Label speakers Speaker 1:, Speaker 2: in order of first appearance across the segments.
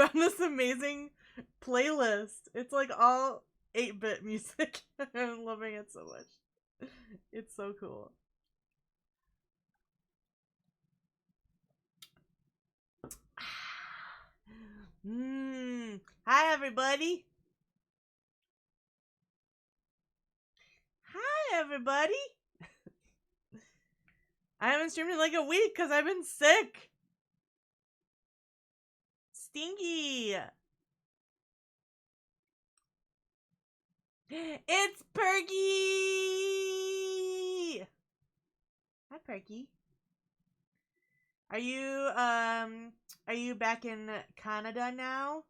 Speaker 1: found this amazing playlist. It's like all 8-bit music. I'm loving it so much. It's so cool. Hi, everybody. Hi, everybody. I haven't streamed in like a week because I've been sick. Stinky. It's Perky. Hi, Perky. Are you back in Canada now?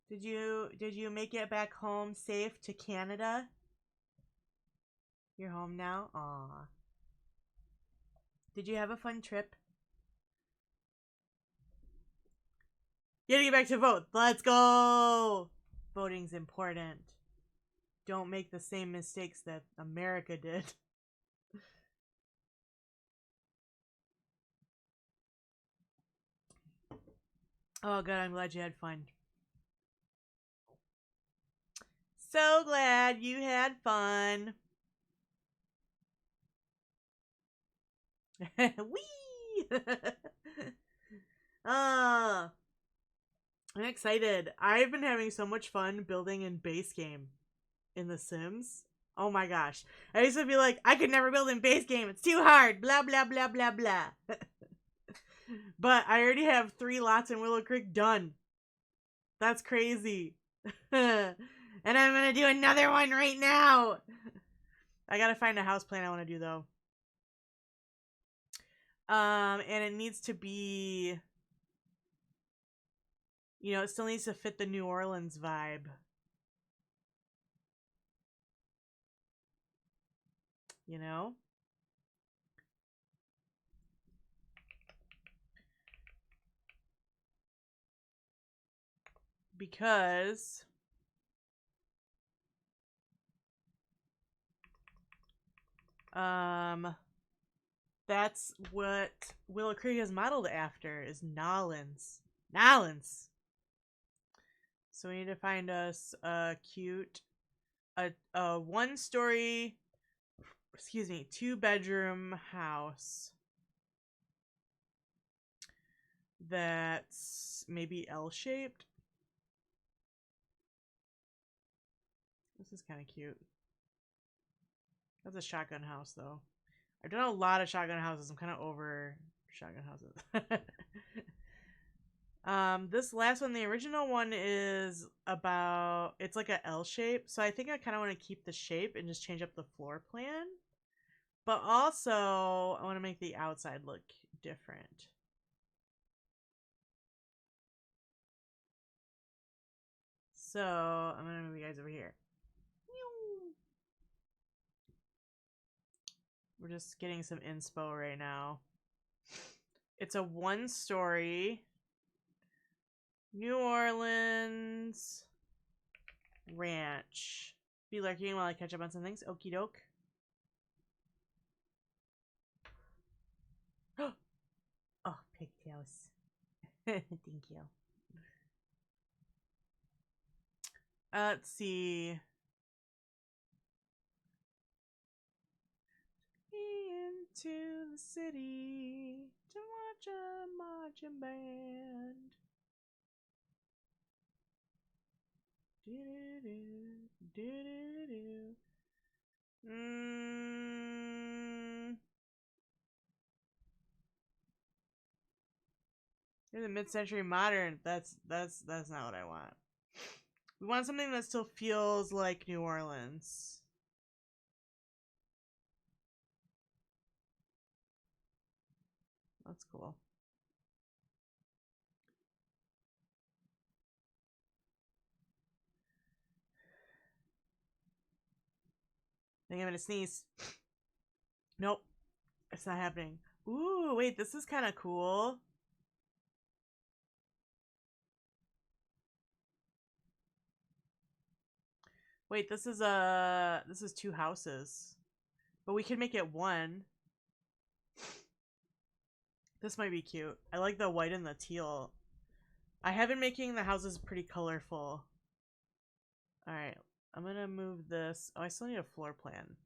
Speaker 1: Did you make it back home safe to Canada? You're home now? Aw. Did you have a fun trip? You gotta get back to vote. Let's go! Voting's important. Don't make the same mistakes that America did. Oh, good. I'm glad you had fun. So glad you had fun. Whee! I'm excited. I've been having so much fun building in base game in The Sims. Oh my gosh. I used to be like, I could never build in base game. It's too hard. Blah, blah, blah, blah, blah. But I already have 3 lots in Willow Creek done. That's crazy. And I'm going to do another one right now. I got to find a house plan I want to do though. And it needs to be, you know, it still needs to fit the New Orleans vibe. You know? Because that's what Willow Creek is modeled after, is Nolans. Nolans! So we need to find us a cute, a 1-story, 2-bedroom house that's maybe L-shaped. This is kind of cute. That's a shotgun house, though. I've done a lot of shotgun houses. I'm kind of over shotgun houses. This last one, the original one, is about, it's like a L shape. So I think I kind of want to keep the shape and just change up the floor plan. But also, I want to make the outside look different. So I'm going to move you guys over here. We're just getting some inspo right now. It's a 1-story New Orleans ranch. Be lurking while I catch up on some things. Okie doke. Oh, pigtails. Thank you. Let's see. Into the city to watch a marching band. Here's a mid-century modern. That's not what I want. We want something that still feels like New Orleans. That's cool. I think I'm gonna sneeze. Nope. It's not happening. Ooh, wait, this is kind of cool. Wait, this is 2 houses. But we can make it 1. This might be cute. I like the white and the teal. I have been making the houses pretty colorful. Alright, I'm gonna move this. Oh, I still need a floor plan.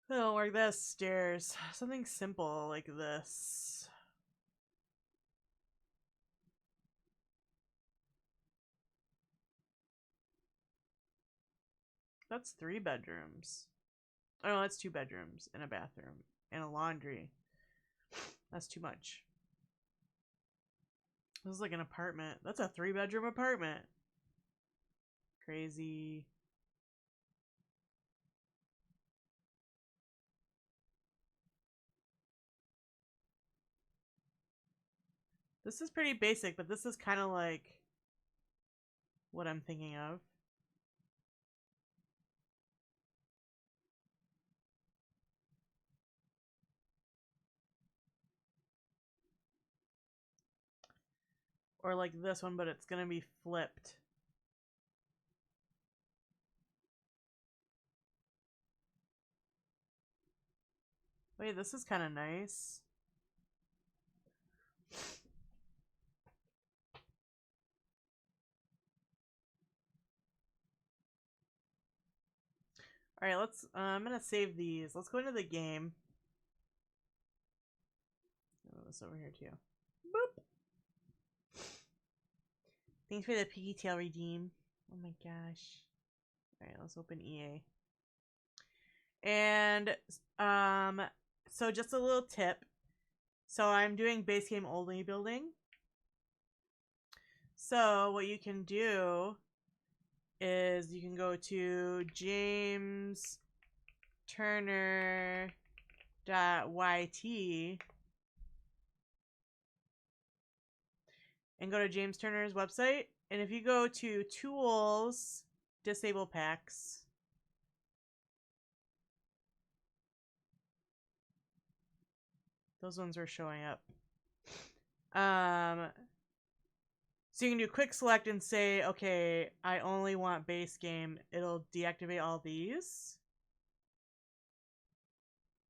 Speaker 1: Oh, like this stairs. Something simple like this. That's 3 bedrooms. Oh no, that's 2 bedrooms and a bathroom and a laundry. That's too much. This is like an apartment. That's a 3-bedroom apartment. Crazy. This is pretty basic, but this is kind of like what I'm thinking of. Or like this one, but it's gonna be flipped. Wait, this is kind of nice. Alright, let's, I'm gonna save these. Let's go into the game. Oh, this over here too. Boop! Thanks for the piggy tail redeem. Oh my gosh. Alright, let's open EA. And, so just a little tip. So I'm doing base game only building. So what you can do is you can go to jamesturner.yt and go to James Turner's website. And if you go to tools, disable packs, those ones are showing up. So you can do quick select and say, okay, I only want base game. It'll deactivate all these.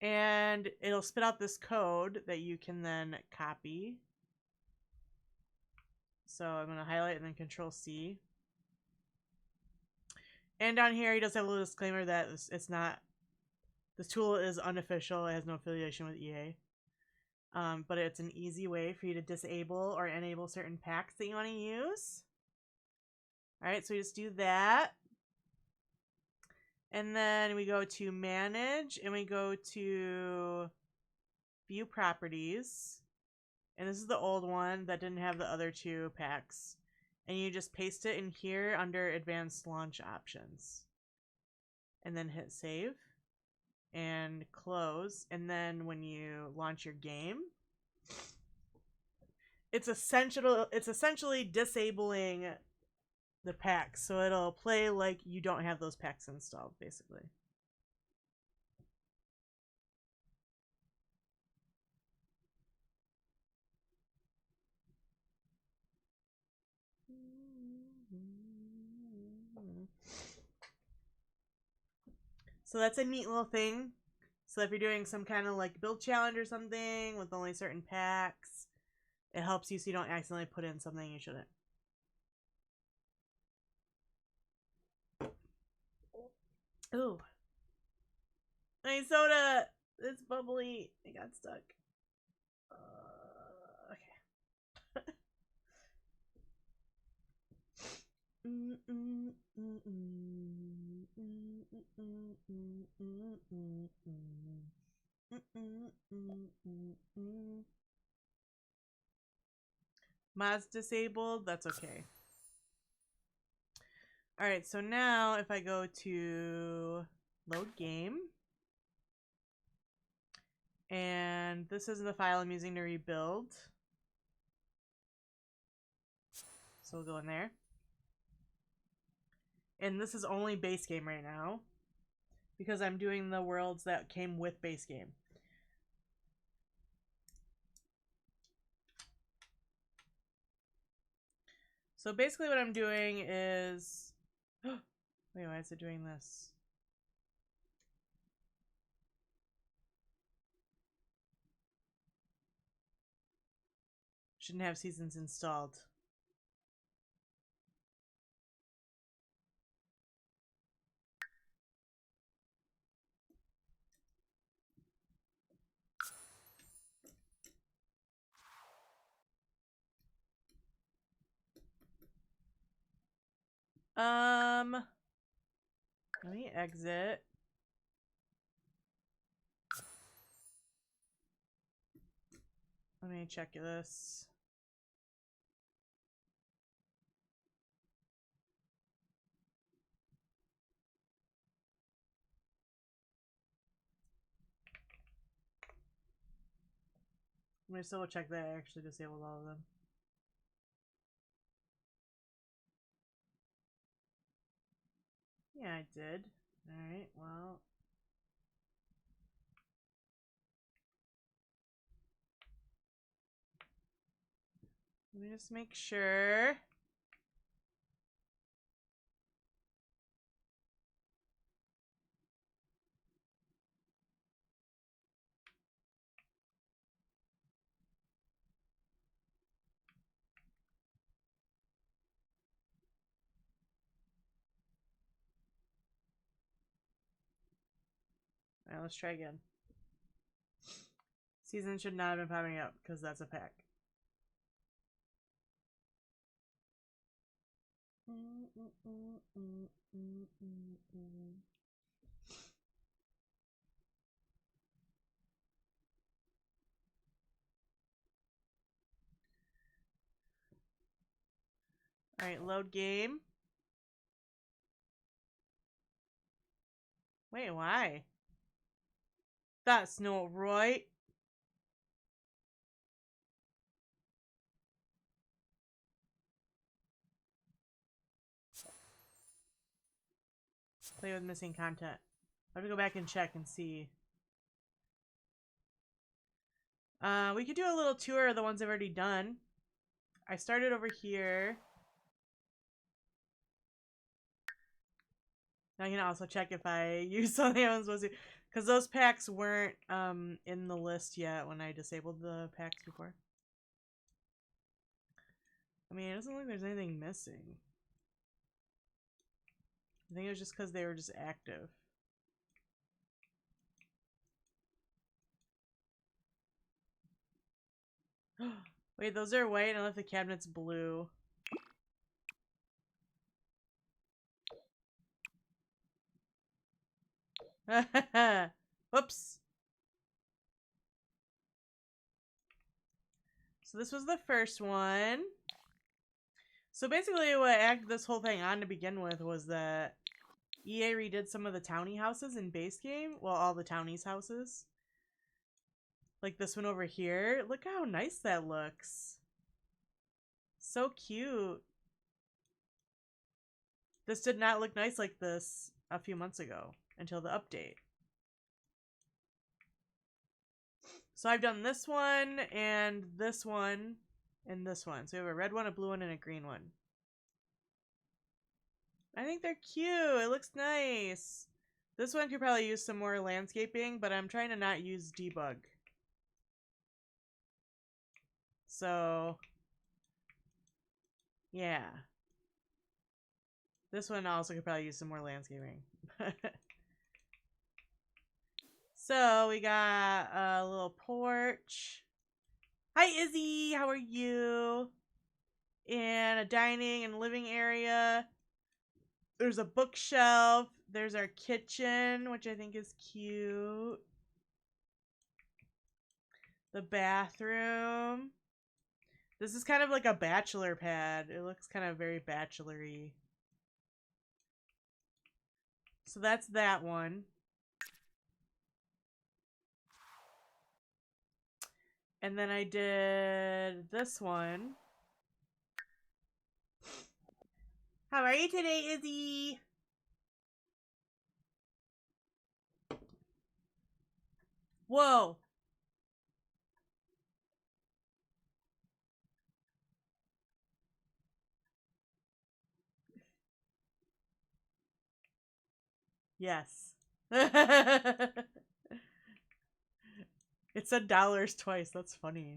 Speaker 1: And it'll spit out this code that you can then copy. So I'm going to highlight and then Control C. And down here, he does have a little disclaimer that it's not, this tool is unofficial. It has no affiliation with EA. But it's an easy way for you to disable or enable certain packs that you want to use. Alright, so we just do that. And then we go to Manage, and we go to View Properties. And this is the old one that didn't have the other 2 packs. And you just paste it in here under Advanced Launch Options. And then hit Save. And close. And then when you launch your game, it's essentially disabling the packs, so it'll play like you don't have those packs installed, basically. So that's a neat little thing. So if you're doing some kind of like build challenge or something with only certain packs, it helps you so you don't accidentally put in something you shouldn't. Ooh. Nice soda! It's bubbly. It got stuck. Okay. Mods disabled, that's okay. Alright, so now if I go to load game, and this is the file I'm using to rebuild. So we'll go in there. And this is only base game right now, because I'm doing the worlds that came with base game. So basically what I'm doing is... Wait, why is it doing this? Shouldn't have seasons installed. Let me exit. Let me check this. I'm gonna still check that I actually disabled all of them. Yeah, I did. Alright, well. Let me just make sure. Alright, let's try again. Season should not have been popping up because that's a pack. Alright, load game. Wait, why? That's not right. Play with missing content. I have to go back and check and see. We could do a little tour of the ones I've already done. I started over here. Now I can also check if I use something I wasn't supposed to. Because those packs weren't in the list yet when I disabled the packs before. I mean, it doesn't look like there's anything missing. I think it was just because they were just active. Wait, those are white and I left the cabinets blue. Whoops. So this was the first one. So basically what acted this whole thing on to begin with was that EA redid some of the townie houses in base game. Well, all the townies houses. Like this one over here. Look how nice that looks. So cute. This did not look nice like this a few months ago until the update. So I've done this one and this one and this one. So we have a red one, a blue one, and a green one. I think they're cute. It looks nice. This one could probably use some more landscaping, but I'm trying to not use debug. So, yeah. This one also could probably use some more landscaping. So, we got a little porch. Hi, Izzy! How are you? And a dining and living area. There's a bookshelf. There's our kitchen, which I think is cute. The bathroom. This is kind of like a bachelor pad. It looks kind of very bachelor-y. So that's that one. And then I did this one. How are you today, Izzy? Whoa. Yes. It said dollars twice. That's funny.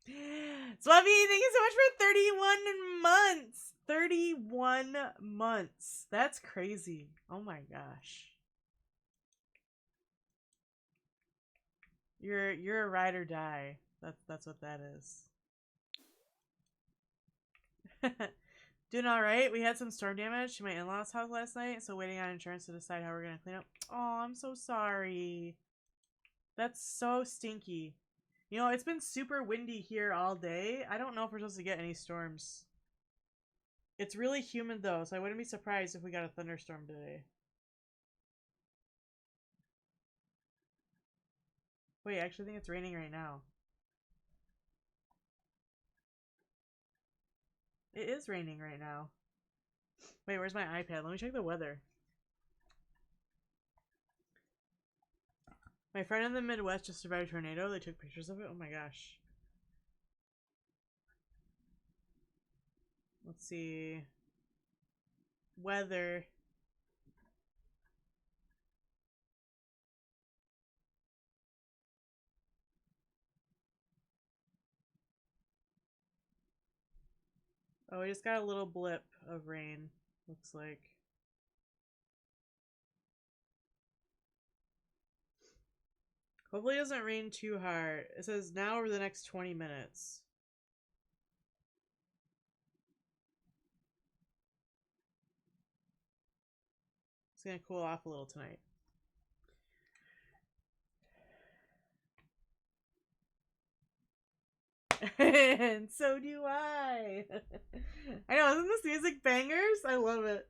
Speaker 1: Swabby, thank you so much for 31 months. 31 months. That's crazy. Oh my gosh. You're a ride or die. That's what that is. Doing alright. We had some storm damage to my in-laws' house last night, so waiting on insurance to decide how we're gonna clean up. Oh, I'm so sorry. That's so stinky. You know, it's been super windy here all day. I don't know if we're supposed to get any storms. It's really humid though, so I wouldn't be surprised if we got a thunderstorm today. Wait, I actually think it's raining right now. It is raining right now. Wait, where's my iPad? Let me check the weather. My friend in the Midwest just survived a tornado. They took pictures of it. Oh my gosh. Let's see. Weather. Oh, we just got a little blip of rain. Looks like. Hopefully it doesn't rain too hard. It says now over the next 20 minutes. It's gonna cool off a little tonight. And so do I. I know, isn't this music bangers? I love it.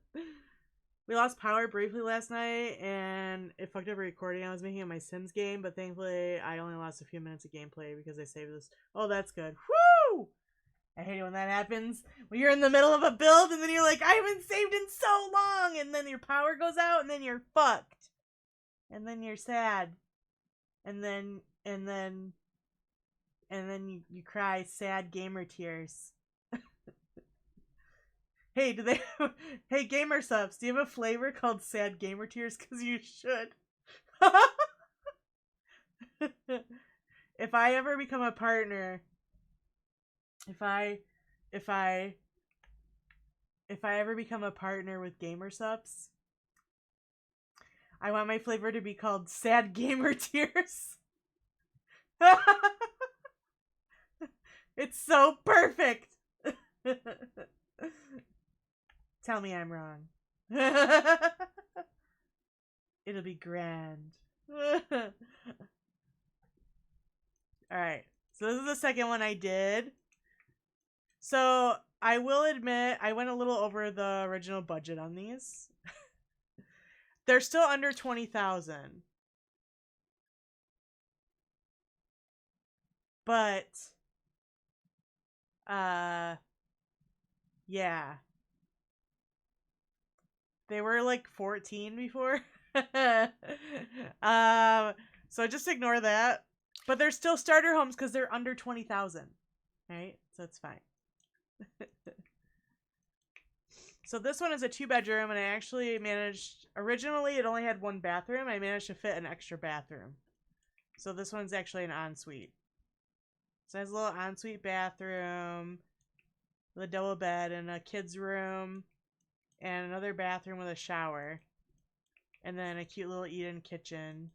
Speaker 1: We lost power briefly last night, and it fucked up a recording I was making of my Sims game, but thankfully I only lost a few minutes of gameplay because I saved this. Oh, that's good. Woo! I hate it when that happens. When you're in the middle of a build, and then you're like, I haven't saved in so long, and then your power goes out, and then you're fucked. And then you're sad. And then you cry sad gamer tears. Hey, do they hey gamer subs, do you have a flavor called sad gamer tears? Because you should. If I ever become a partner, if I ever become a partner with gamer subs, I want my flavor to be called sad gamer tears. It's so perfect. Tell me I'm wrong. It'll be grand. Alright. So this is the second one I did. So I will admit I went a little over the original budget on these. They're still under 20,000. But yeah. They were like 14 before. So just ignore that. But they're still starter homes because they're under 20,000. Right? So it's fine. So this one is a 2-bedroom, and I actually managed, originally it only had 1 bathroom. I managed to fit an extra bathroom. So this one's actually an ensuite. So it has a little ensuite bathroom with a double bed and a kid's room and another bathroom with a shower. And then a cute little eat-in kitchen.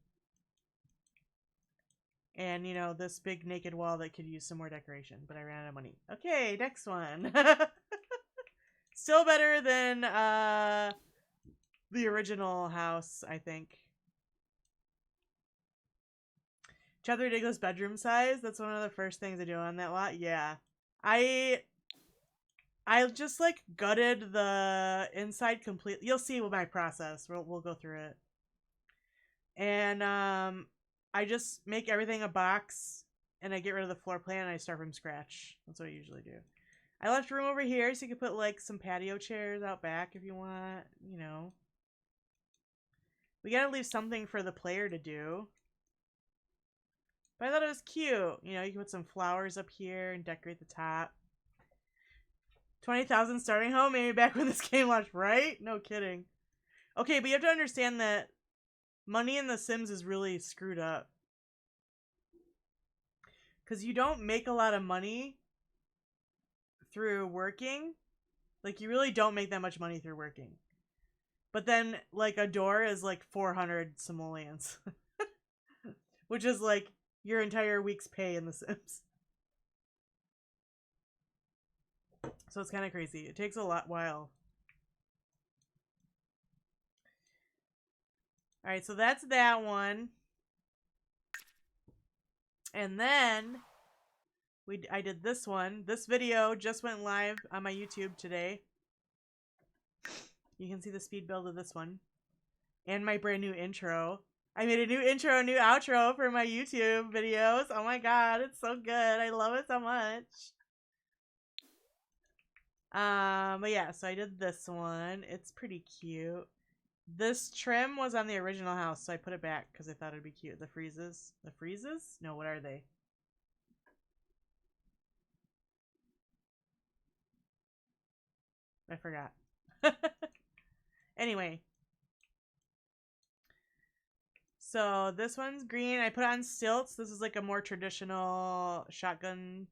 Speaker 1: And, you know, this big naked wall that could use some more decoration, but I ran out of money. Okay, next one. Still better than the original house, I think. Chester Diggle's bedroom size. That's one of the first things I do on that lot. Yeah. I just like gutted the inside completely. You'll see with my process. We'll go through it. And I just make everything a box, and I get rid of the floor plan, and I start from scratch. That's what I usually do. I left room over here so you could put like some patio chairs out back if you want, you know. We gotta leave something for the player to do. But I thought it was cute. You know, you can put some flowers up here and decorate the top. 20,000 starting home, maybe back when this game launched, right? No kidding. Okay, but you have to understand that money in The Sims is really screwed up. Because you don't make a lot of money through working. Like, you really don't make that much money through working. But then, like, a door is like 400 simoleons. Which is like your entire week's pay in The Sims. So it's kind of crazy. It takes a while. Alright, so that's that one. And then I did this one. This video just went live on my YouTube today. You can see the speed build of this one. And my brand new intro. I made a new intro, new outro for my YouTube videos. Oh my god, it's so good. I love it so much. But yeah, so I did this one. It's pretty cute. This trim was on the original house, so I put it back because I thought it'd be cute. The freezes? The freezes? No, what are they? I forgot. Anyway. So this one's green. I put it on stilts. This is like a more traditional shotgun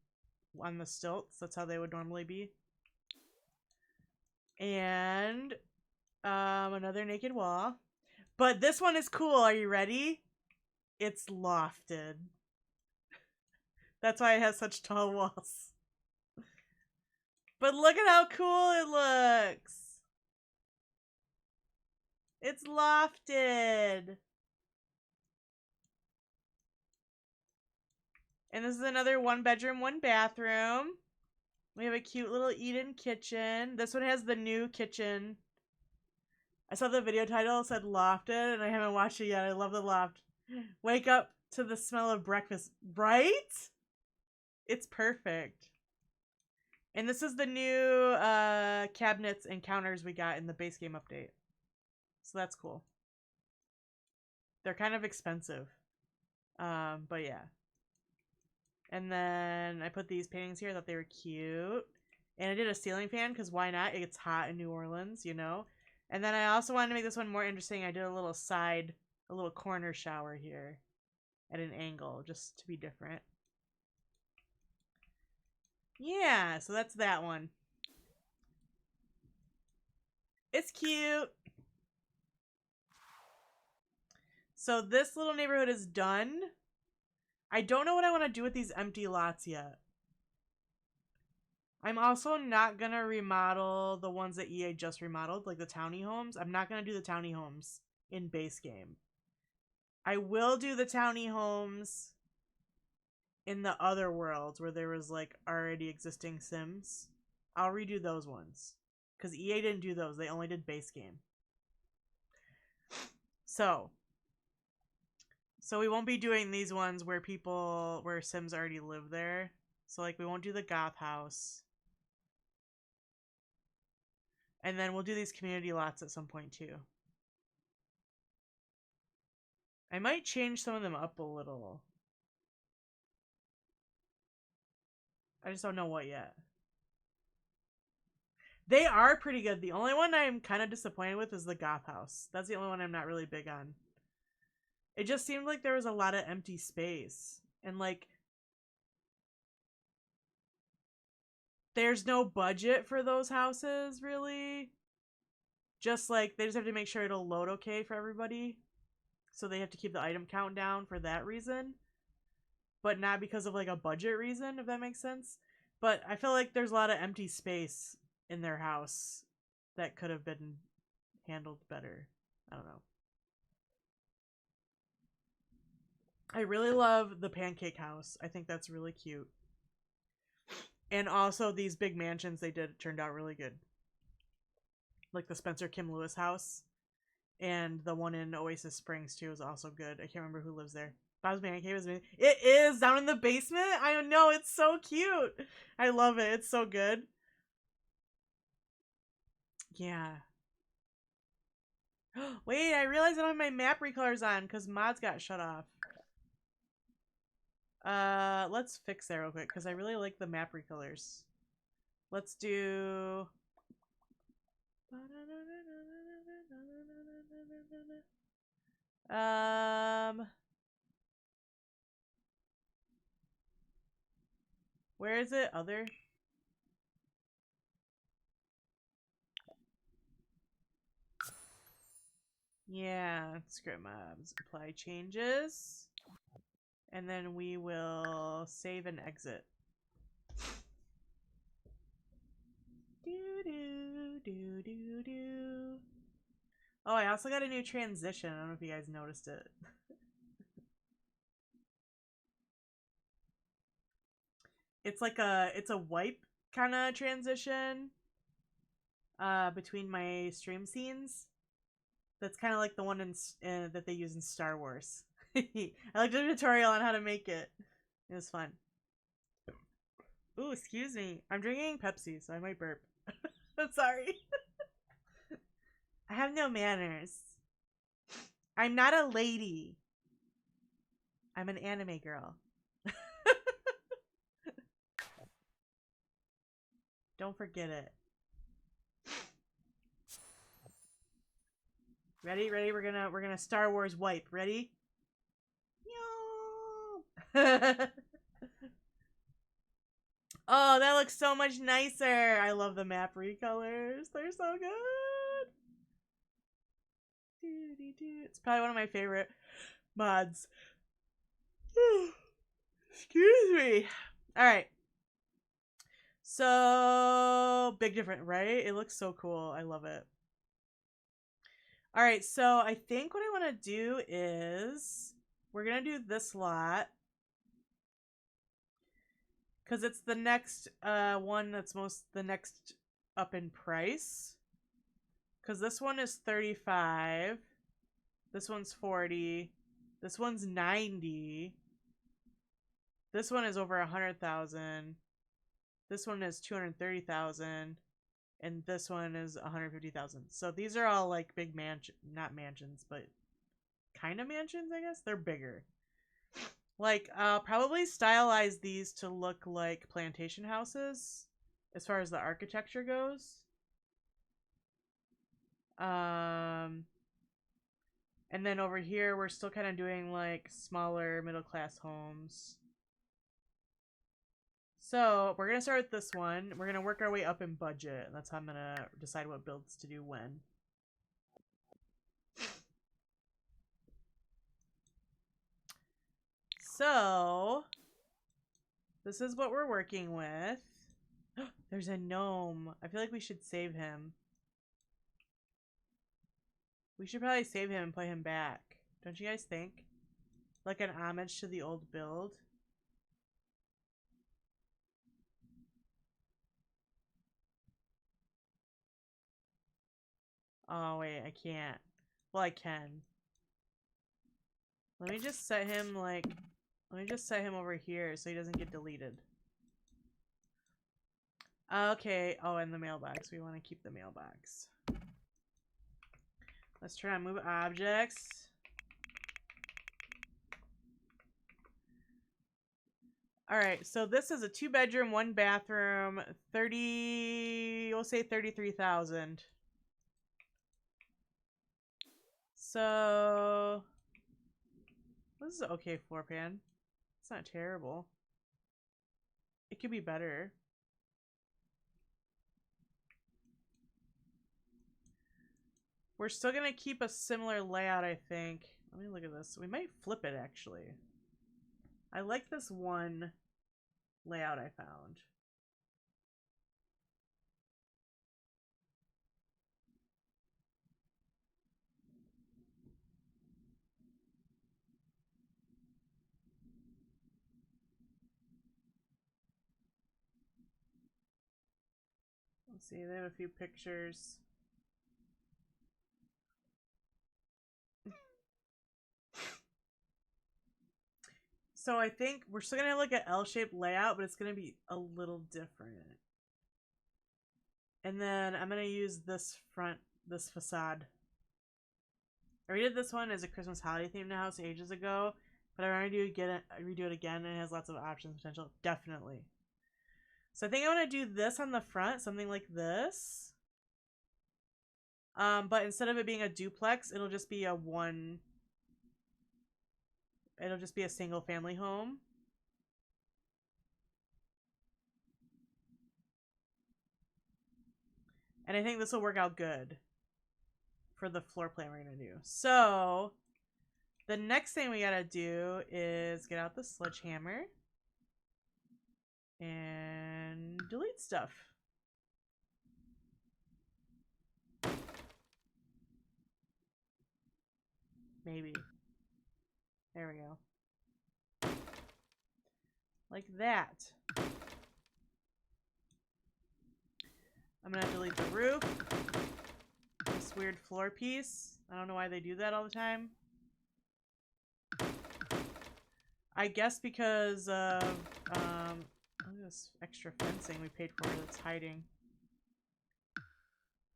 Speaker 1: on the stilts. That's how they would normally be. And another naked wall. But this one is cool. Are you ready? It's lofted. That's why it has such tall walls. But look at how cool it looks. It's lofted. And this is another 1 bedroom, 1 bathroom. We have a cute little eat-in kitchen. This one has the new kitchen. I saw the video title said lofted, and I haven't watched it yet. I love the loft. Wake up to the smell of breakfast. Right? It's perfect. And this is the new cabinets and counters we got in the base game update. So that's cool. They're kind of expensive. But yeah. And then I put these paintings here. I thought they were cute. And I did a ceiling fan because why not? It gets hot in New Orleans, you know? And then I also wanted to make this one more interesting. I did a little corner shower here at an angle just to be different. Yeah, so that's that one. It's cute. So this little neighborhood is done. I don't know what I want to do with these empty lots yet. I'm also not going to remodel the ones that EA just remodeled, like the townie homes. I'm not going to do the townie homes in base game. I will do the townie homes in the other worlds where there was like already existing Sims. I'll redo those ones. Because EA didn't do those. They only did base game. So we won't be doing these ones where Sims already live there. So like we won't do the goth house. And then we'll do these community lots at some point too. I might change some of them up a little. I just don't know what yet. They are pretty good. The only one I'm kind of disappointed with is the goth house. That's the only one I'm not really big on. It just seemed like there was a lot of empty space. And like, there's no budget for those houses, really. Just like, they just have to make sure it'll load okay for everybody. So they have to keep the item count down for that reason. But not because of like a budget reason, if that makes sense. But I feel like there's a lot of empty space in their house that could have been handled better. I don't know. I really love the pancake house. I think that's really cute. And also these big mansions they did turned out really good. Like the Spencer Kim Lewis house. And the one in Oasis Springs too is also good. I can't remember who lives there. Bob's Pancake was It is down in the basement. I know, it's so cute. I love it. It's so good. Yeah. Wait, I realized I don't have my map recolors on because mods got shut off. Let's fix that real quick because I really like the map recolors. Let's do... Where is it? Other? Yeah, script mobs. Apply changes. And then we will save and exit. Do. Oh, I also got a new transition. I don't know if you guys noticed it. It's like it's a wipe kind of transition between my stream scenes. That's kind of like the one in that they use in Star Wars. I looked at a tutorial on how to make it. It was fun. Ooh, excuse me. I'm drinking Pepsi, so I might burp. I'm sorry. I have no manners. I'm not a lady. I'm an anime girl. Don't forget it. Ready? Ready? We're gonna Star Wars wipe. Ready? Oh, that looks so much nicer. I love the map recolors. They're so good. It's probably one of my favorite mods. Excuse me. Alright. So, big difference, right? It looks so cool. I love it. Alright, so I think what I want to do is we're going to do this lot. Because it's the next one that's the next up in price. Because this one is 35. This one's 40. This one's 90. This one is over 100,000. This one is 230,000. And this one is 150,000. So these are all like big not mansions, but kind of mansions, I guess. They're bigger. Like, I'll probably stylize these to look like plantation houses as far as the architecture goes. And then over here, we're still kind of doing like smaller middle class homes. So we're going to start with this one. We're going to work our way up in budget. And that's how I'm going to decide what builds to do when. So this is what we're working with. There's a gnome. I feel like we should save him. We should probably save him and play him back. Don't you guys think? Like an homage to the old build. Oh, wait, I can't. Well, I can. Let me just set him, like... Let me just set him over here so he doesn't get deleted. Okay. Oh, and the mailbox. We want to keep the mailbox. Let's try and move objects. Alright, so this is a 2-bedroom, 1-bathroom, 30... We'll say 33,000. So... This is an okay floor plan. It's not terrible. It could be better. We're still gonna keep a similar layout, I think. Let me look at this. We might flip it, actually. I like this one layout I found. Let's see, they have a few pictures. So I think we're still gonna look at L-shaped layout, but it's gonna be a little different. And then I'm going to use this facade. I redid this one as a Christmas holiday themed house ages ago, but I want to redo it again, and it has lots of options potential. Definitely. So I think I want to do this on the front, something like this. But instead of it being a duplex, it'll just be it'll just be a single family home. And I think this will work out good for the floor plan we're going to do. So the next thing we got to do is get out the sledgehammer and delete stuff. Maybe. There we go. Like that. I'm going to delete the roof. This weird floor piece. I don't know why they do that all the time. I guess because of this extra fencing we paid for that's hiding.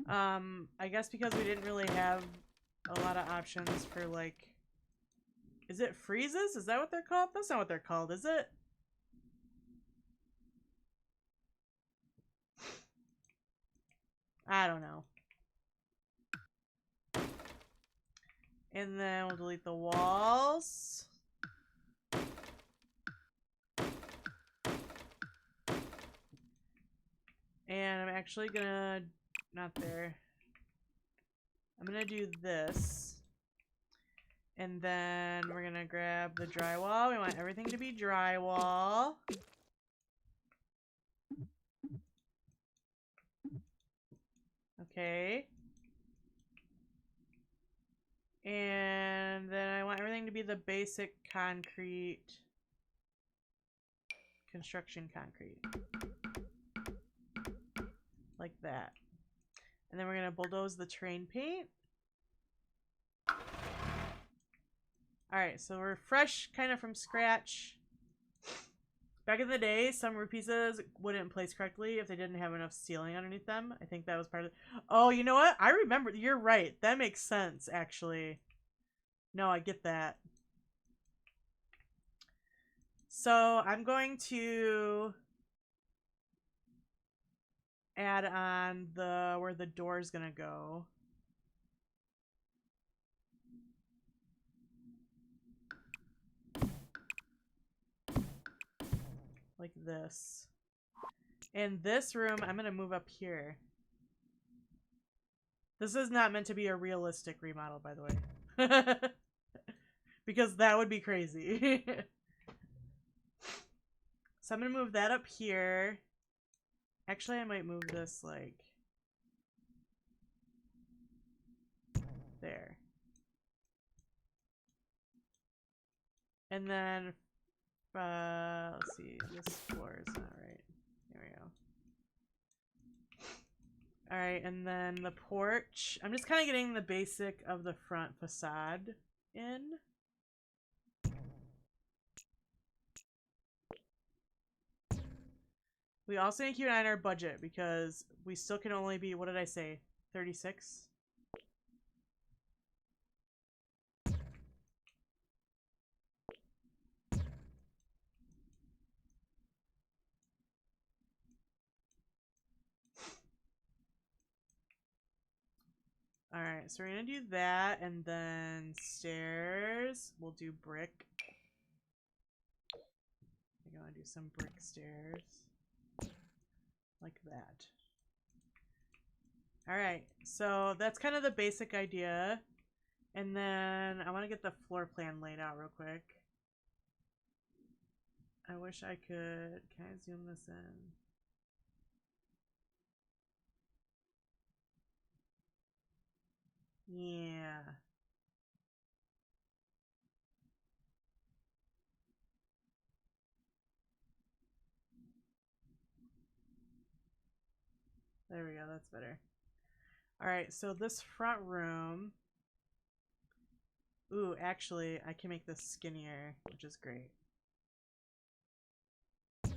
Speaker 1: I guess because we didn't really have a lot of options for, like... Is it freezes? Is that what they're called? That's not what they're called, is it? I don't know. And then we'll delete the walls. And I'm actually gonna... Not there. I'm gonna do this. And then we're gonna grab the drywall. We want everything to be drywall. Okay. And then I want everything to be the basic concrete. Construction concrete. Like that. And then we're going to bulldoze the terrain paint. Alright, so we're fresh, kind of from scratch. Back in the day, some roof pieces wouldn't place correctly if they didn't have enough ceiling underneath them. I think that was part of it. Oh, you know what? I remember. You're right. That makes sense, actually. No, I get that. So I'm going to add on where the door is going to go. Like this. In this room, I'm going to move up here. This is not meant to be a realistic remodel, by the way. Because that would be crazy. So I'm going to move that up here. Actually, I might move this, like, there. And then, let's see, this floor is not right. There we go. Alright, and then the porch. I'm just kind of getting the basic of the front facade in. We also need to keep an eye on our budget because we still can only be, what did I say, 36? Alright, so we're gonna do that, and then stairs. We'll do brick. I'm gonna do some brick stairs. Like that. Alright, so that's kind of the basic idea. And then I want to get the floor plan laid out real quick. I wish I could... Can I zoom this in? Yeah. There we go, that's better. Alright, so this front room... Ooh, actually, I can make this skinnier, which is great. And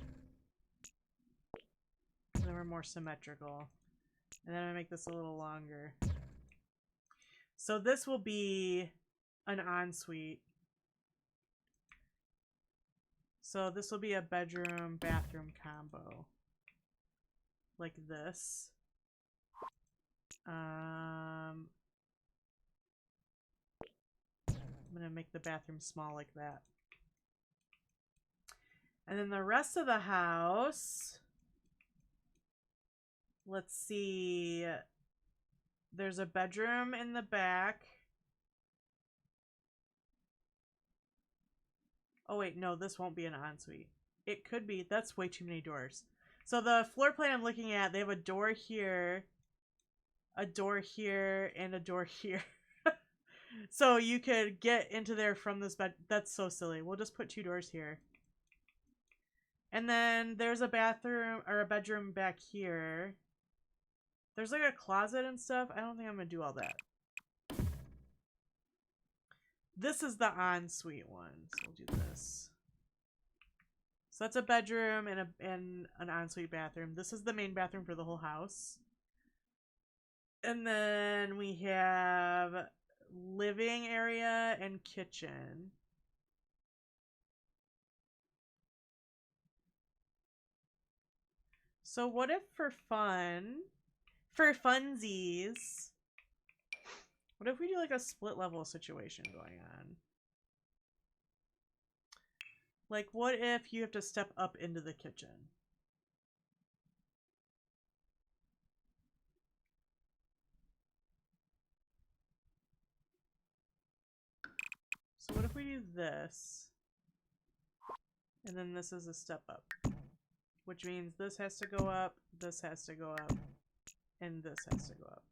Speaker 1: then we're more symmetrical. And then I'm gonna make this a little longer. So this will be an ensuite. So this will be a bedroom bathroom combo. Like this. I'm gonna make the bathroom small like that. And then the rest of the house, let's see. There's a bedroom in the back. Oh wait, no, this won't be an ensuite. It could be. That's way too many doors. So the floor plan I'm looking at, they have a door here, a door here, and a door here. So you could get into there from this bed. That's so silly. We'll just put 2 doors here. And then there's a bathroom or a bedroom back here. There's like a closet and stuff. I don't think I'm going to do all that. This is the ensuite one. So we'll do this. So that's a bedroom and an ensuite bathroom. This is the main bathroom for the whole house. And then we have living area and kitchen. So what if for funsies, what if we do like a split level situation going on? Like what if you have to step up into the kitchen? So what if we do this? And then this is a step up. Which means this has to go up, this has to go up, and this has to go up.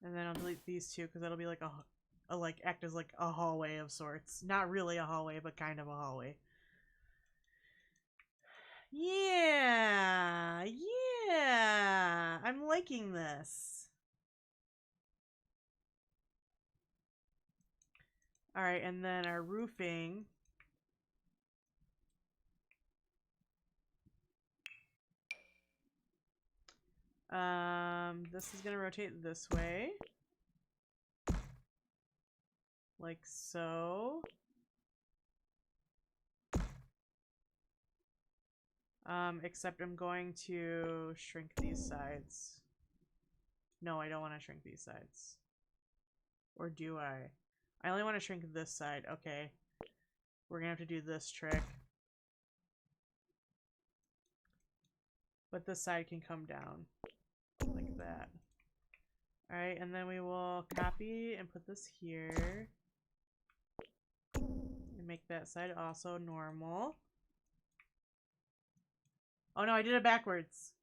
Speaker 1: And then I'll delete these 2 because that'll be like like act as like a hallway of sorts. Not really a hallway, but kind of a hallway. Yeah, yeah, I'm liking this. All right, and then our roofing. This is gonna rotate this way. Like so. Except I'm going to shrink these sides. No, I don't want to shrink these sides. Or do I? I only want to shrink this side. Okay. We're gonna have to do this trick. But this side can come down. Like that. Alright, and then we will copy and put this here. And make that side also normal. Oh no, I did it backwards.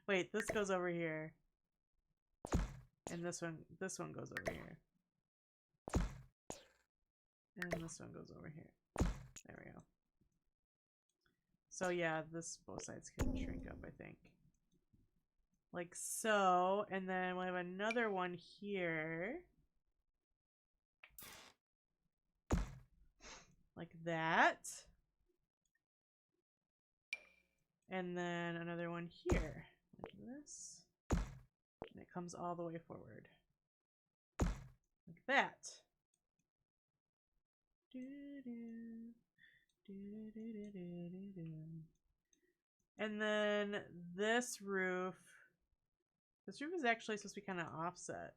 Speaker 1: Wait, this goes over here. And this one goes over here. And this one goes over here. There we go. So yeah, both sides can shrink up, I think. Like so, and then we'll have another one here. Like that. And then another one here. Like this. And it comes all the way forward. Like that. And then this roof is actually supposed to be kind of offset.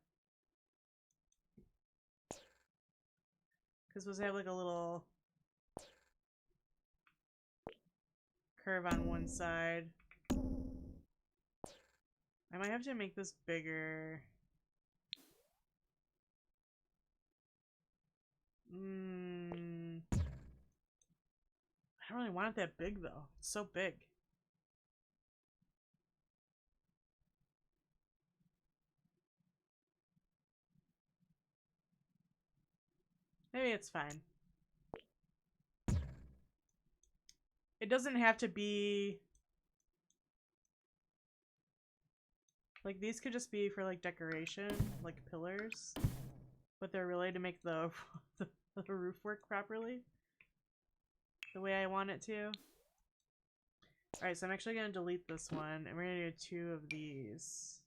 Speaker 1: Because it's supposed to have like a little curve on one side. I might have to make this bigger. I don't really want it that big though. It's so big. Maybe it's fine. It doesn't have to be... Like, these could just be for, like, decoration, like pillars. But they're really to make the the roof work properly the way I want it to. Alright, so I'm actually going to delete this one, and we're going to do 2 of these.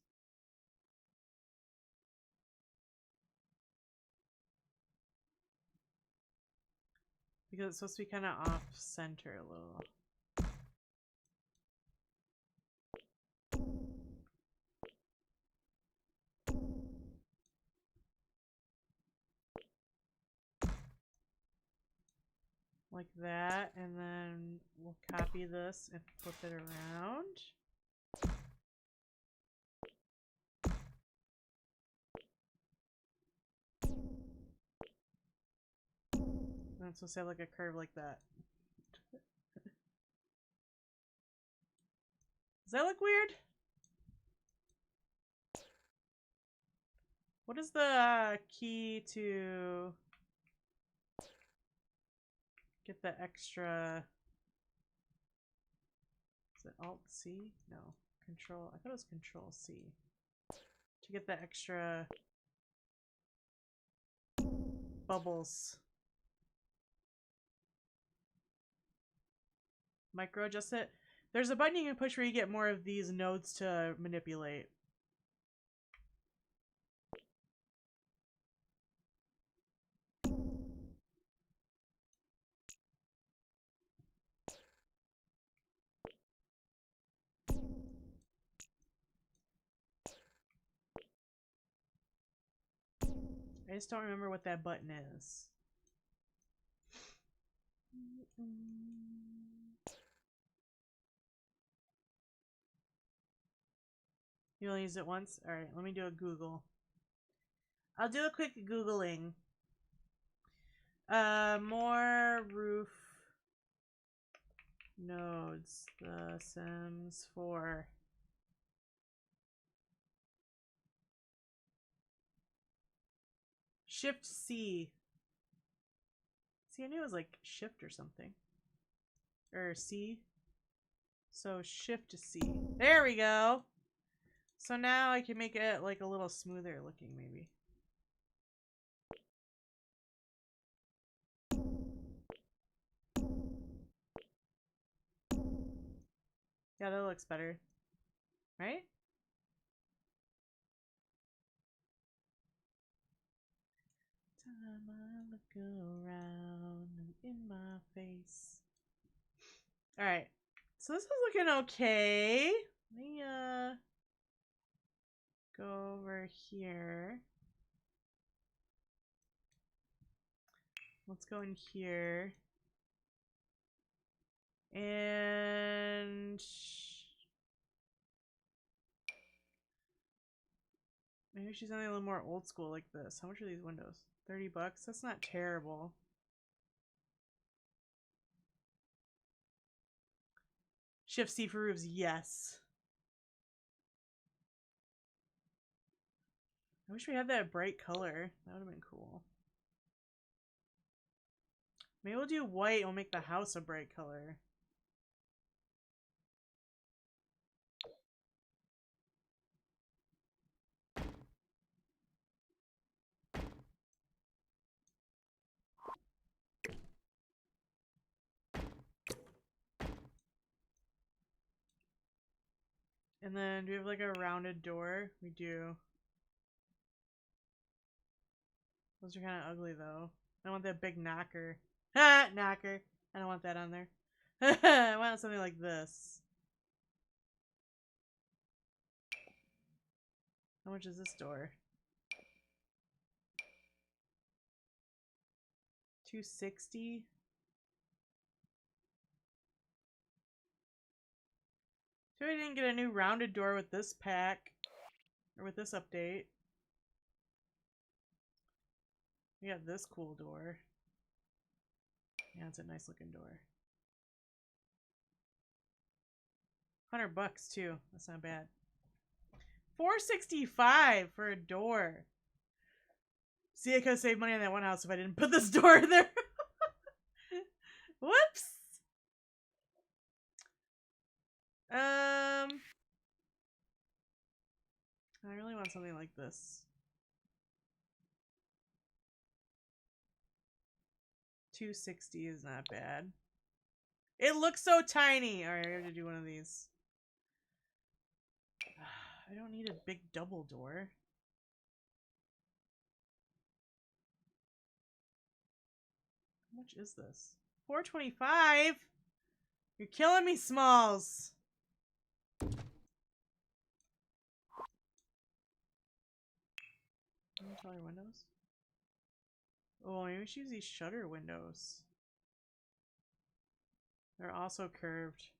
Speaker 1: Because it's supposed to be kind of off-center a little. Like that, and then we'll copy this and flip it around. And it's supposed to have like a curve like that. Does that look weird? What is the key to get the extra? Is it Alt-C? No. Control. I thought it was Control-C. To get the extra bubbles. Micro adjust it. There's a button you can push where you get more of these nodes to manipulate. I just don't remember what that button is. You only use it once? Alright, let me do a Google. I'll do a quick Googling. More roof nodes. The Sims 4. Shift C. See, I knew it was like shift or something. Or C. So shift C. There we go. So now I can make it like a little smoother looking maybe. Yeah, that looks better. Right? Time I look around and in my face. Alright. So this is looking okay. Let me go over here. Let's go in here. And maybe she's something a little more old school like this. How much are these windows? 30 bucks? That's not terrible. Shift C for roofs, yes. I wish we had that bright color. That would have been cool. Maybe we'll do white and we'll make the house a bright color. And then do we have like a rounded door? We do. Those are kind of ugly though. I want that big knocker. Ha! Knocker. I don't want that on there. I want something like this. How much is this door? $260. So we didn't get a new rounded door with this pack. Or with this update. We got this cool door. Yeah, it's a nice looking door. 100 bucks too. That's not bad. $465 for a door. See, I could have saved money on that one house if I didn't put this door in there. Whoops. I really want something like this. 260 is not bad. It looks so tiny. Alright, I have to do one of these. I don't need a big double door. How much is this? $4.25? You're killing me, Smalls. Taller windows? Oh, maybe we should use these shutter windows. They're also curved.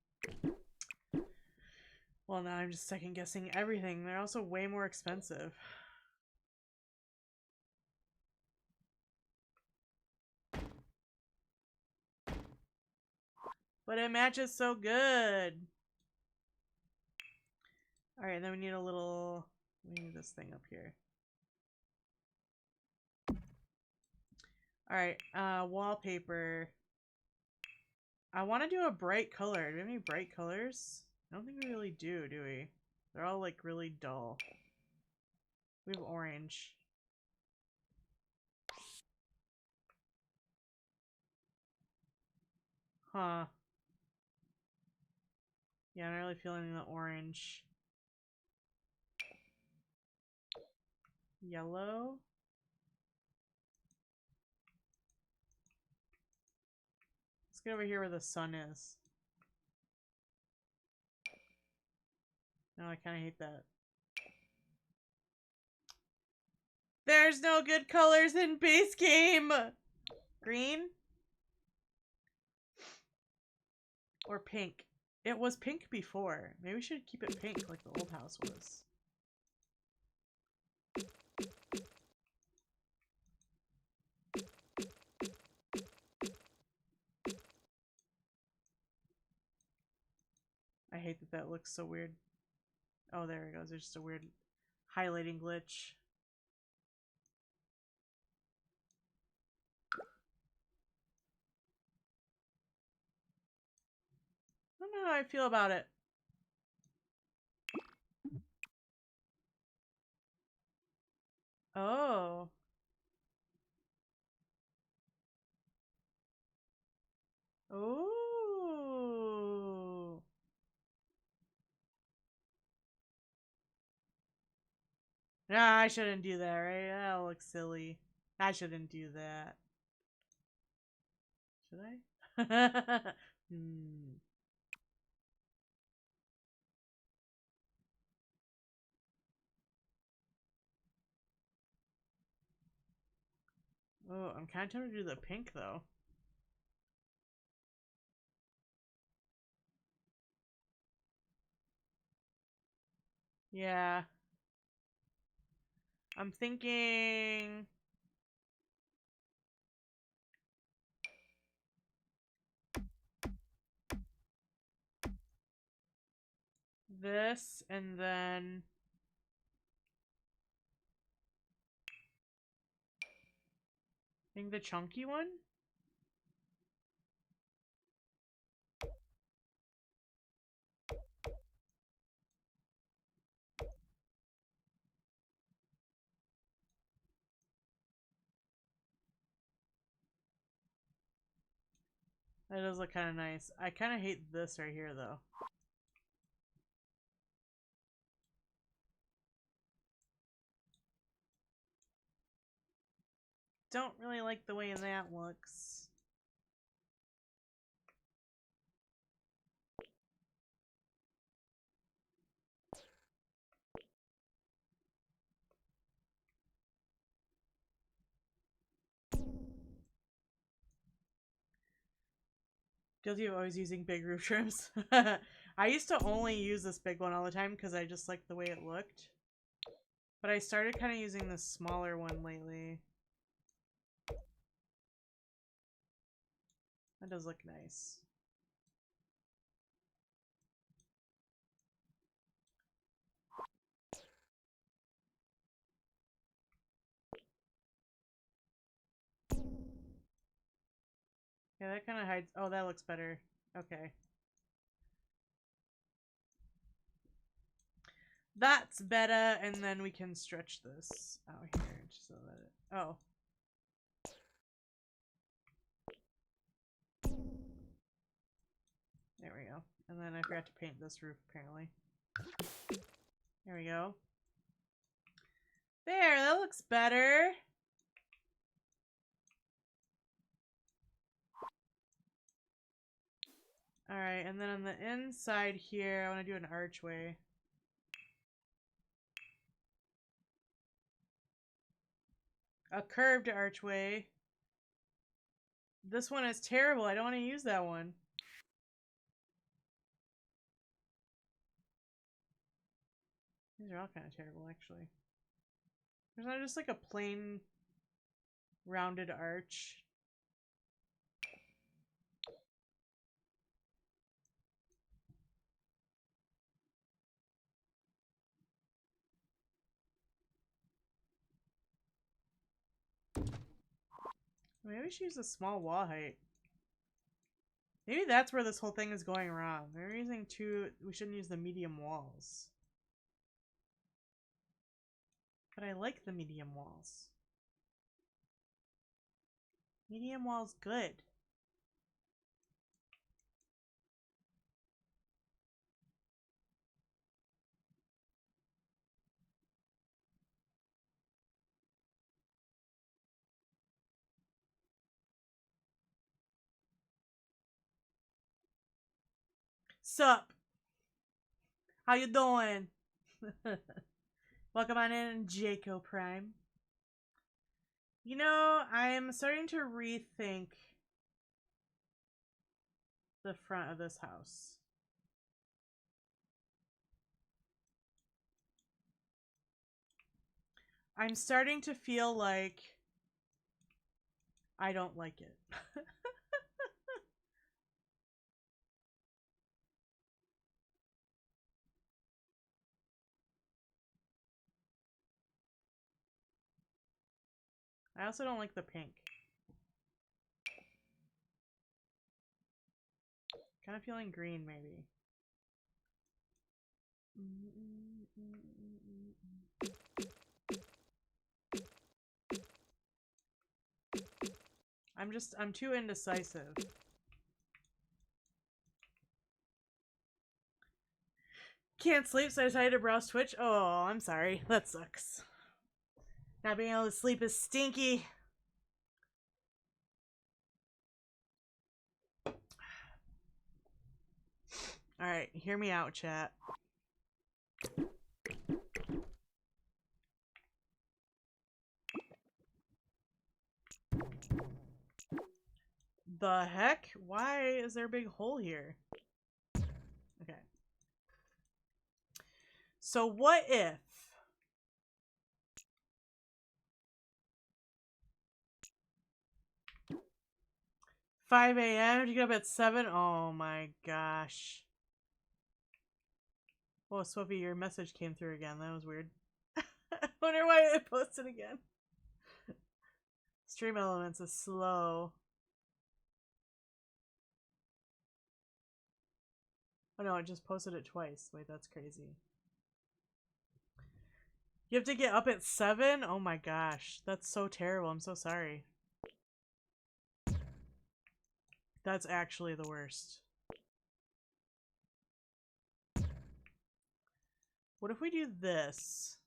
Speaker 1: Well, now I'm just second guessing everything. They're also way more expensive. But it matches so good. Alright, then we need a little... We need this thing up here. Alright, wallpaper. I want to do a bright color. Do we have any bright colors? I don't think we really do we? They're all like really dull. We have orange. Huh. Yeah, I'm not really feeling the orange. Yellow. Let's get over here where the sun is. No, I kind of hate that. There's no good colors in base game! Green? Or pink. It was pink before. Maybe we should keep it pink like the old house was. I hate that that looks so weird. Oh, there it goes. There's just a weird highlighting glitch. I don't know how I feel about it. Oh. Oh. Nah, I shouldn't do that, right? That looks silly. I shouldn't do that. Should I? Oh, I'm kind of tempted to do the pink, though. Yeah. I'm thinking... this, and then... I think the chunky one? That does look kind of nice. I kind of hate this right here, though. Don't really like the way that looks. Guilty of always using big roof trims. I used to only use this big one all the time because I just liked the way it looked. But I started kind of using this smaller one lately. That does look nice. Yeah, that kind of hides... Oh, that looks better. Okay. That's better, and then we can stretch this out here so that it... Oh. And then I forgot to paint this roof, apparently. There we go. There, that looks better. Alright, and then on the inside here, I want to do an archway. A curved archway. This one is terrible. I don't want to use that one. These are all kind of terrible, actually. There's not just like a plain rounded arch. Maybe we should use a small wall height. Maybe that's where this whole thing is going wrong. We're using we shouldn't use the medium walls. But I like the medium walls. Medium walls good. Sup? How you doing? Welcome on in, Jaco Prime. You know, I'm starting to rethink the front of this house. I'm starting to feel like I don't like it. I also don't like the pink. Kind of feeling green, maybe. I'm too indecisive. Can't sleep, so I decided to browse Twitch. Oh, I'm sorry. That sucks. Not being able to sleep is stinky. Alright, hear me out, chat. The heck? Why is there a big hole here? Okay. So what if... 5 a.m. to get up at 7? Oh my gosh. Whoa, Swippy, your message came through again. That was weird. I wonder why it posted again. Stream Elements is slow. Oh no, it just posted it twice. Wait, that's crazy. You have to get up at 7? Oh my gosh. That's so terrible. I'm so sorry. That's actually the worst. What if we do this?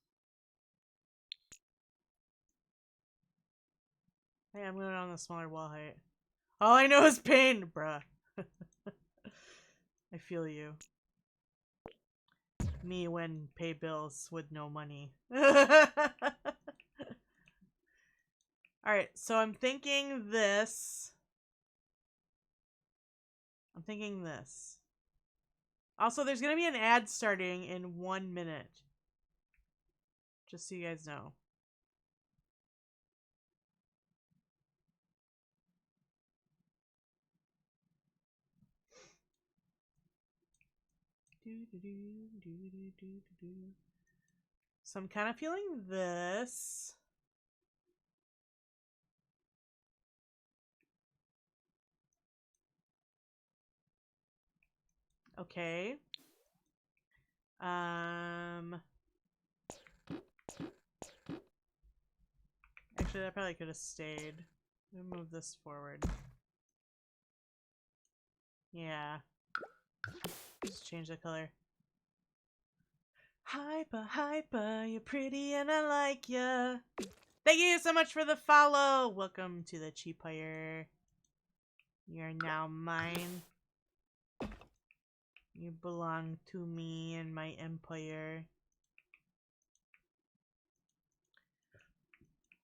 Speaker 1: Hey, I'm going on the smaller wall height. All I know is pain, bruh. I feel you. Me when pay bills with no money. Alright, so I'm thinking this. I'm thinking this. Also, there's going to be an ad starting in 1 minute. Just so you guys know. So I'm kind of feeling this. Okay. Actually, that probably could have stayed. Let me move this forward. Yeah. Just change the color. Hyper, you're pretty and I like ya. Thank you so much for the follow. Welcome to the ChiiFett. You're now mine. You belong to me and my empire.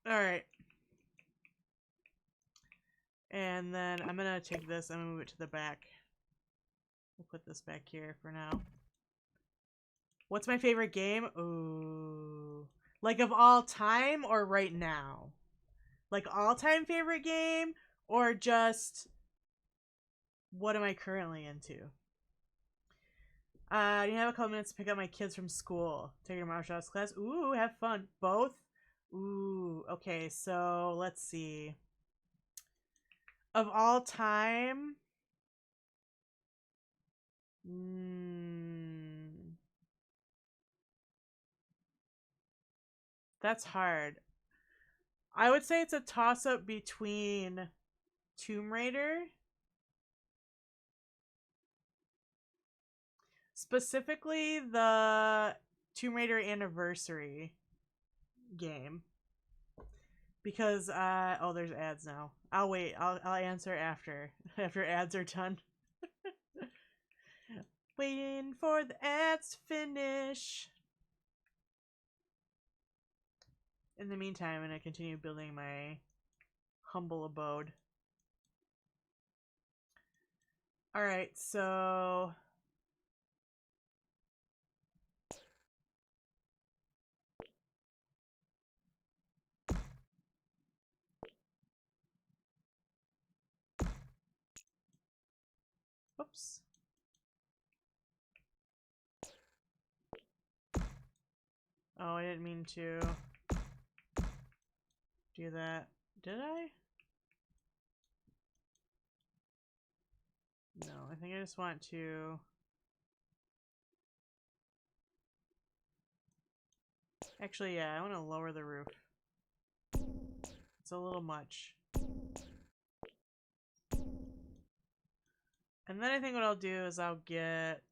Speaker 1: Alright. And then I'm gonna take this, I'm gonna move it to the back. We'll put this back here for now. What's my favorite game? Ooh. Like of all time or right now? Like all-time favorite game or just what am I currently into? You have a couple minutes to pick up my kids from school. Taking a martial arts class. Ooh, have fun. Both? Ooh, okay, so let's see. Of all time? That's hard. I would say it's a toss-up between Tomb Raider. Specifically, the Tomb Raider Anniversary game. Because, oh, there's ads now. I'll wait. I'll answer after ads are done. Waiting for the ads to finish. In the meantime, I'm going to continue building my humble abode. Alright, so... Oops. Oh, I didn't mean to do that. Did I? No, I think I just want to... Actually, yeah, I want to lower the roof. It's a little much. And then I think what I'll do is I'll get...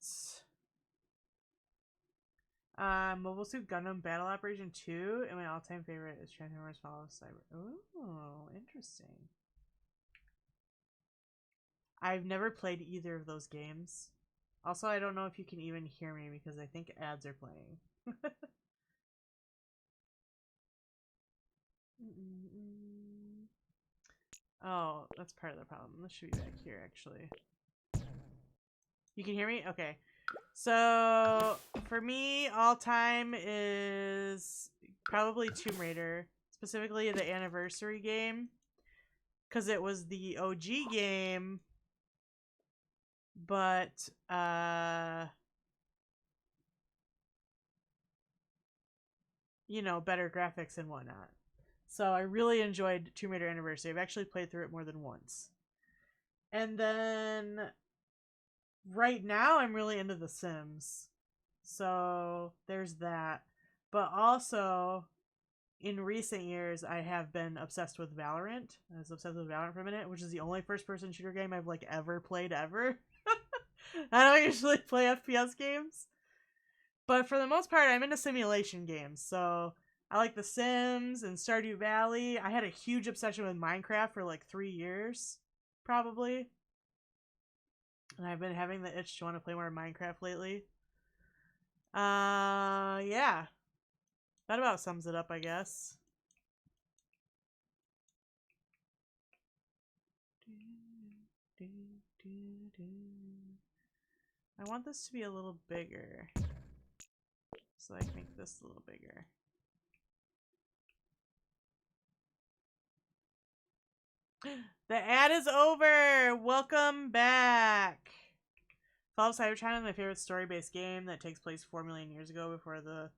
Speaker 1: Mobile Suit Gundam Battle Operation 2, and my all-time favorite is Transformers Fall of Cyber. Ooh, interesting. I've never played either of those games. Also, I don't know if you can even hear me because I think ads are playing. Oh, that's part of the problem. This should be back here, actually. You can hear me? Okay. So, for me, all time is probably Tomb Raider. Specifically, the Anniversary game. Because it was the OG game. But, you know, better graphics and whatnot. So, I really enjoyed Tomb Raider Anniversary. I've actually played through it more than once. And then... right now, I'm really into The Sims. So, there's that. But also, in recent years, I have been obsessed with Valorant. I was obsessed with Valorant for a minute, which is the only first-person shooter game I've, like, ever played ever. I don't usually play FPS games. But for the most part, I'm into simulation games. So, I like The Sims and Stardew Valley. I had a huge obsession with Minecraft for, like, 3 years, probably. And I've been having the itch to want to play more Minecraft lately. Yeah. That about sums it up, I guess. I want this to be a little bigger. So I can make this a little bigger. The ad is over! Welcome back! Fall of Cybertron is my favorite story-based game that takes place 4 million years ago before the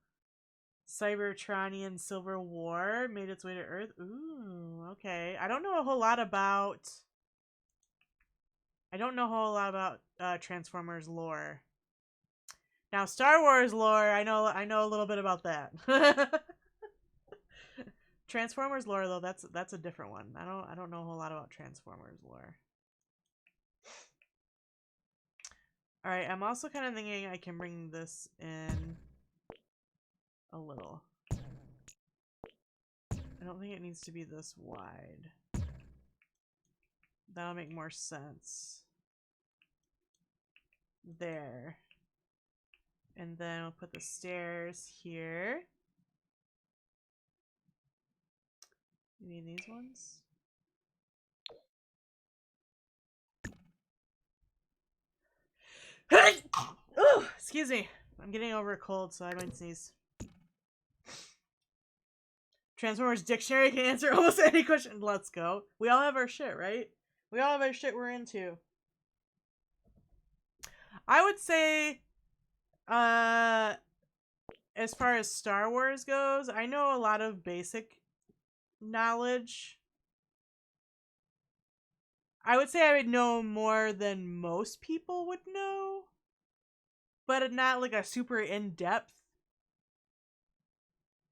Speaker 1: Cybertronian Civil War made its way to Earth. Ooh, okay. I don't know a whole lot about Transformers lore. Now, Star Wars lore, I know a little bit about that. Transformers lore, though, that's a different one. I don't know a whole lot about Transformers lore. Alright, I'm also kind of thinking I can bring this in a little. I don't think it needs to be this wide. That'll make more sense. There. And then we'll put the stairs here. You mean these ones? Oh, excuse me. I'm getting over a cold, so I might sneeze. Transformers Dictionary can answer almost any question. Let's go. We all have our shit, right? We all have our shit we're into. I would say, as far as Star Wars goes, I know a lot of basic knowledge. I would say I would know more than most people would know, but not like a super in-depth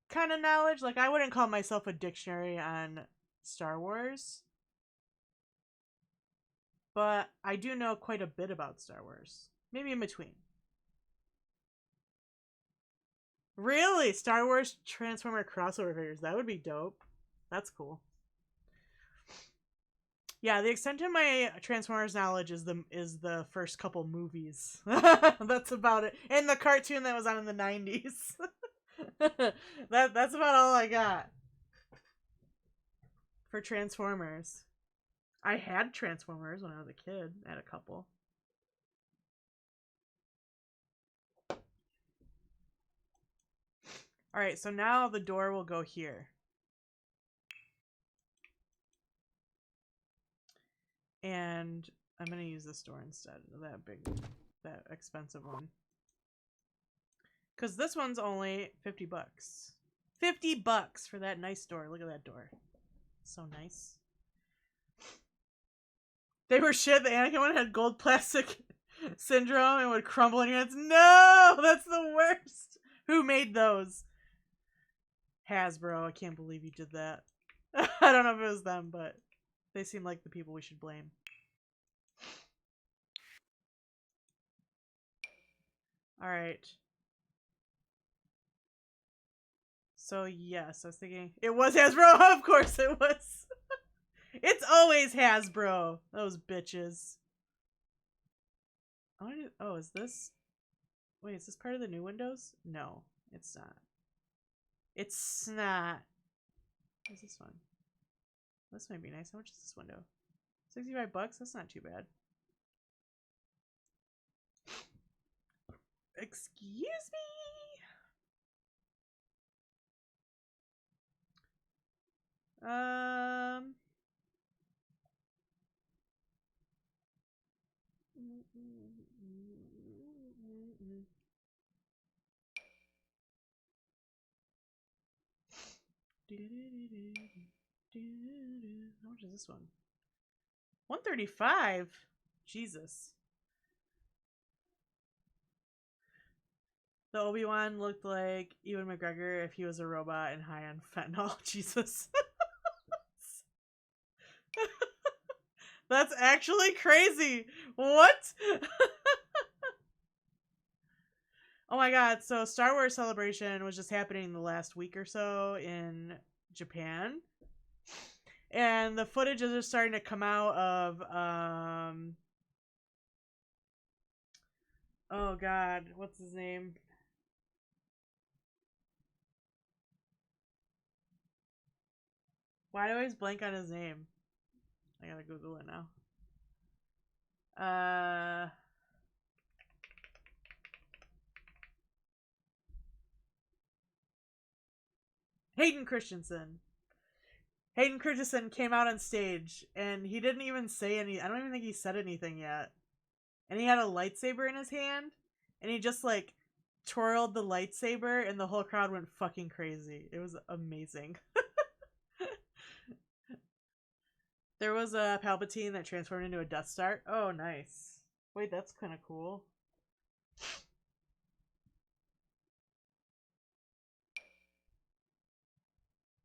Speaker 1: kind of knowledge. Like, I wouldn't call myself a dictionary on Star Wars, but I do know quite a bit about Star Wars. Maybe in between. Really? Star Wars Transformer crossover figures. That would be dope. That's cool. Yeah, the extent of my Transformers knowledge is the first couple movies. That's about it. And the cartoon that was on in the 90s. That's about all I got for Transformers. I had Transformers when I was a kid. I had a couple. Alright, so now the door will go here. And I'm going to use this door instead of that expensive one. Because this one's only 50 bucks. 50 bucks for that nice door. Look at that door. So nice. They were shit. The Anakin one had gold plastic syndrome and would crumble in your hands. No! That's the worst! Who made those? Hasbro. I can't believe you did that. I don't know if it was them, but they seem like the people we should blame. Alright. So, yes, I was thinking... It was Hasbro! Of course it was! It's always Hasbro! Those bitches. Oh, is this... Wait, is this part of the new Windows? No, it's not. It's not. What's this one? This might be nice. How much is this window? 65 bucks? That's not too bad. Excuse me? How much is this one? 135? Jesus. The Obi-Wan looked like Ewan McGregor if he was a robot and high on fentanyl. Jesus. That's actually crazy. What? Oh my god, so Star Wars Celebration was just happening the last week or so in Japan. And the footage is just starting to come out of oh god, what's his name? Why do I always blank on his name? I gotta Google it now. Hayden Christensen. Hayden Christensen came out on stage and he didn't even say any. I don't even think he said anything yet. And he had a lightsaber in his hand and he just like twirled the lightsaber and the whole crowd went fucking crazy. It was amazing. There was a Palpatine that transformed into a Death Star. Oh, nice. Wait, that's kind of cool.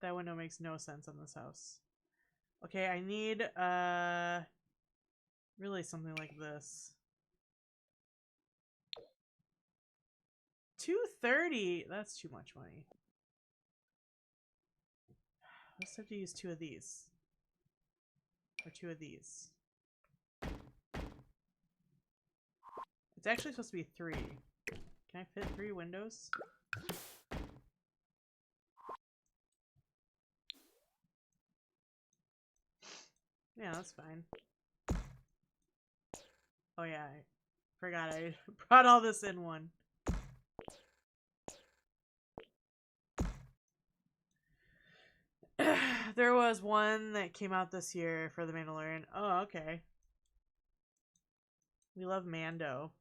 Speaker 1: That window makes no sense on this house. Okay, I need, really something like this. $230. That's too much money. Let's have to use 2 of these. Or 2 of these. It's actually supposed to be 3. Can I fit 3 windows? Yeah, that's fine. Oh yeah, I forgot I brought all this in one. There was one that came out this year for the Mandalorian. Oh, okay. We love Mando.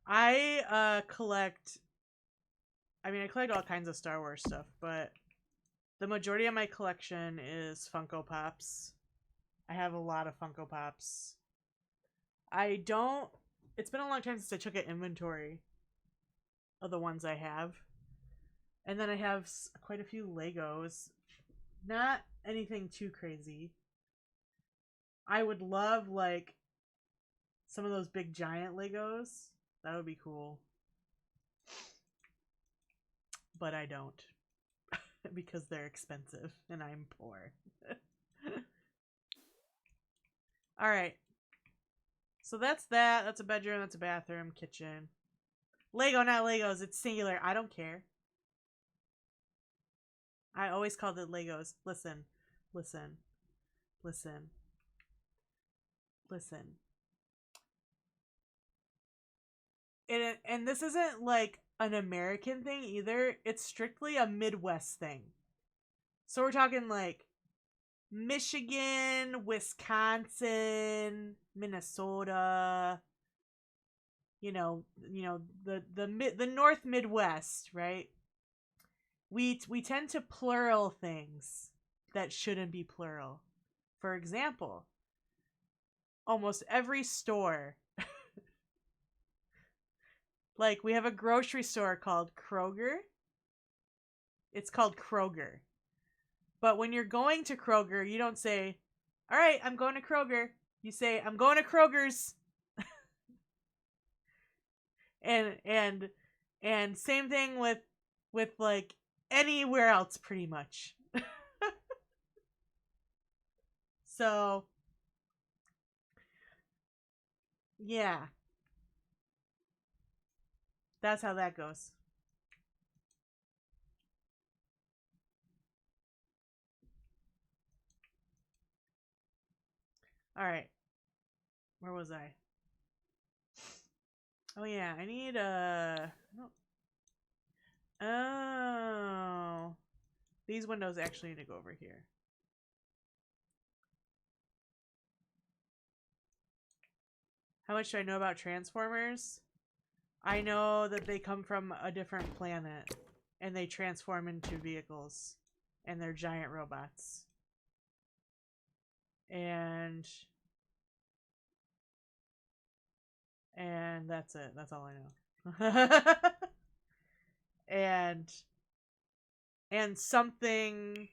Speaker 1: I collect all kinds of Star Wars stuff, but the majority of my collection is Funko Pops. I have a lot of Funko Pops. It's been a long time since I took an inventory of the ones I have. And then I have quite a few Legos. Not anything too crazy. I would love, like, some of those big giant Legos. That would be cool. But I don't. Because they're expensive and I'm poor. Alright. So that's that. That's a bedroom. That's a bathroom. Kitchen. Lego, not Legos. It's singular. I don't care. I always called it Legos. Listen. Listen. Listen. Listen. And this isn't like an American thing either. It's strictly a Midwest thing. So we're talking like Michigan, Wisconsin, Minnesota, the North Midwest, right? We tend to plural things that shouldn't be plural. For example, almost every store, like we have a grocery store called Kroger. It's called Kroger. But when you're going to Kroger, you don't say, "All right, I'm going to Kroger." You say, "I'm going to Kroger's." and same thing with like anywhere else pretty much. So yeah. That's how that goes. All right. Where was I? Oh yeah, I need Oh. These windows actually need to go over here. How much do I know about Transformers? I know that they come from a different planet and they transform into vehicles and they're giant robots. And that's it. That's all I know. and something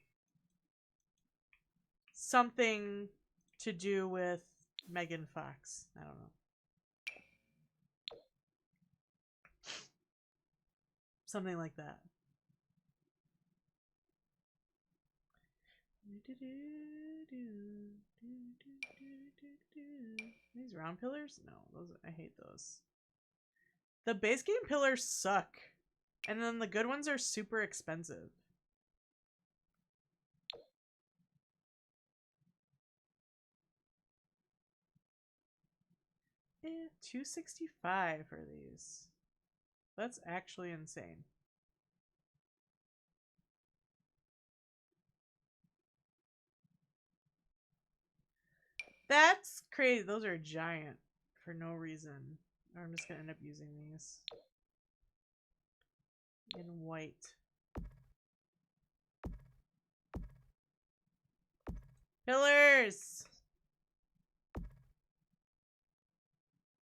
Speaker 1: to do with Megan Fox. I don't know. Something like that. These round pillars? No, those I hate those. The base game pillars suck. And then the good ones are super expensive. $265 for these. That's actually insane. That's crazy. Those are giant for no reason. Or I'm just gonna end up using these in white. Pillars!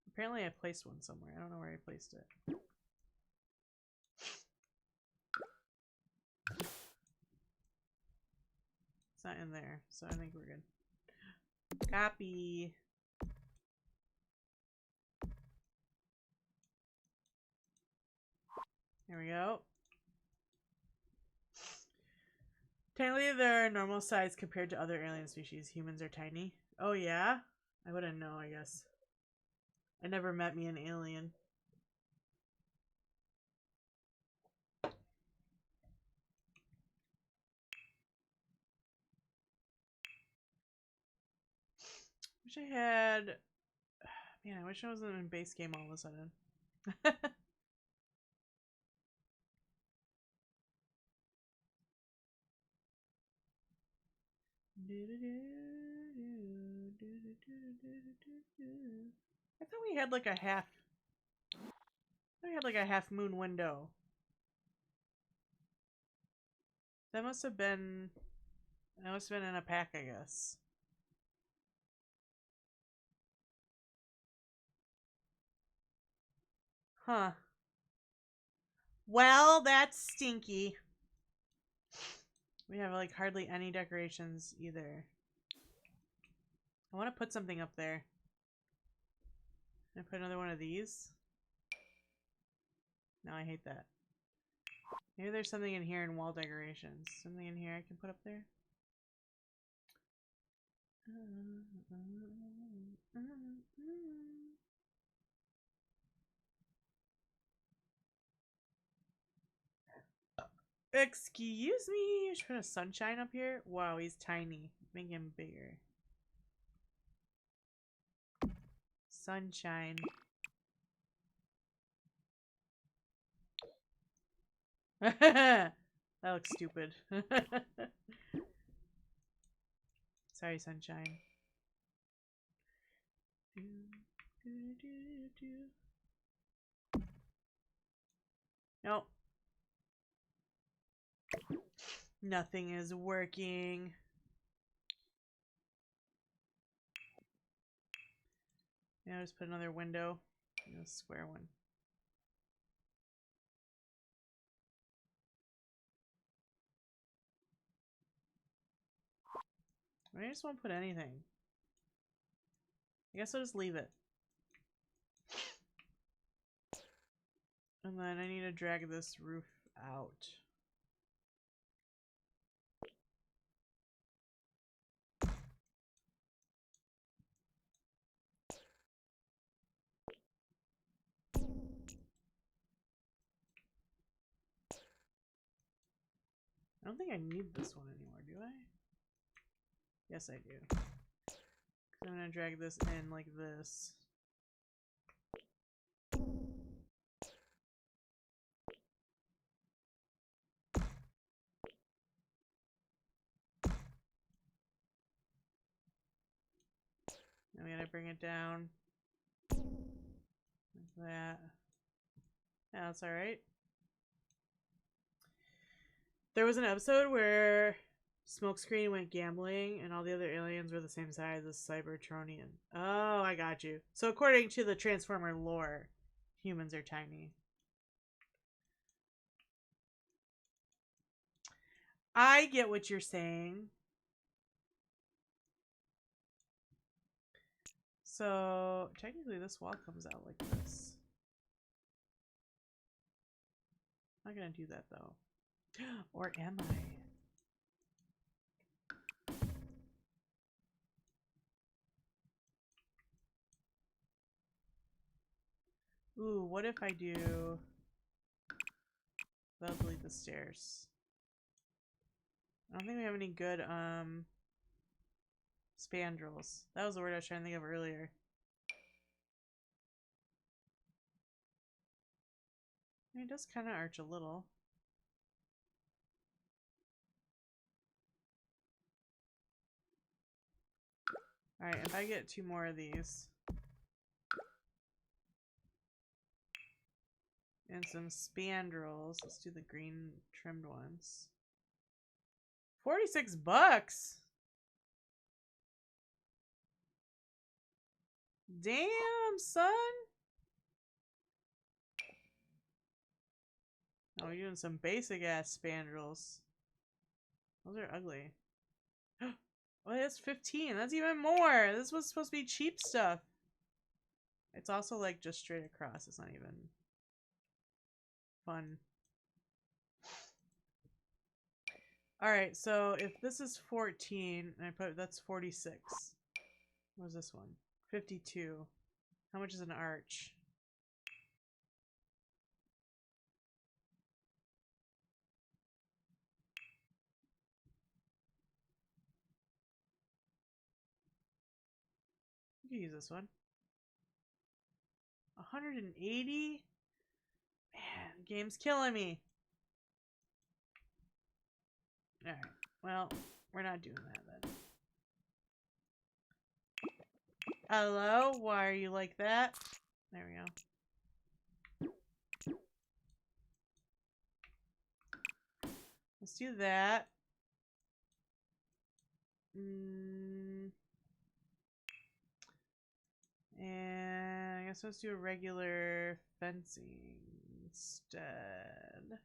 Speaker 1: Apparently I placed one somewhere. I don't know where I placed it. It's not in there, so I think we're good. Copy. There we go. Technically, they're normal size compared to other alien species. Humans are tiny. Oh, yeah? I wouldn't know, I guess. I never met me an alien. Wish I had... Man, I wish I wasn't in base game all of a sudden. I thought we had like a half... We had like a half moon window. That must have been... That must have been in a pack, I guess. Huh. Well, that's stinky. We have like hardly any decorations either. I want to put something up there. Can I put another one of these? No, I hate that. Maybe there's something in here in wall decorations. Something in here I can put up there? Excuse me? I should put a sunshine up here? Wow, he's tiny. Make him bigger. Sunshine. That looks stupid. Sorry, sunshine. Nope. Nothing is working. Yeah, I'll just put another window. A square one. I just won't put anything. I guess I'll just leave it. And then I need to drag this roof out. I don't think I need this one anymore, do I? Yes, I do. I'm gonna drag this in like this. Then we gotta bring it down. Like that. Yeah, that's alright. There was an episode where Smokescreen went gambling and all the other aliens were the same size as Cybertronian. Oh, I got you. So according to the Transformer lore, humans are tiny. I get what you're saying. So technically this wall comes out like this. I'm not gonna do that though. Or am I? Ooh, what if I do... That'll delete the stairs. I don't think we have any good, spandrels. That was the word I was trying to think of earlier. I mean, it does kind of arch a little. Alright, if I get 2 more of these. And some spandrels. Let's do the green trimmed ones. 46 bucks! Damn, son! Oh, we're doing some basic ass spandrels. Those are ugly. Oh, that's 15. That's even more. This was supposed to be cheap stuff. It's also like just straight across. It's not even fun. Alright, so if this is 14, and I put that's 46. What was this one? 52. How much is an arch? You can use this one. 180? Man, the game's killing me. Alright, well, we're not doing that then. Hello? Why are you like that? There we go. Let's do that. And I guess let's do a regular fencing instead.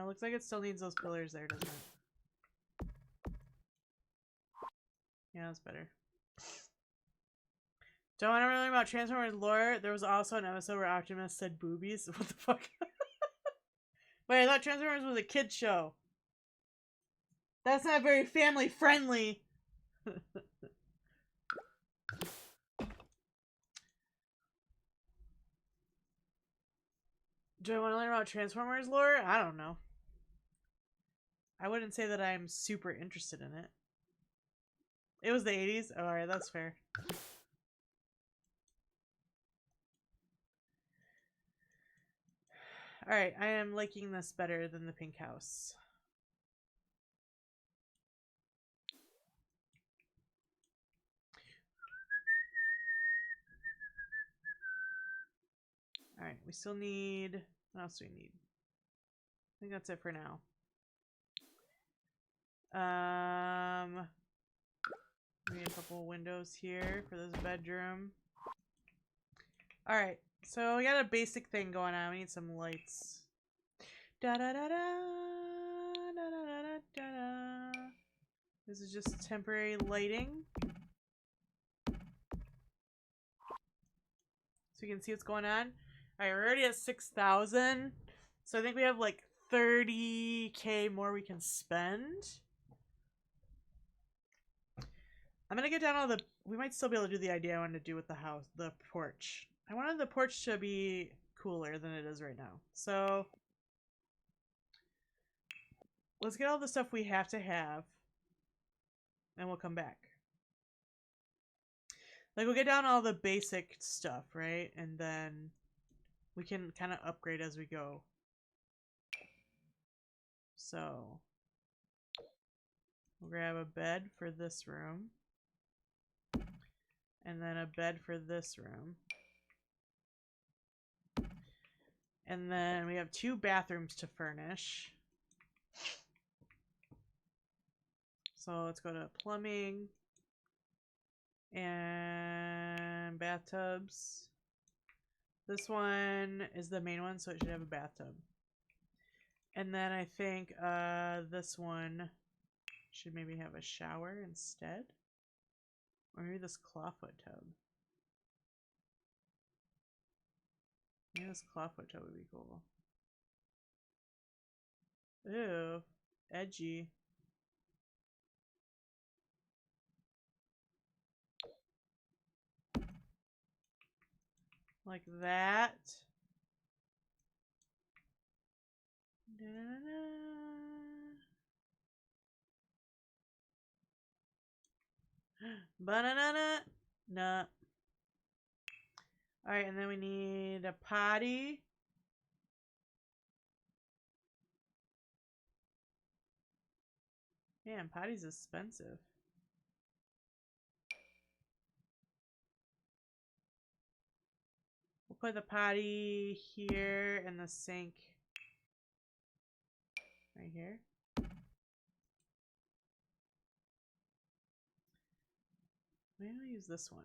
Speaker 1: Looks like it still needs those pillars there, doesn't it? Yeah, that's better. Don't want to learn about Transformers lore. There was also an episode where Optimus said boobies. What the fuck? Wait, I thought Transformers was a kid's show. That's not very family friendly. Do I want to learn about Transformers lore? I don't know. I wouldn't say that I'm super interested in it. It was the 80s? Oh, alright, that's fair. Alright, I am liking this better than the pink house. Alright, we still need... What else do we need? I think that's it for now. We need a couple windows here for this bedroom. Alright, so we got a basic thing going on. We need some lights. Da da da da da da da da da da. This is just temporary lighting. So you can see what's going on. Alright, we're already at 6,000. So I think we have like 30k more we can spend. I'm gonna get down all the... We might still be able to do the idea I wanted to do with the house, the porch. I wanted the porch to be cooler than it is right now. So let's get all the stuff we have to have. And we'll come back. Like, we'll get down all the basic stuff, right? And then we can kind of upgrade as we go. So we'll grab a bed for this room. And then a bed for this room. And then we have 2 bathrooms to furnish. So let's go to plumbing. And bathtubs. This one is the main one, so it should have a bathtub. And then I think this one should maybe have a shower instead. Or maybe this clawfoot tub. Maybe this clawfoot tub would be cool. Ew. Edgy. Like that. Banana. Nah. Alright, and then we need a potty. Man, potty's expensive. We'll put the potty here and the sink right here. Maybe I'll use this one.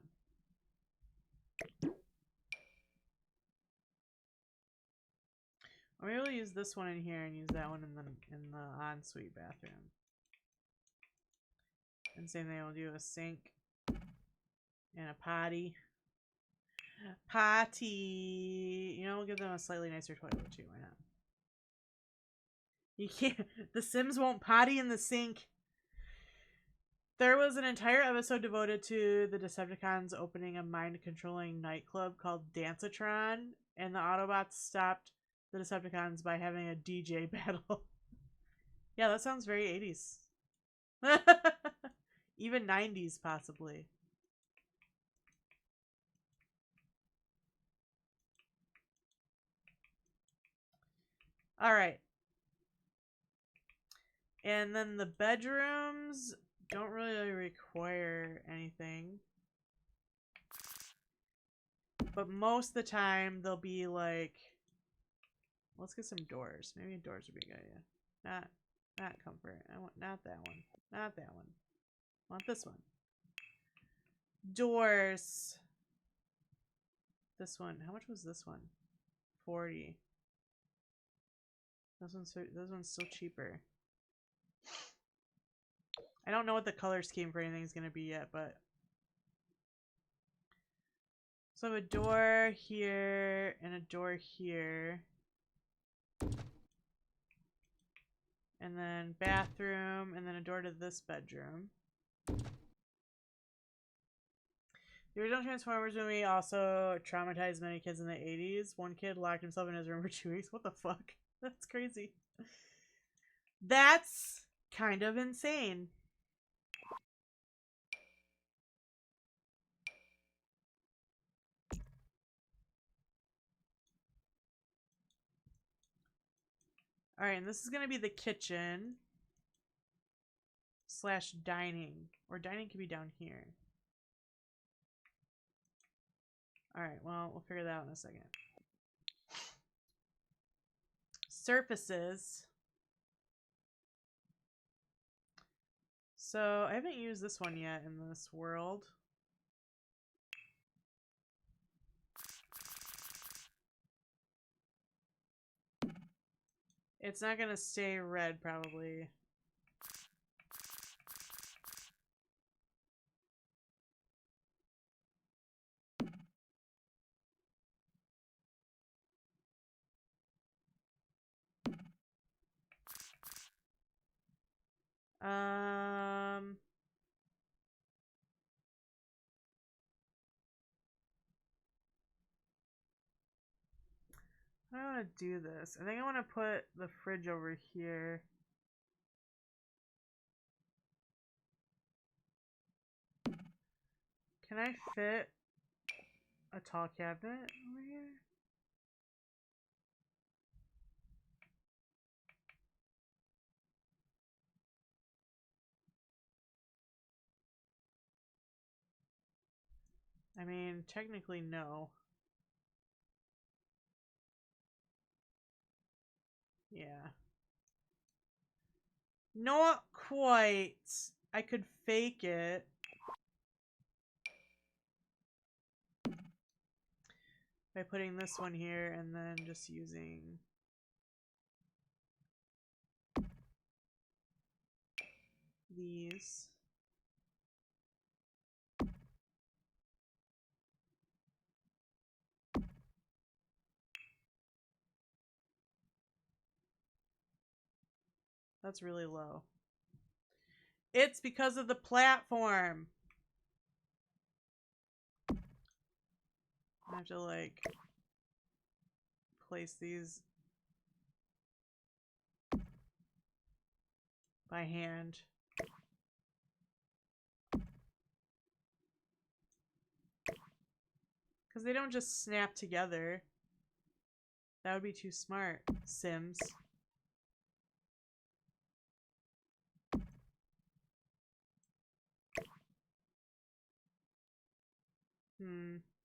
Speaker 1: Or maybe we'll use this one in here and use that one in the ensuite bathroom. And same thing, we'll do a sink and a potty. Potty. You know, we'll give them a slightly nicer toilet too. Why not? You can't. The Sims won't potty in the sink. There was an entire episode devoted to the Decepticons opening a mind-controlling nightclub called Dancetron, and the Autobots stopped the Decepticons by having a DJ battle. Yeah, that sounds very 80s. Even 90s, possibly. Alright. And then the bedrooms don't really require anything. But most of the time, they'll be like... Let's get some doors. Maybe doors would be a good idea. Not comfort. I want not that one. Not that one. I want this one. Doors. This one. How much was this one? 40. This one's still cheaper. I don't know what the color scheme for anything is going to be yet, but... So I have a door here and a door here. And then bathroom, and then a door to this bedroom. The original Transformers movie also traumatized many kids in the 80s. One kid locked himself in his room for 2 weeks. What the fuck? That's crazy. That's kind of insane. Alright, and this is going to be the kitchen / dining. Or dining could be down here. Alright, well, we'll figure that out in a second. Surfaces. So, I haven't used this one yet in this world. It's not gonna stay red, probably. I want to do this. I think I want to put the fridge over here. Can I fit a tall cabinet over here? I mean, technically no. Yeah. Not quite. I could fake it. By putting this one here and then just using these. That's really low. It's because of the platform. I have to like place these by hand. Because they don't just snap together. That would be too smart, Sims.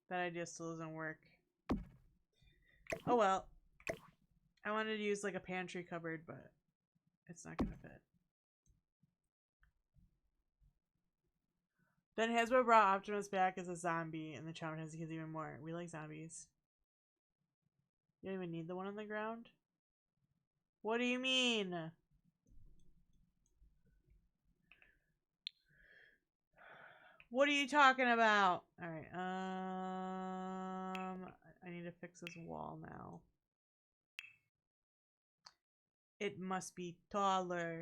Speaker 1: That idea still doesn't work. Oh well. I wanted to use like a pantry cupboard, but it's not gonna fit. Then Hasbro brought Optimus back as a zombie, and the traumatized the kids even more. We like zombies. You don't even need the one on the ground? What do you mean? What are you talking about? Alright, I need to fix this wall now. It must be taller.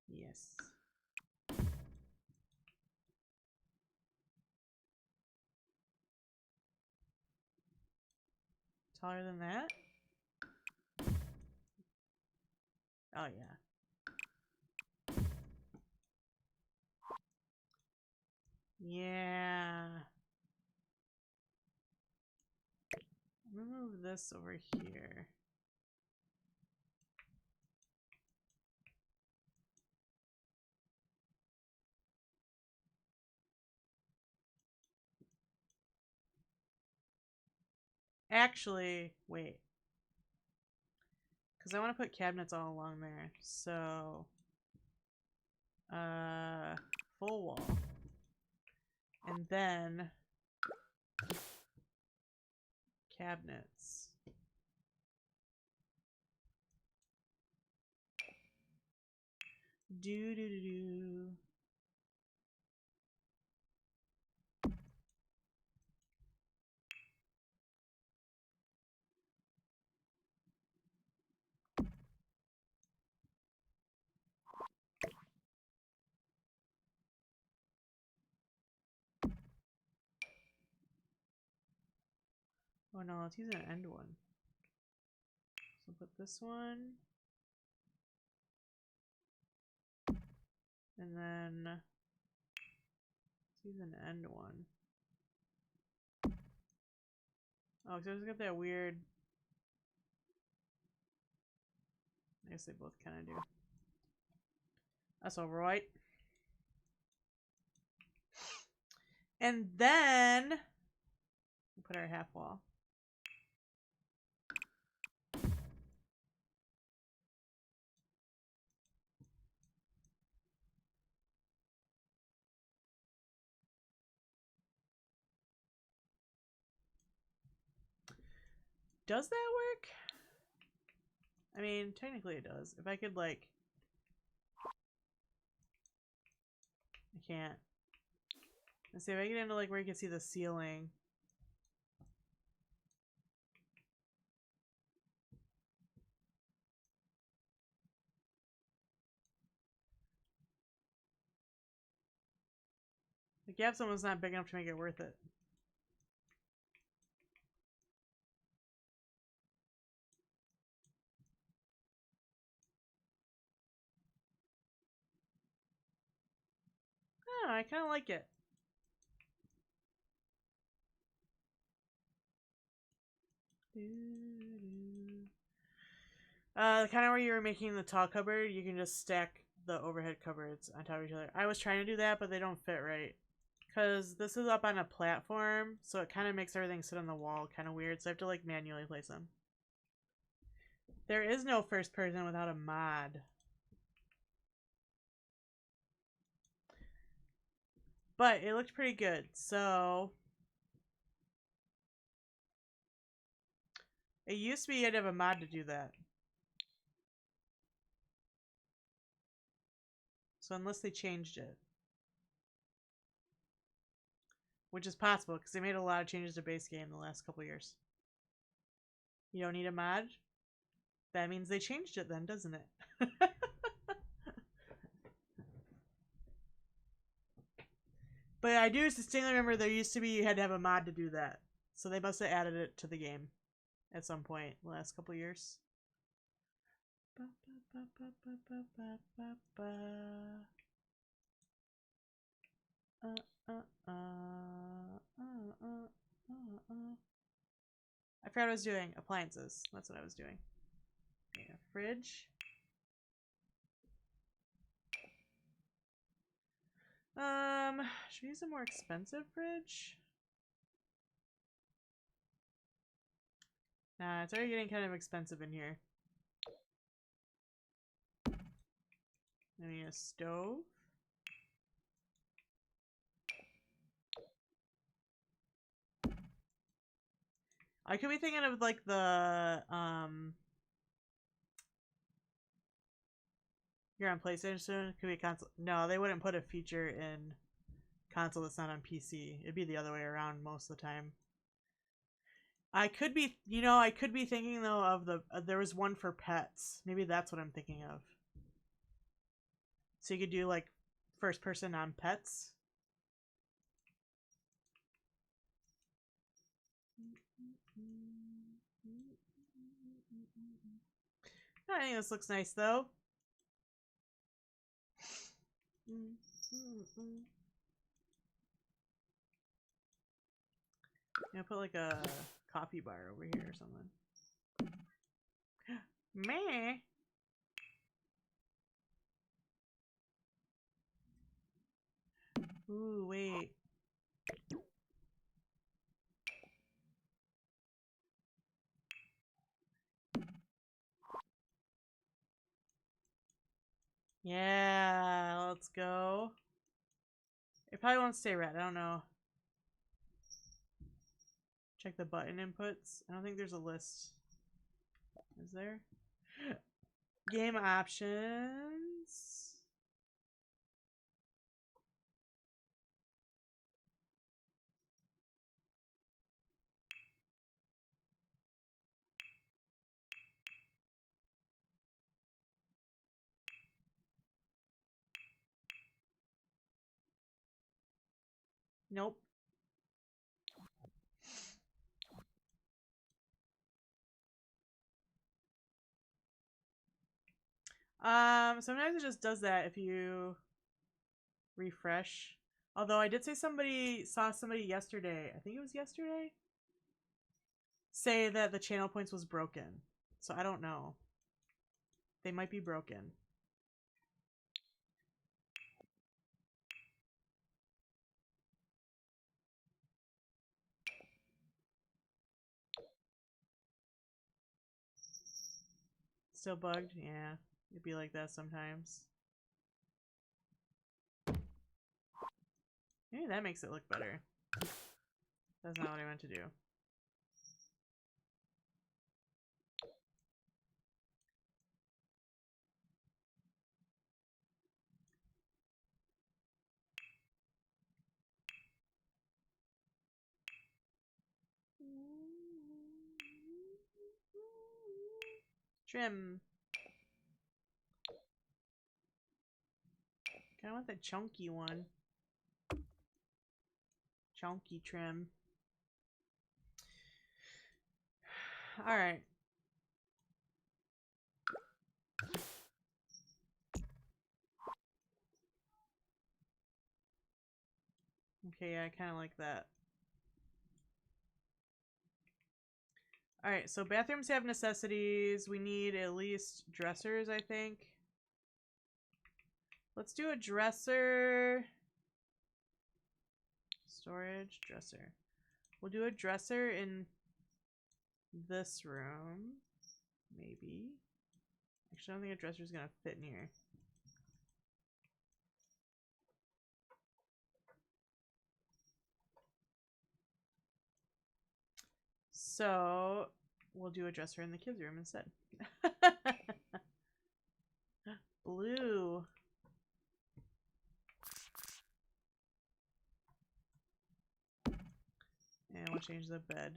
Speaker 1: Yes. Taller than that? Oh, yeah. Yeah. I'm gonna move this over here. Actually, wait. Because I want to put cabinets all along there. So, full wall. And then cabinets. Do do do do. Oh no, let's use an end one. So put this one. And then let's use an end one. Oh, so it's got that weird. I guess they both kind of do. That's alright. And then we'll put our half wall. Does that work? I mean, technically it does. If I could, like... I can't. Let's see if I get into, like, where you can see the ceiling. The gap someone's not big enough to make it worth it. Oh, I kind of like it. Kind of where you were making the tall cupboard, you can just stack the overhead cupboards on top of each other. I was trying to do that, but they don't fit right. Because this is up on a platform, so it kind of makes everything sit on the wall kind of weird, so I have to like manually place them. There is no first person without a mod. But it looked pretty good, so... It used to be you had to have a mod to do that. So unless they changed it. Which is possible, because they made a lot of changes to base game in the last couple years. You don't need a mod? That means they changed it then, doesn't it? But I do distinctly remember there used to be you had to have a mod to do that. So they must have added it to the game at some point in the last couple years. I forgot what I was doing. Appliances. That's what I was doing. Okay, fridge. Should we use a more expensive fridge? Nah, it's already getting kind of expensive in here. I need a stove. I could be thinking of like the You're on PlayStation soon? Could be a console. No, they wouldn't put a feature in console that's not on PC. It'd be the other way around most of the time. I could be, I could be thinking though of there was one for pets. Maybe that's what I'm thinking of. So you could do like first person on pets. I think this looks nice though. Yeah, put like a coffee bar over here or something. Meh. Ooh, wait. Yeah, let's go. It probably won't stay red. I don't know. Check the button inputs. I don't think there's a list. Is there? Game options. Nope. Sometimes it just does that if you refresh. Although I did say saw somebody yesterday, I think it was yesterday, say that the channel points was broken. So I don't know. They might be broken. Still bugged? Yeah. It'd be like that sometimes. Maybe that makes it look better. That's not what I meant to do. Trim. I want the chunky one. Chunky trim. Alright. Okay, yeah, I kind of like that. Alright, so bathrooms have necessities. We need at least dressers, I think. Let's do a dresser. Storage, dresser. We'll do a dresser in this room. Maybe. Actually, I don't think a dresser is going to fit in here. So, we'll do a dresser in the kids' room instead. Blue. And we'll change the bed.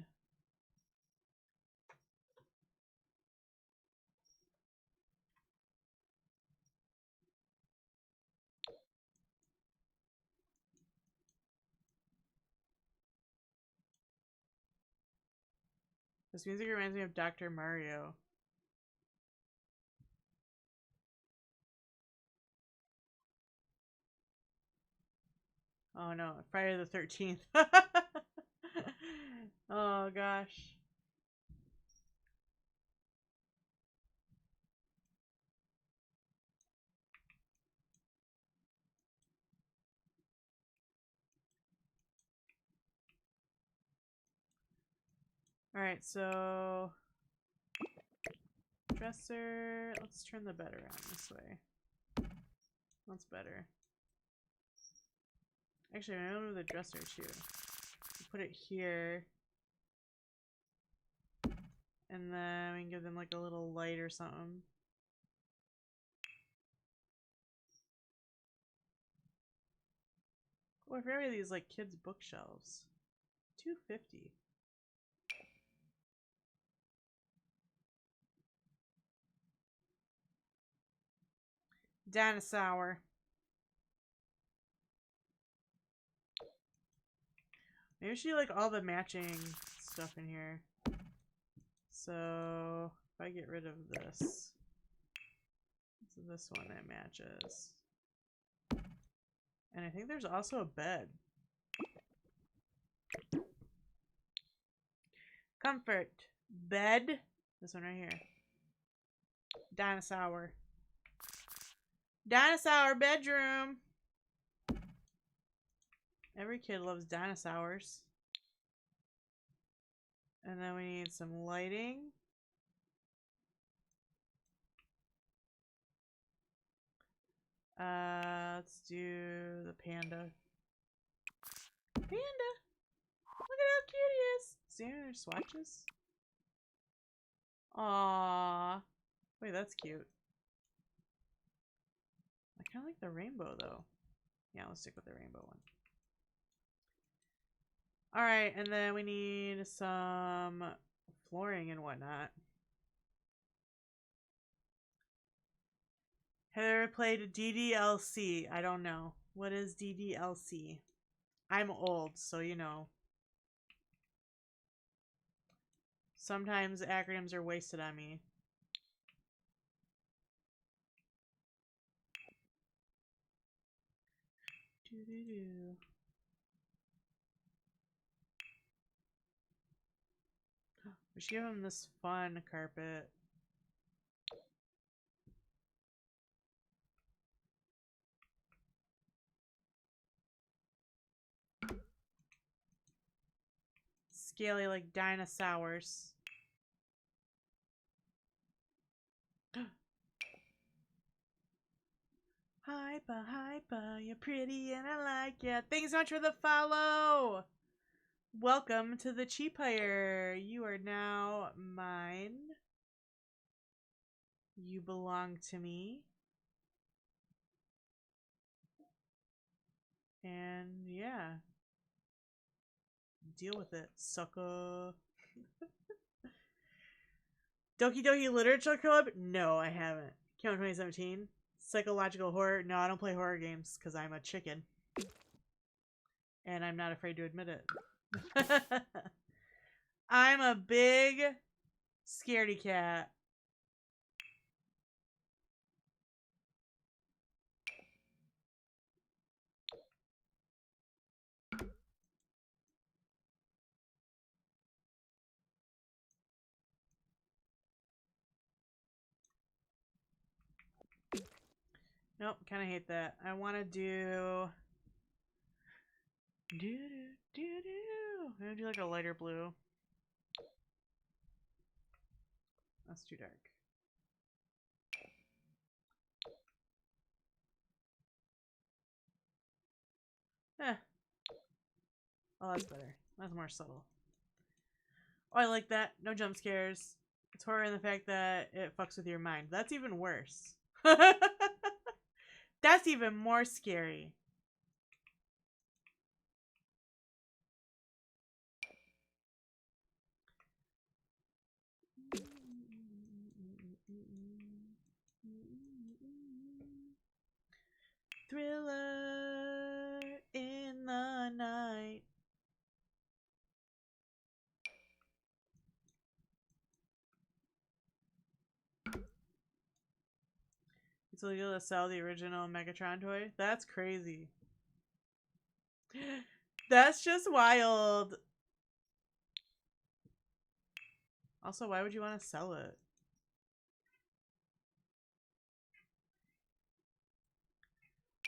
Speaker 1: This music reminds me of Dr. Mario. Oh no, Friday the 13th. Oh gosh. Alright, so dresser. Let's turn the bed around this way. That's better. Actually, I don't know the dresser too. Put it here. And then we can give them like a little light or something. Oh, I forgot these like kids' bookshelves. $2.50. Dinosaur. Maybe we should do like all the matching stuff in here. So if I get rid of this, it's this one that matches. And I think there's also a bed. Comfort. Bed. This one right here. Dinosaur. Dinosaur bedroom. Every kid loves dinosaurs. And then we need some lighting. Let's do the panda. Panda! Look at how cute he is! See her swatches? Aww. Wait, that's cute. I kind of like the rainbow though. Yeah, let's stick with the rainbow one. Alright, and then we need some flooring and whatnot. Have you ever played DDLC? I don't know. What is DDLC? I'm old, so you know. Sometimes acronyms are wasted on me. Doo-doo-doo. We should give him this fun carpet. Scaly like dinosaurs. Hyper, you're pretty and I like ya. Thanks so much for the follow. Welcome to the ChiiFett. You are now mine. You belong to me. And yeah. Deal with it, sucker. Doki Doki Literature Club? No, I haven't. Came out 2017. Psychological horror? No, I don't play horror games because I'm a chicken. And I'm not afraid to admit it. I'm a big scaredy cat. Nope, kind of hate that. I want to do... I'm going to do like a lighter blue. That's too dark. Eh. Oh, that's better. That's more subtle. Oh, I like that. No jump scares. It's horror in the fact that it fucks with your mind. That's even worse. That's even more scary. Thriller in the night. It's illegal to sell the original Megatron toy? That's crazy. That's just wild. Also, why would you want to sell it?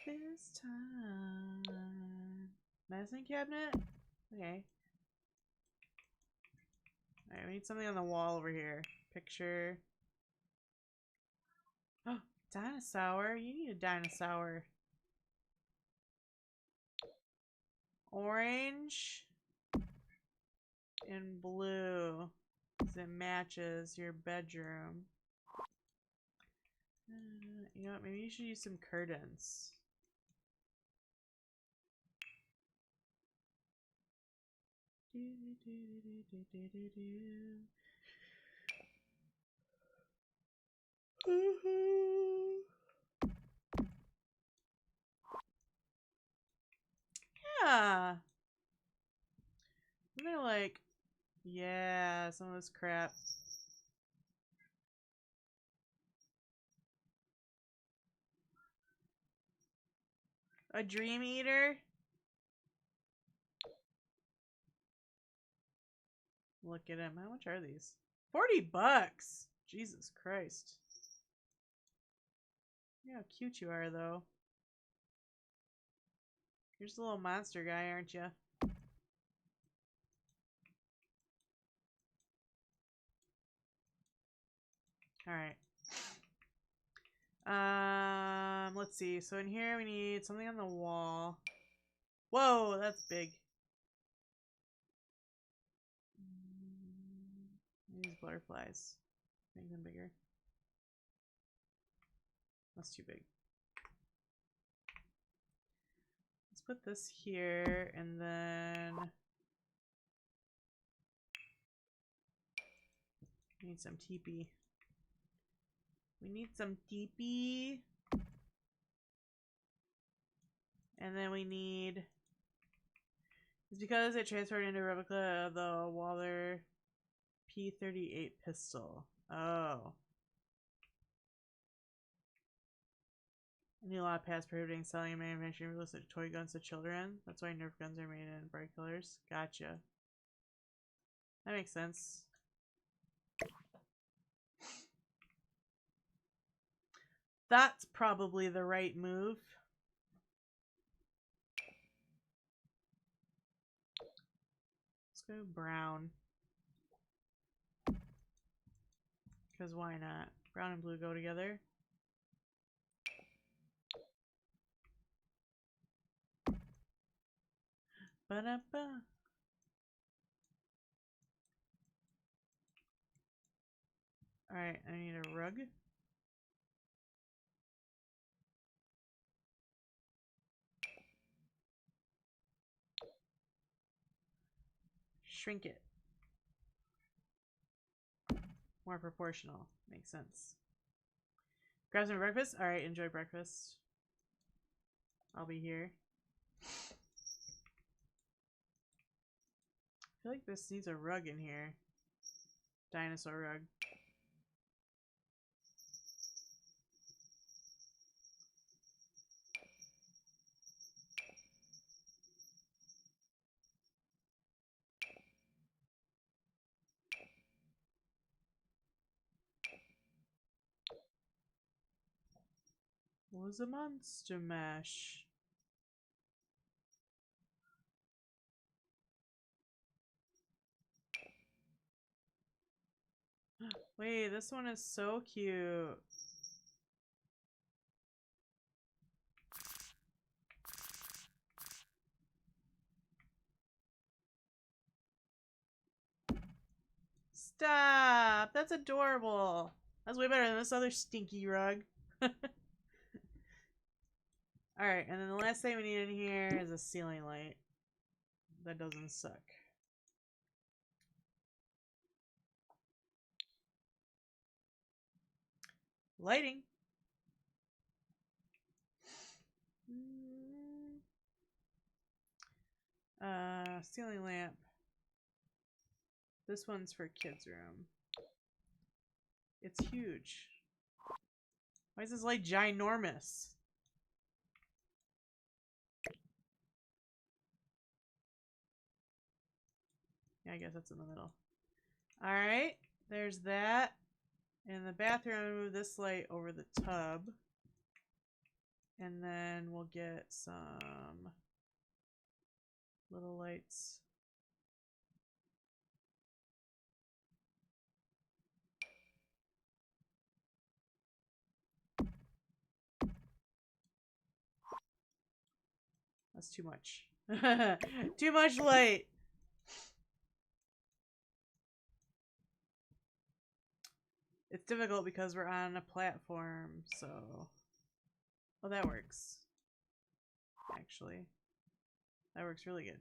Speaker 1: This time. Medicine cabinet? Okay. Alright, we need something on the wall over here. Picture. Oh, dinosaur. You need a dinosaur. Orange and blue. Because it matches your bedroom. You know what? Maybe you should use some curtains. Yeah. And they're like, yeah, some of this crap. A dream eater? Look at him. How much are these? $40. Jesus Christ. Yeah, how cute you are, though. You're just a little monster guy, aren't you? Alright. Let's see. So in here we need something on the wall. Whoa, that's big. These butterflies. Make them bigger. That's too big. Let's put this here, and then we need some teepee. We need some teepee. And then we need... It's because it transferred into a replica of the Waller P38 pistol. Oh. New law passed prohibiting selling and manufacturing illicit toy guns to children. That's why Nerf guns are made in bright colors. Gotcha. That makes sense. That's probably the right move. Let's go brown. Because why not? Brown and blue go together. Ba-da-ba. Alright, I need a rug. Shrink it. More proportional. Makes sense. Grab some breakfast? Alright, enjoy breakfast. I'll be here. I feel like this needs a rug in here. Dinosaur rug. What was a monster mash? Wait, this one is so cute. Stop! That's adorable. That's way better than this other stinky rug. Alright, and then the last thing we need in here is a ceiling light. That doesn't suck. Lighting. Ceiling lamp. This one's for kids' room. It's huge. Why is this light ginormous? Yeah, I guess that's in the middle. Alright, there's that. In the bathroom, I'm gonna move this light over the tub. And then we'll get some little lights. That's too much. Too much light. It's difficult because we're on a platform, so... Oh, that works. Actually. That works really good.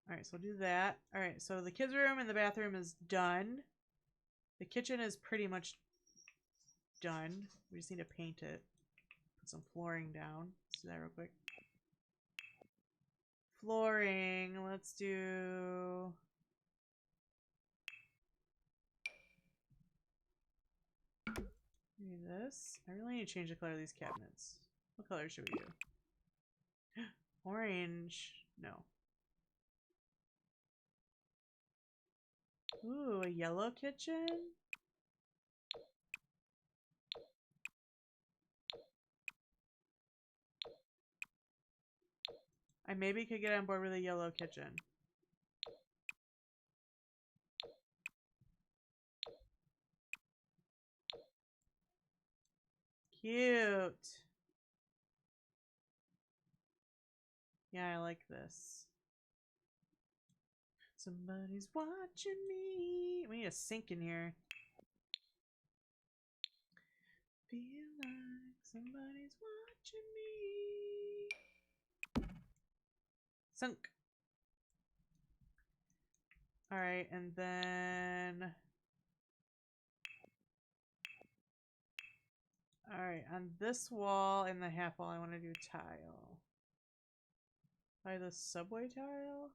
Speaker 1: Alright, so we'll do that. Alright, so the kids' room and the bathroom is done. The kitchen is pretty much done. We just need to paint it. Put some flooring down. Let's do that real quick. Flooring. Let's do... maybe this. I really need to change the color of these cabinets. What color should we do? Orange. No. Ooh, a yellow kitchen? I maybe could get on board with a yellow kitchen. Cute. Yeah, I like this. Somebody's watching me. We need a sink in here. Feel like somebody's watching me. Sunk. Alright, and then... alright, on this wall and the half wall I want to do tile. Try the subway tile?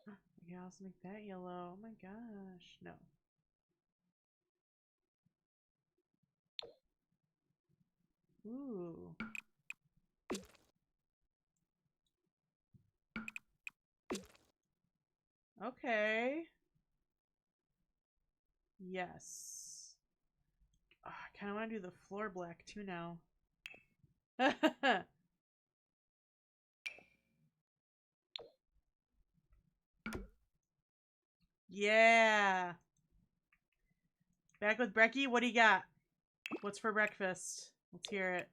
Speaker 1: I can also make that yellow. Oh my gosh. No. Ooh. Okay. Yes. Oh, I kind of want to do the floor black too now. Yeah. Back with Brecky. What do you got? What's for breakfast? Let's hear it.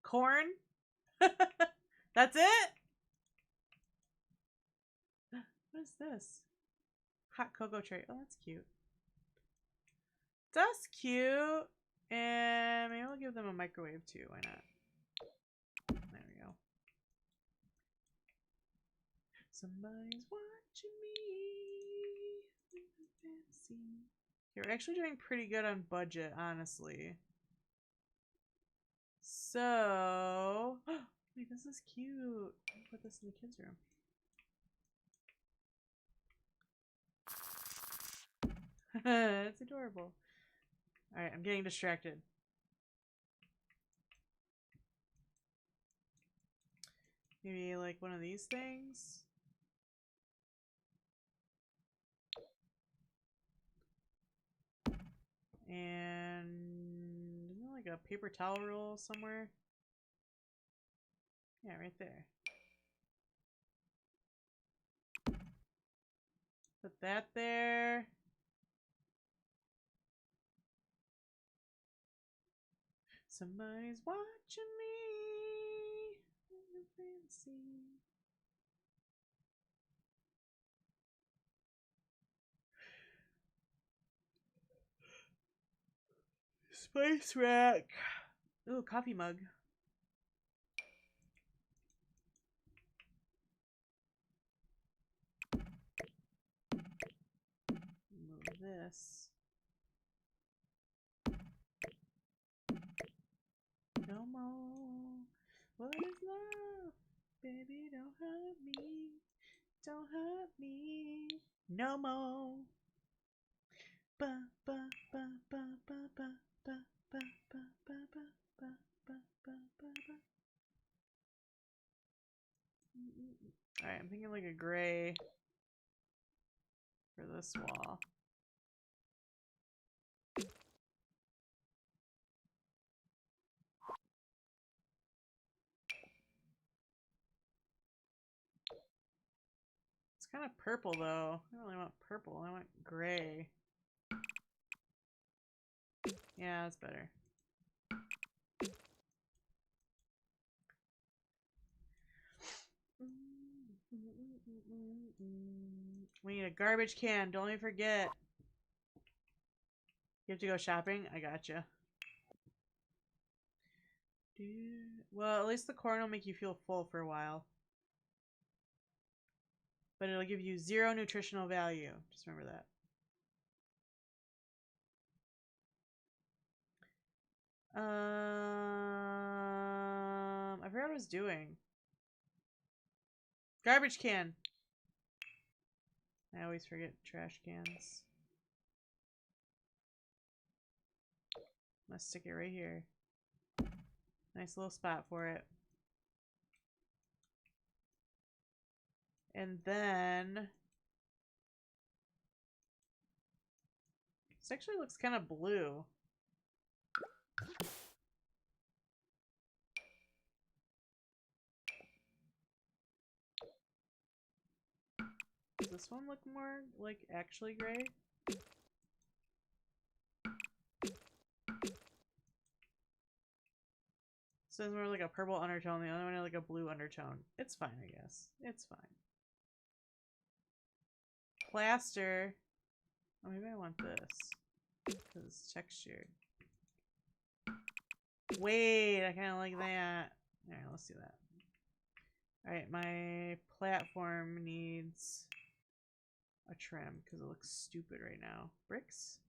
Speaker 1: Corn? That's it? What is this? Hot cocoa tray. Oh, that's cute. That's cute. And maybe I'll give them a microwave too. Why not? There we go. Somebody's watching me. Fantasy. You're actually doing pretty good on budget, honestly. So, wait, this is cute. I'll put this in the kids' room. It's adorable. Alright, I'm getting distracted. Maybe like one of these things? And isn't there like a paper towel roll somewhere? Yeah, right there. Put that there. Somebody's watching me. Fancy. Spice rack. Ooh, coffee mug. Move this. No more. What is love? Baby, don't hurt me. Don't hurt me. No more. Ba ba ba ba ba ba ba ba ba ba ba ba ba ba ba ba. Alright, I'm thinking like a gray for this wall. It's kind of purple though. I don't really want purple, I want gray. Yeah, that's better. We need a garbage can. Don't even forget. You have to go shopping? I gotcha. Well, at least the corn will make you feel full for a while. But it'll give you 0 nutritional value. Just remember that. I forgot what I was doing. Garbage can. I always forget trash cans. I'm gonna stick it right here. Nice little spot for it. And then this actually looks kind of blue. Does this one look more like actually gray? This is more like a purple undertone. The other one had like a blue undertone. It's fine, I guess. It's fine. Plaster. Oh, maybe I want this. Because it's textured. Wait, I kind of like that. Alright, let's do that. Alright, my platform needs a trim because it looks stupid right now. Bricks?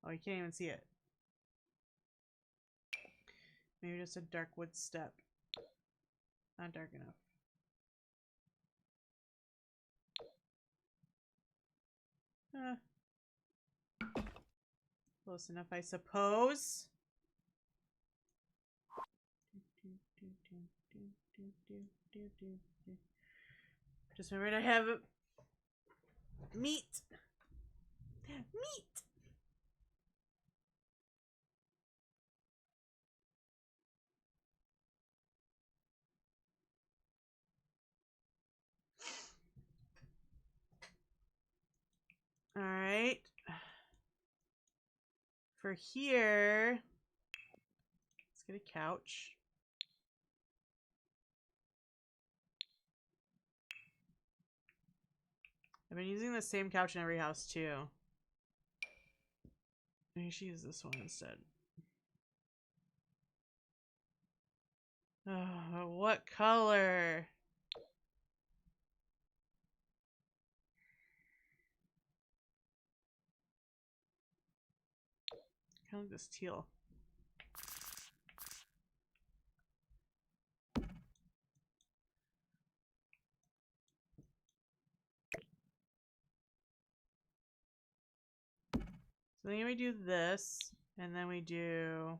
Speaker 1: Oh, you can't even see it. Maybe just a dark wood step. Not dark enough. Close enough, I suppose. Just remembered I have meat. Meat. All right. For here, let's get a couch. I've been using the same couch in every house too. Maybe I should use this one instead. Oh, what color? Kind of like this teal. So then we do this, and then we do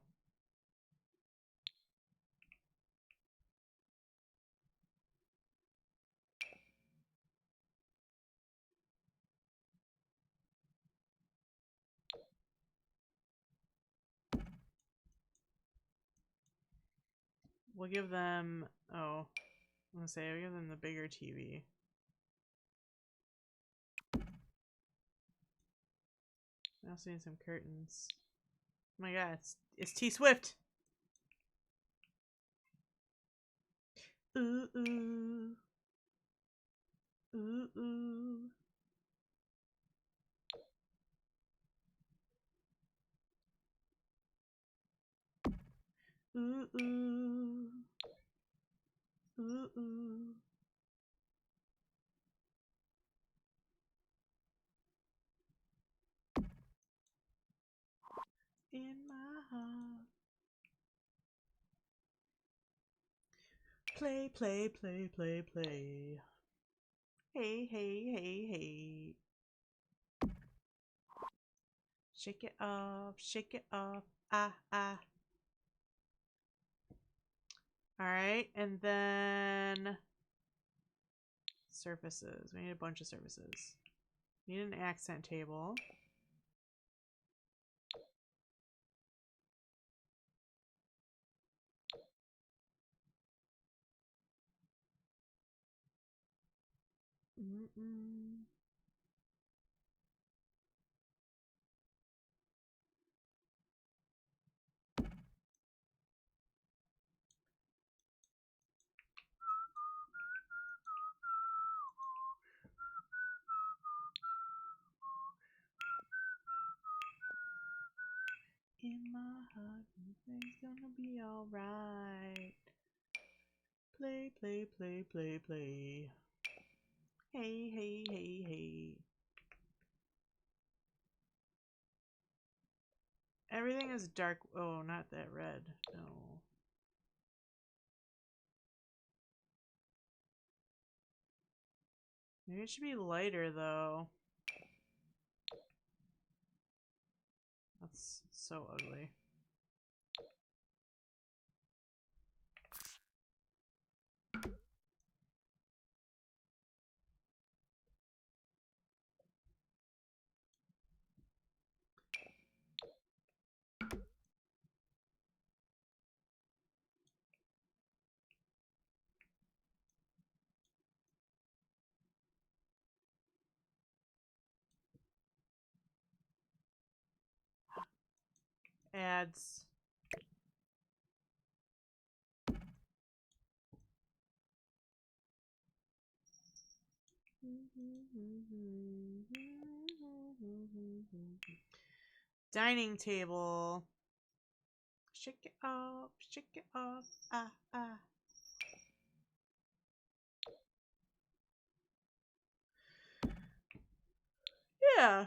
Speaker 1: we'll give them, oh, I'm gonna say, I'll give them the bigger TV. I also need some curtains. Oh my god, it's T Swift! Ooh, ooh. Ooh, ooh. Ooh, ooh. Ooh, ooh. In my heart. Play, play, play, play, play. Hey, hey, hey, hey. Shake it off, ah, ah. Alright, and then surfaces. We need a bunch of surfaces. We need an accent table. Mm-mm. play, play, play, play. Hey, hey, hey, hey. Everything is dark. Oh, not that red. No. Maybe it should be lighter, though. That's so ugly. Ads. Dining table. Shake it off, shake it off. Ah, ah. Yeah.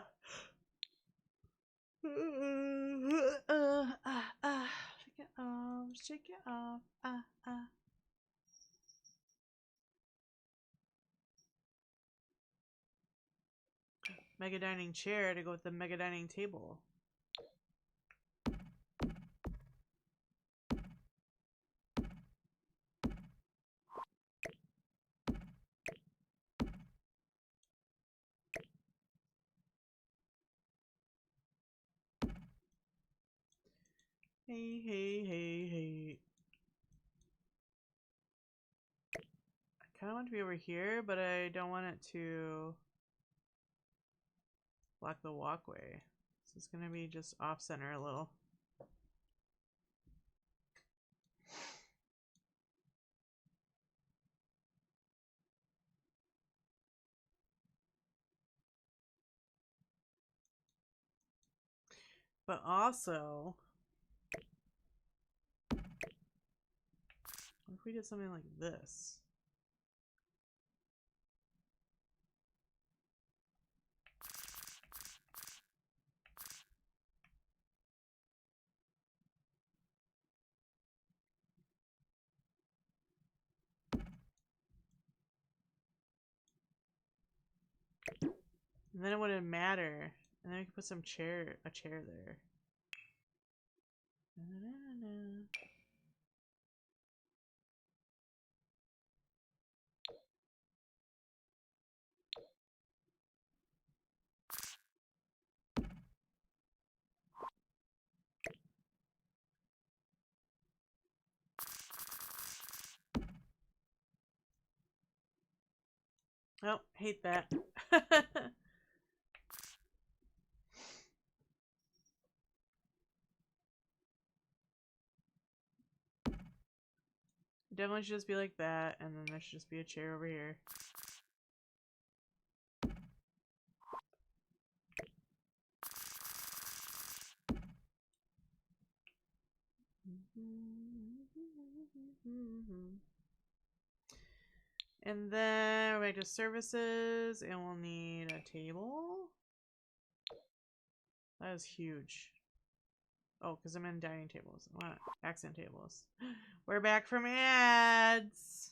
Speaker 1: Shake it off, shake it off. Ah, ah. Mega dining chair to go with the mega dining table. Hey, hey, hey, hey. I kind of want to be over here, but I don't want it to block the walkway. So it's going to be just off center a little. But also, what if we did something like this? And then it wouldn't matter. And then we could put a chair there. Oh, hate that. Definitely should just be like that, and then there should just be a chair over here. And then we're back to services, and we'll need a table. That is huge. Oh, because I'm in dining tables. I want accent tables. We're back from ads.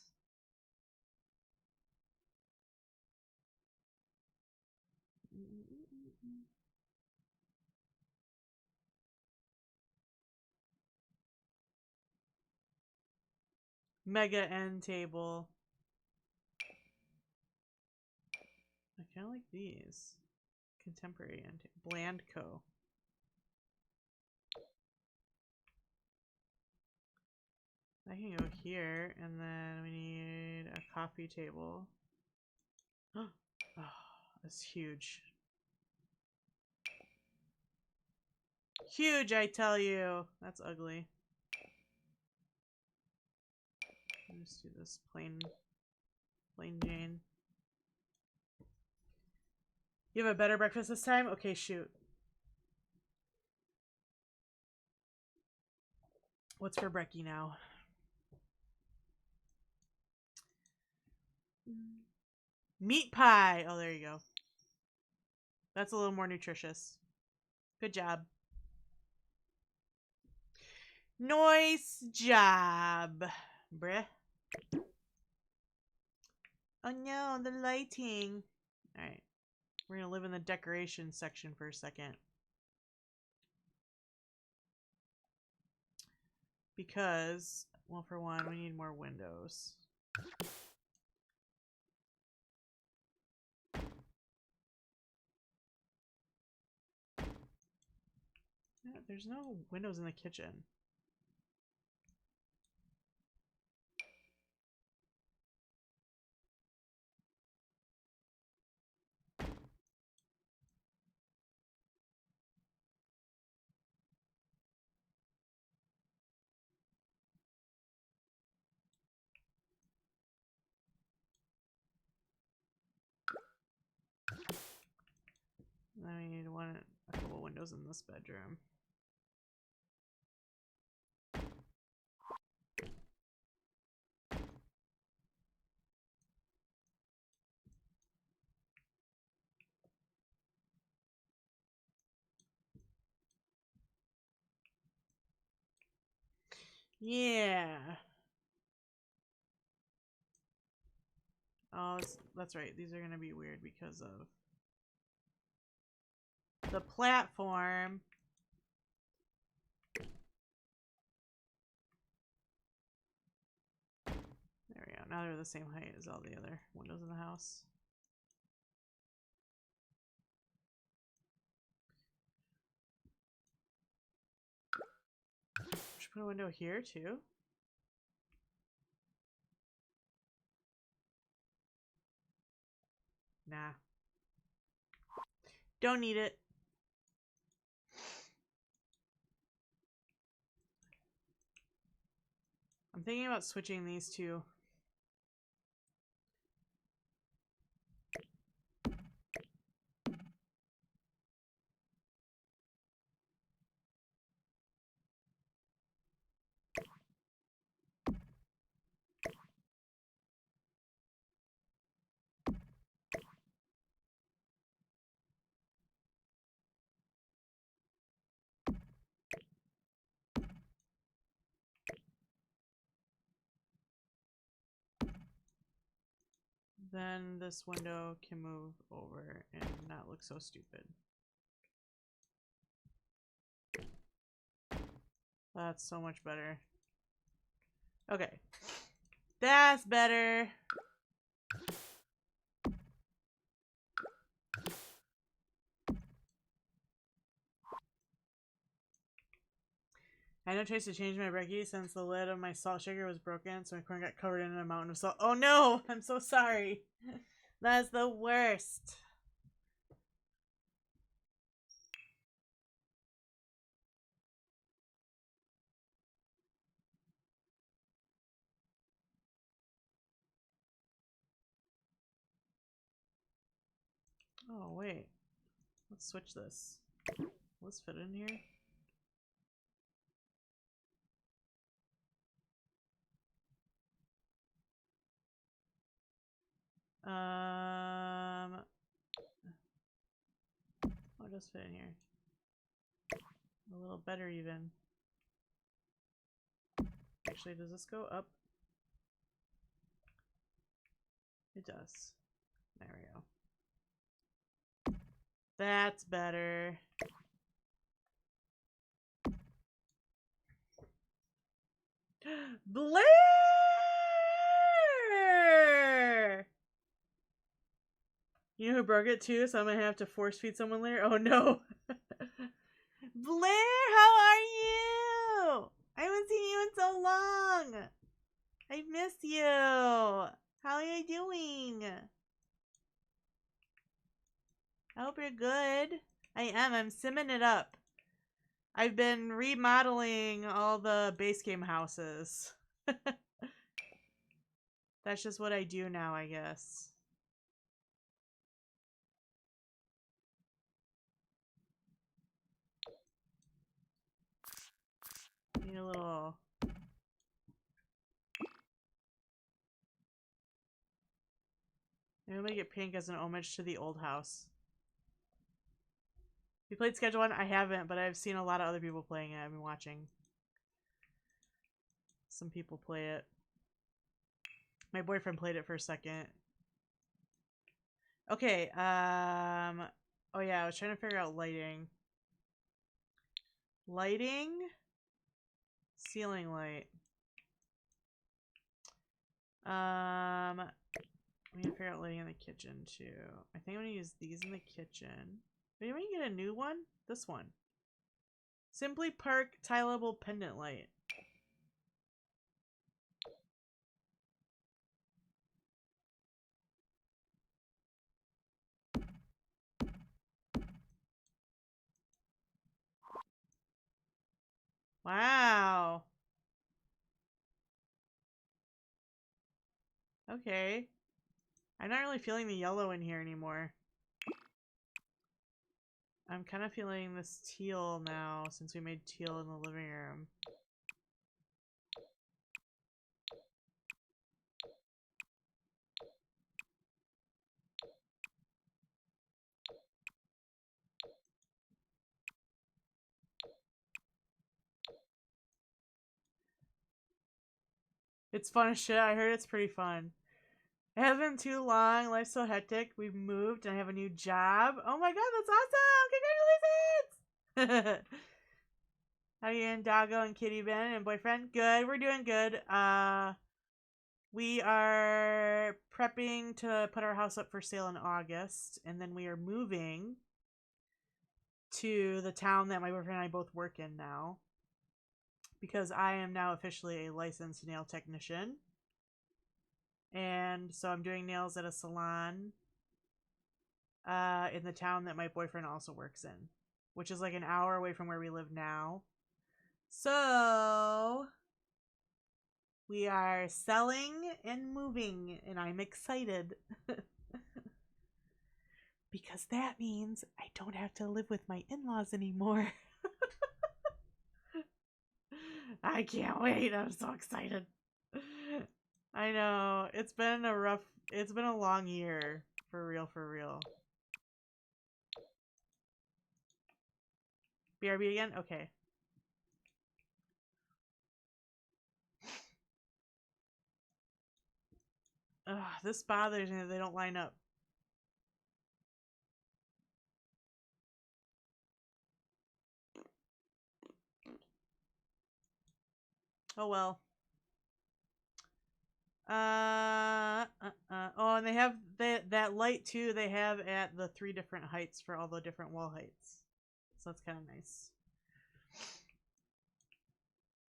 Speaker 1: Mega end table. I kind of like these. Contemporary end table. Bland Co. I can go here, and then we need a coffee table. Oh, that's huge. Huge, I tell you. That's ugly. Let's do this plain Jane. You have a better breakfast this time? Okay, shoot. What's for brekkie now? Meat pie. Oh, there you go. That's a little more nutritious. Good job. Nice job, bruh. Oh no, the lighting. Alright. We're gonna live in the decoration section for a second. Because, well, for one, we need more windows. Yeah, there's no windows in the kitchen. Then we need a couple windows in this bedroom. Yeah. Oh, that's right. These are going to be weird because of the platform. There we go. Now they're the same height as all the other windows in the house. Should put a window here too. Nah. Don't need it. I'm thinking about switching these two. Then this window can move over and not look so stupid. That's so much better. Okay. That's better. I had no choice to change my brekkie since the lid of my salt shaker was broken, so my corn got covered in a mountain of salt. Oh no! I'm so sorry. That's the worst. Oh, wait. Let's switch this. Will this fit in here? Oh, it does fit in here. A little better even. Actually, does this go up? It does. There we go. That's better. Blair! You know who broke it too, so I'm gonna have to force feed someone later? Oh no. Blair, how are you? I haven't seen you in so long. I miss you. How are you doing? I hope you're good. I am. I'm simming it up. I've been remodeling all the base game houses. That's just what I do now, I guess. Need a little... Maybe make it pink as an homage to the old house. You played Schedule 1? I haven't, but I've seen a lot of other people playing it. I've been watching some people play it. My boyfriend played it for a second. Okay, oh yeah, I was trying to figure out lighting. Lighting? Ceiling light. I'm gonna figure out lighting in the kitchen too. I think I'm gonna use these in the kitchen. Maybe we can get a new one? This one. Simply Park tileable pendant light. Wow. Okay. I'm not really feeling the yellow in here anymore. I'm kind of feeling this teal now since we made teal in the living room. It's fun as shit. I heard it's pretty fun. It hasn't been too long. Life's so hectic. We've moved and I have a new job. Oh my god, that's awesome! Congratulations! How you and Doggo and Kitty been and boyfriend? Good. We're doing good. We are prepping to put our house up for sale in August, and then we are moving to the town that my boyfriend and I both work in now, because I am now officially a licensed nail technician. And so I'm doing nails at a salon in the town that my boyfriend also works in, which is like an hour away from where we live now. So we are selling and moving, and I'm excited. Because that means I don't have to live with my in-laws anymore. I can't wait. I'm so excited. I know. It's been a long year. For real, for real. BRB again? Okay. Ugh, this bothers me that they don't line up. Oh well. Oh, and they have that light too. They have at the 3 different heights for all the different wall heights. So that's kind of nice.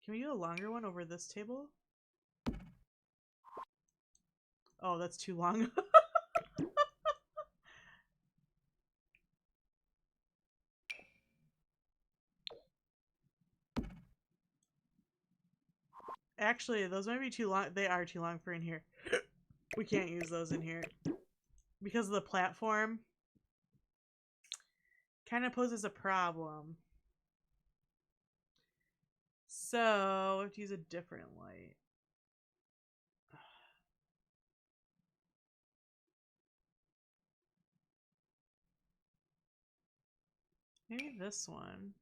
Speaker 1: Can we do a longer one over this table? Oh, that's too long. Actually, those might be too long. They are too long for in here. We can't use those in here. Because of the platform. Kind of poses a problem. So, we have to use a different light. Maybe this one.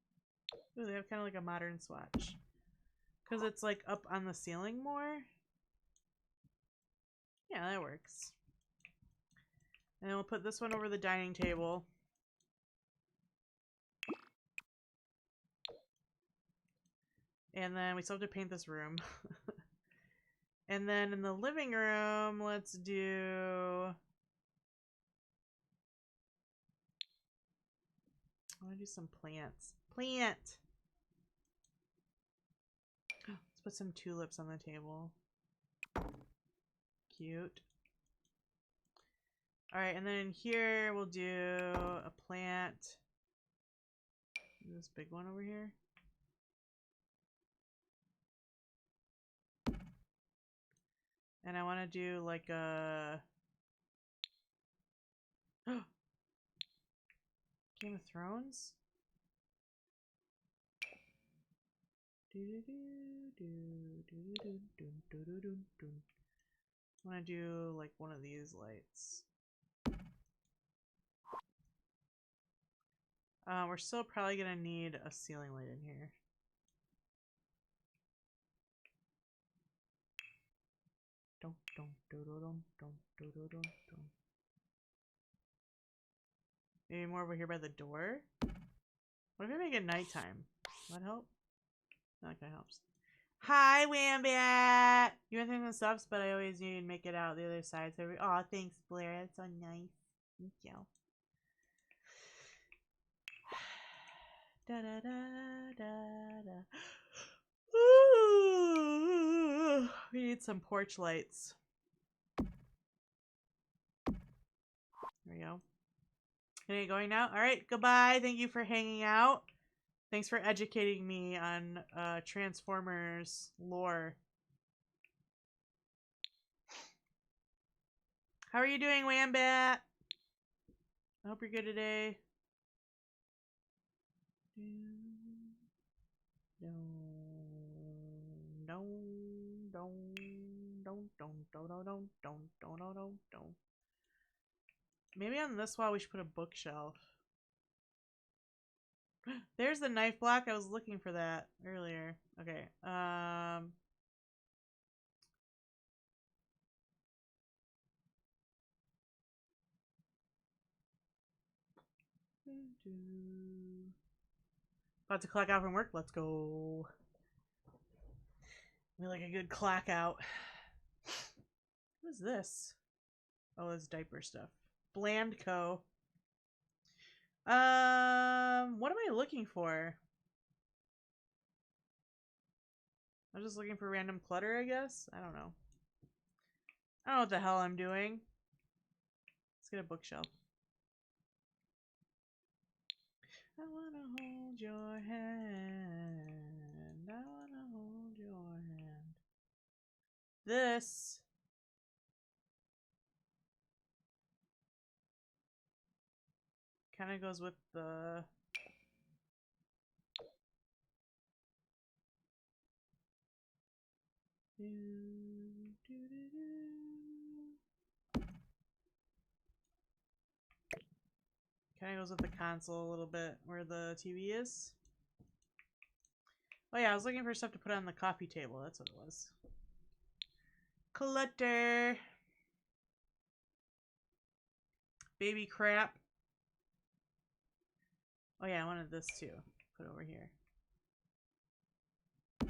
Speaker 1: Ooh, they have kind of like a modern swatch. Because it's like up on the ceiling more. Yeah, that works. And then we'll put this one over the dining table. And then we still have to paint this room. And then in the living room, let's do... I want to do some plants. Plant! Let's put some tulips on the table. Cute. Alright, and then in here we'll do a plant. This big one over here. And I want to do like a... Game of Thrones? I want to do like one of these lights. We're still probably gonna need a ceiling light in here. Maybe more over here by the door? What if I make it nighttime? That help? That kind of helps. Hi, Wambat! You went through some stuffs, but I always knew you'd make it out the other side. So aw, thanks, Blair. That's so nice. Thank you. Da da da da da. Ooh, we need some porch lights. There we go. Okay, going now? Alright, goodbye. Thank you for hanging out. Thanks for educating me on Transformers lore. How are you doing, Wambat? I hope you're good today. Maybe on this wall we should put a bookshelf. There's the knife block. I was looking for that earlier. Okay. About to clock out from work. Let's go. We like a good clock out. What is this? Oh, it's diaper stuff. Blandco. What am I looking for? I'm just looking for random clutter, I guess. I don't know. I don't know what the hell I'm doing. Let's get a bookshelf. I wanna hold your hand. I wanna hold your hand. This kind of goes with the kind of goes with the console a little bit where the TV is. Oh yeah, I was looking for stuff to put on the coffee table. That's what it was. Clutter. Baby crap. Oh yeah, I wanted this too. Put over here. I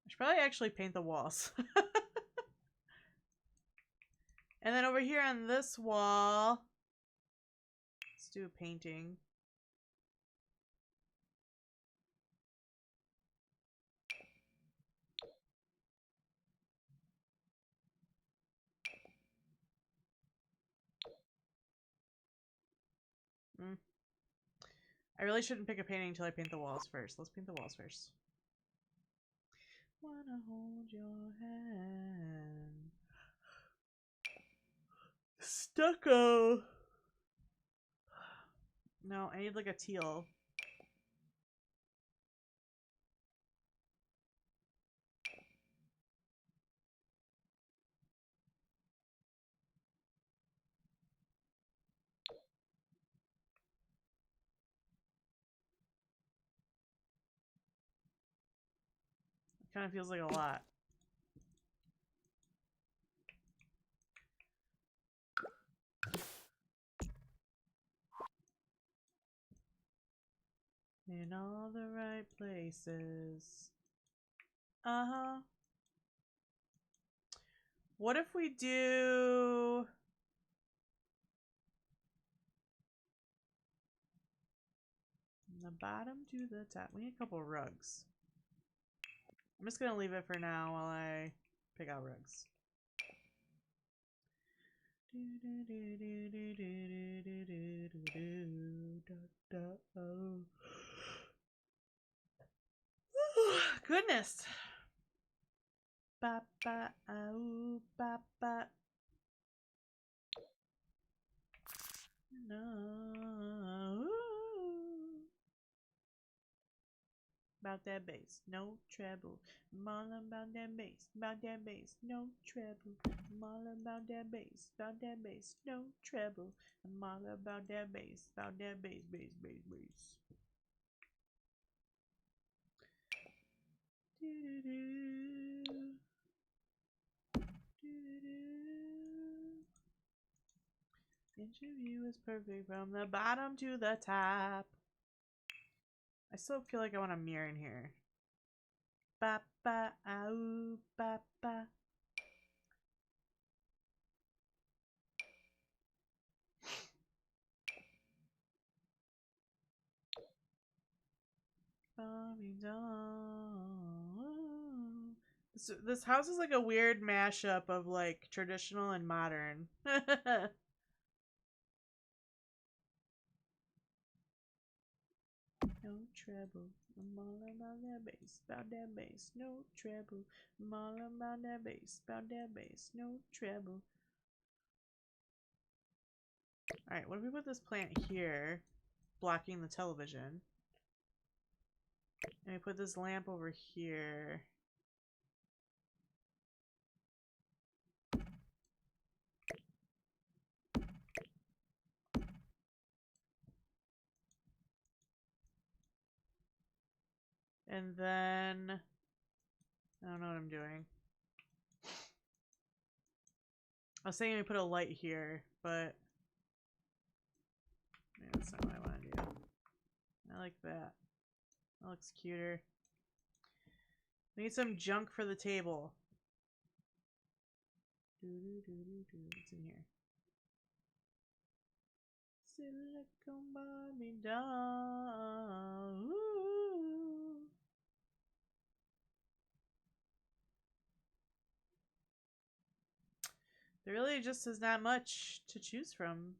Speaker 1: should probably actually paint the walls. And then over here on this wall, let's do a painting. I really shouldn't pick a painting until I paint the walls first. Let's paint the walls first. Wanna hold your hand. Stucco. No, I need like a teal. It kind of feels like a lot. In all the right places. Uh-huh. What if we do... From the bottom to the top. We need a couple rugs. I'm just gonna leave it for now while I pick out rugs. Goodness. Ba ba oh ba ba. No. bout that bass, no treble. I'm all about that bass, no treble. I'm all about that bass, no treble. I'm all about that bass, bass, bass, bass, bass. Interview is perfect from the bottom to the top. I still feel like I want a mirror in here. Ba ba ow ba ba. This house is like a weird mashup of like traditional and modern. No treble, I'm all about that bass, no treble. I'm all about that bass, no treble. Alright, what if we put this plant here, blocking the television? And we put this lamp over here. And then I don't know what I'm doing. I was saying we put a light here, but maybe that's not what I want to do. I like that. That looks cuter. We need some junk for the table. What's in here? Silicone Barbie doll. Ooh. There really just is not much to choose from.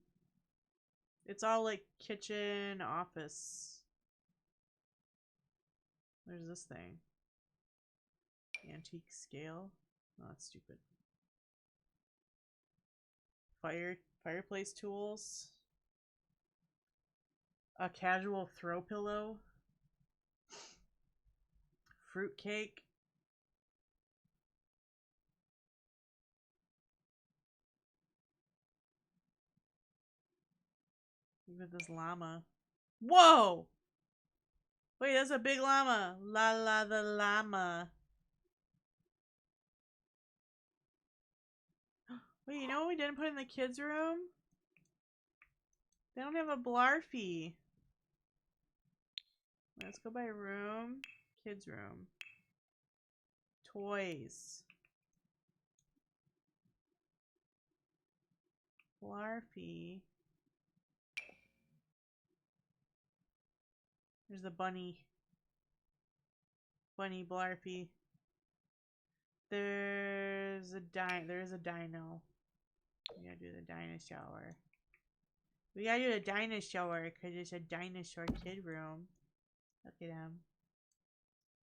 Speaker 1: It's all like kitchen, office. There's this thing. Antique scale. Oh, that's stupid. Fireplace tools. A casual throw pillow. Fruit cake. Look at this llama. Whoa! Wait, that's a big llama. La la the llama. Wait, you know what we didn't put in the kids' room? They don't have a Blarfy. Let's go by room. Kids' room. Toys. Blarfy. There's a bunny. Bunny Blarfy. There's a dino. We gotta do the dinosaur. We gotta do the dinosaur because it's a dinosaur kid room. Look at him.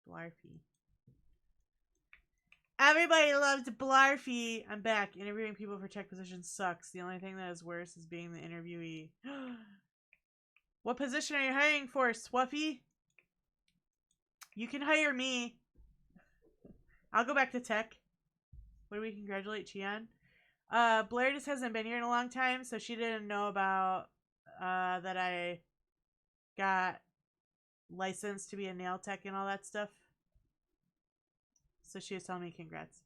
Speaker 1: Blarfy. Everybody loves Blarfy. I'm back. Interviewing people for tech positions sucks. The only thing that is worse is being the interviewee. What position are you hiring for, Swuffy? You can hire me. I'll go back to tech. What do we congratulate Chi on? Blair just hasn't been here in a long time, so she didn't know about that I got licensed to be a nail tech and all that stuff. So she was telling me congrats.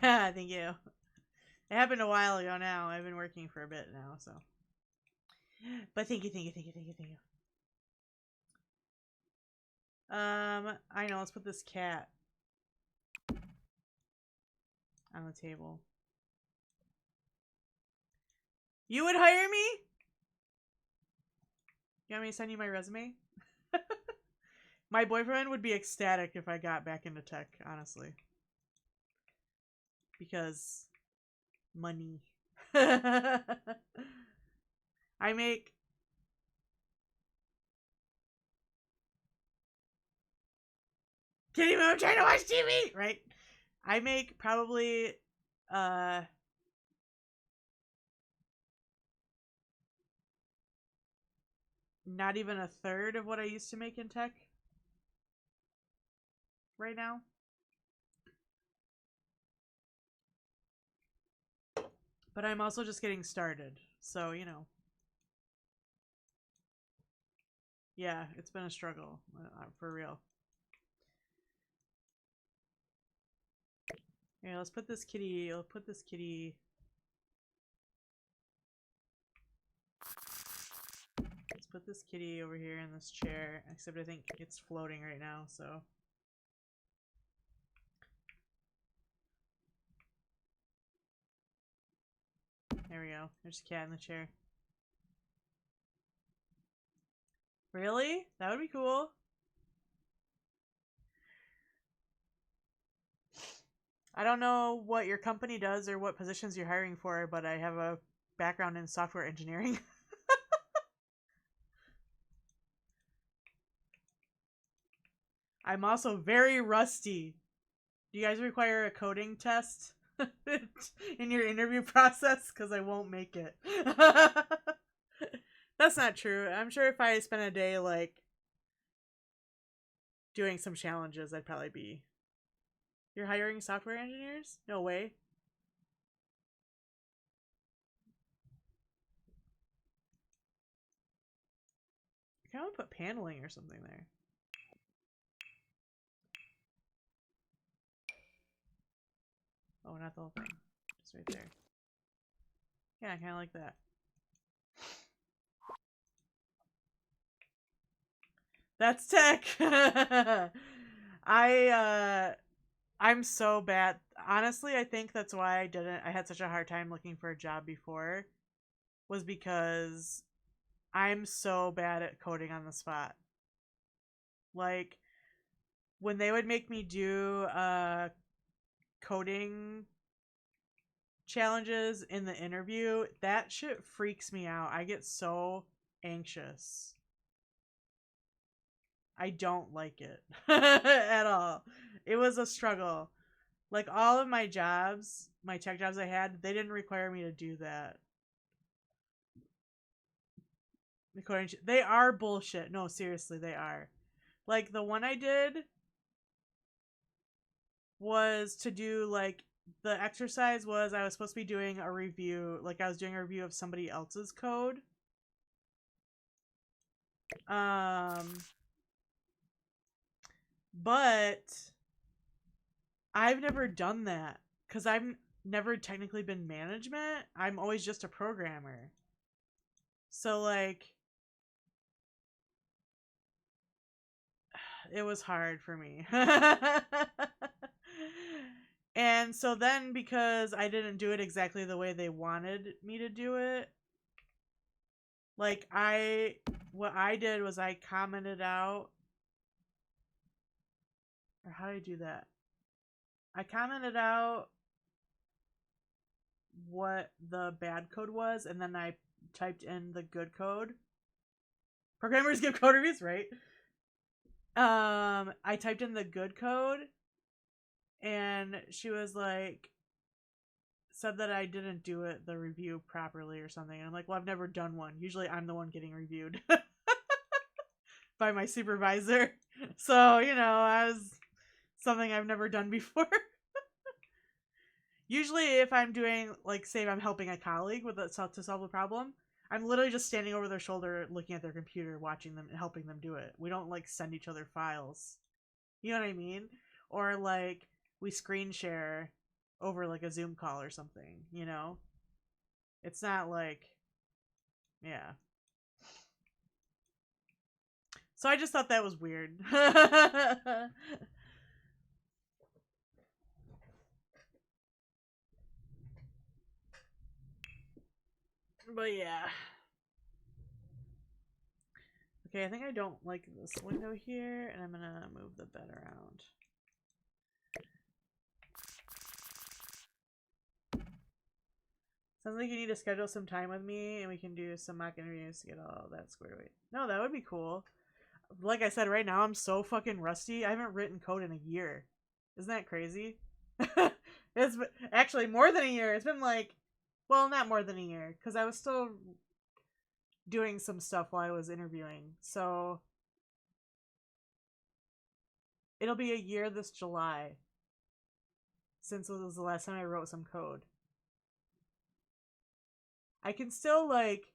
Speaker 1: Thank you. It happened a while ago now. I've been working for a bit now, so. But thank you. I know, let's put this cat on the table. You would hire me? You want me to send you my resume? My boyfriend would be ecstatic if I got back into tech, honestly. Because money. I make kidding me? I'm trying to watch TV, right? I make probably not even a third of what I used to make in tech right now. But I'm also just getting started, so you know. Yeah, it's been a struggle, for real. Yeah, let's put this kitty. I'll put this kitty. Let's put this kitty over here in this chair. Except I think it's floating right now, so. There we go. There's a cat in the chair. Really? That would be cool. I don't know what your company does or what positions you're hiring for, but I have a background in software engineering. I'm also very rusty. Do you guys require a coding test in your interview process? Because I won't make it. That's not true. I'm sure if I spent a day, like, doing some challenges, I'd probably be... You're hiring software engineers? No way. I kind of want to put paneling or something there. Oh, not the whole thing. Just right there. Yeah, I kind of like that. That's tech! I'm so bad. Honestly, I think that's why I had such a hard time looking for a job before. Was because I'm so bad at coding on the spot. Like, when they would make me do coding challenges in the interview, that shit freaks me out. I get so anxious. I don't like it at all. It was a struggle. Like, all of my jobs, my tech jobs I had, they didn't require me to do that. They are bullshit. No, seriously, they are. Like, the one I did was to do, like, the exercise was I was supposed to be doing a review. Like, I was doing a review of somebody else's code. But I've never done that because I've never technically been management. I'm always just a programmer. So, like, it was hard for me. And so then, because I didn't do it exactly the way they wanted me to do it, like, what I did was I commented out, or how did I do that? I commented out what the bad code was, and then I typed in the good code. Programmers give code reviews, right? I typed in the good code, and she was like, said that I didn't do the review properly or something. And I'm like, well, I've never done one. Usually I'm the one getting reviewed by my supervisor. So, you know, I was something I've never done before. Usually if I'm doing, like, say if I'm helping a colleague with to solve a problem, I'm literally just standing over their shoulder, looking at their computer, watching them and helping them do it. We don't, like, send each other files. You know what I mean? Or, like, we screen share over, like, a Zoom call or something, you know? It's not like, yeah. So I just thought that was weird. But yeah. Okay, I think I don't like this window here, and I'm gonna move the bed around. Sounds like you need to schedule some time with me, and we can do some mock interviews to get all that squared away. No, that would be cool. like I said, right now I'm so fucking rusty. I haven't written code in a year. Isn't that crazy? It's actually more than a year. It's been like, well, not more than a year because I was still doing some stuff while I was interviewing. So it'll be a year this July since it was the last time I wrote some code. I can still, like,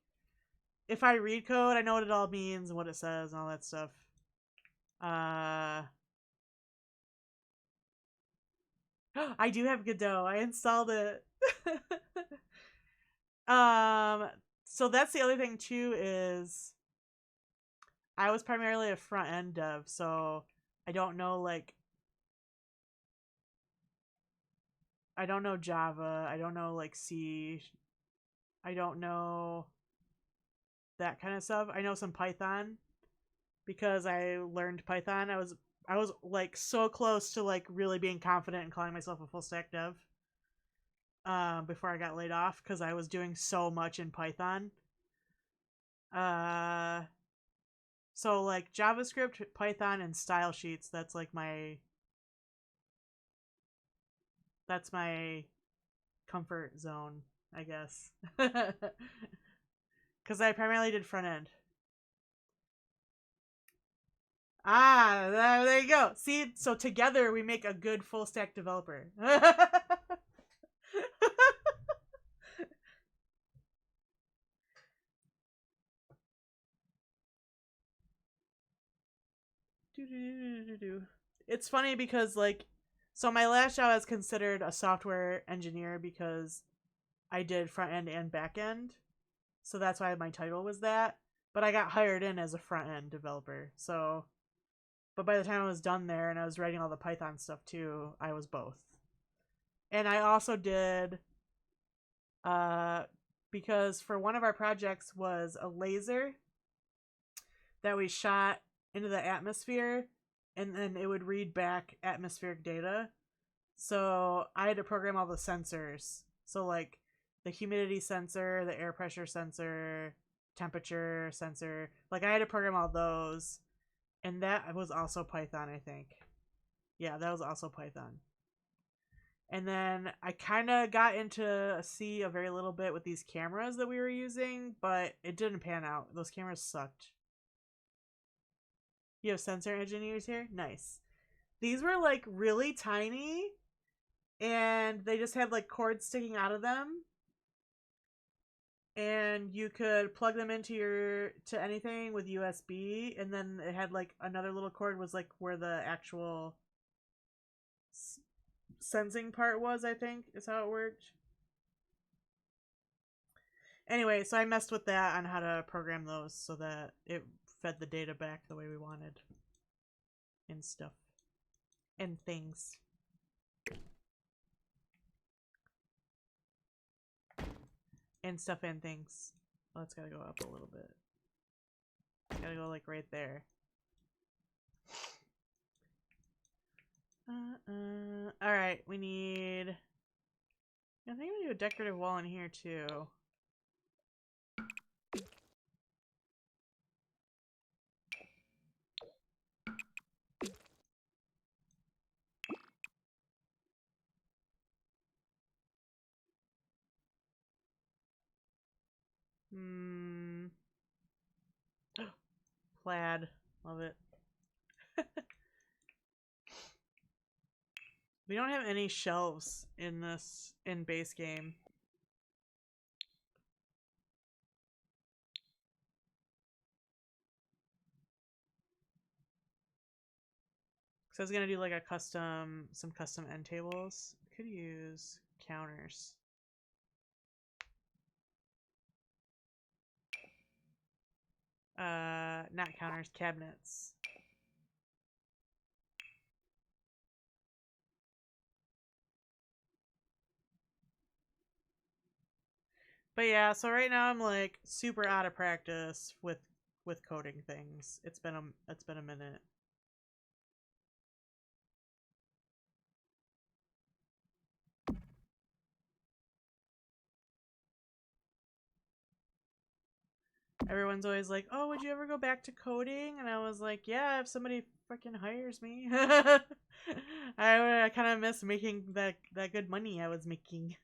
Speaker 1: if I read code, I know what it all means and what it says and all that stuff. I do have Godot. I installed it. So that's the other thing too is I was primarily a front end dev, so I don't know I don't know Java, I don't know like C, I don't know that kind of stuff. I know some Python because I learned Python. I was like so close to like really being confident and calling myself a full stack dev before I got laid off because I was doing so much in Python. So like JavaScript, Python, and style sheets, that's my comfort zone, I guess. Because I primarily did front end. Ah, there you go. See, so together we make a good full stack developer. It's funny because like, so my last job I was considered a software engineer because I did front end and back end, so that's why my title was that. But I got hired in as a front end developer, so. But by the time I was done there and I was writing all the Python stuff too, I was both. And I also did, uh, because for one of our projects was a laser that we shot into the atmosphere and then it would read back atmospheric data. So I had to program all the sensors. So like the humidity sensor, the air pressure sensor, temperature sensor. Like I had to program all those. And that was also Python, I think. Yeah, that was also Python. And then I kind of got into C a very little bit with these cameras that we were using, but it didn't pan out. Those cameras sucked. You have sensor engineers here? Nice. These were like really tiny and they just had like cords sticking out of them. And you could plug them to anything with USB, and then it had like another little cord was like where the actual sensing part was, I think is how it worked. Anyway, so I messed with that on how to program those so that it fed the data back the way we wanted and stuff and things. And stuff and things. Oh, it's gotta go up a little bit. It's gotta go like right there. Alright, we need... I think we need a decorative wall in here too. Plaid. Love it. We don't have any shelves in base game. So I was gonna do like some custom end tables. Could use counters. Not counters, cabinets. But yeah, so right now I'm like super out of practice with coding things. It's been a minute. Everyone's always like, "Oh, would you ever go back to coding?" And I was like, "Yeah, if somebody freaking hires me." I kind of miss making that good money I was making.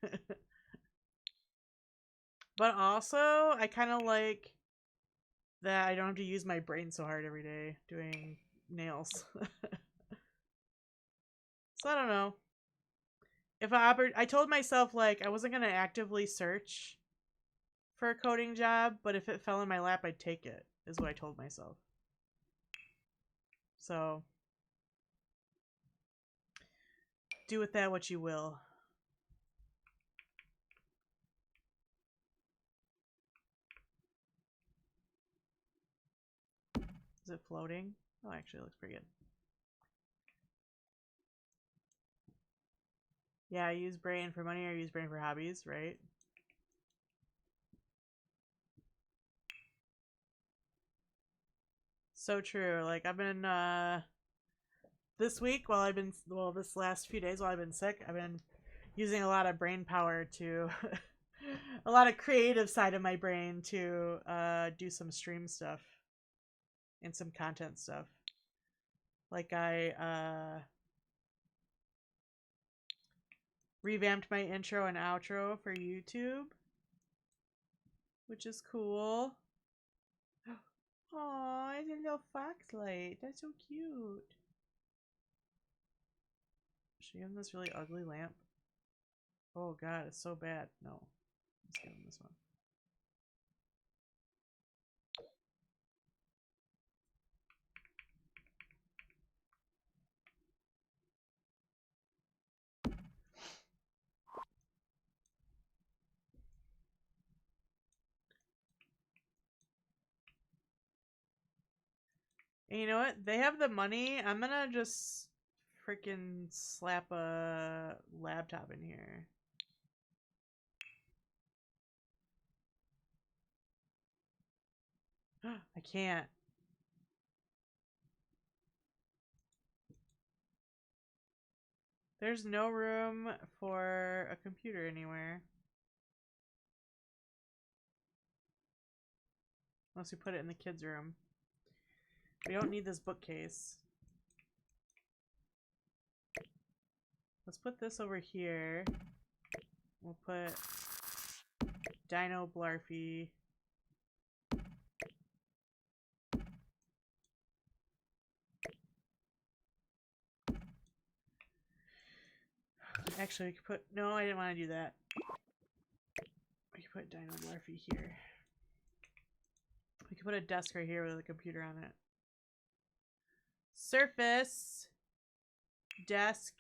Speaker 1: But also, I kind of like that I don't have to use my brain so hard every day doing nails. So I don't know. If I told myself like I wasn't gonna actively search for a coding job, but if it fell in my lap, I'd take it. Is what I told myself. So do with that what you will. Is it floating? Oh, actually, it looks pretty good. Yeah, I use brain for money or use brain for hobbies, right? So true. Like I've been this week while I've been this last few days while I've been sick, I've been using a lot of brain power to a lot of creative side of my brain to do some stream stuff and some content stuff. Like I revamped my intro and outro for YouTube, which is cool. Aw, it's a little foxlight. That's so cute. Should I give him this really ugly lamp? Oh god, it's so bad. No. Let's give him this one. And you know what? They have the money. I'm gonna just freaking slap a laptop in here. I can't. There's no room for a computer anywhere. Unless we put it in the kids' room. We don't need this bookcase. Let's put this over here. We'll put Dino Blarfy. Actually, we could put... No, I didn't want to do that. We could put Dino Blarfy here. We could put a desk right here with a computer on it. Surface. Desk.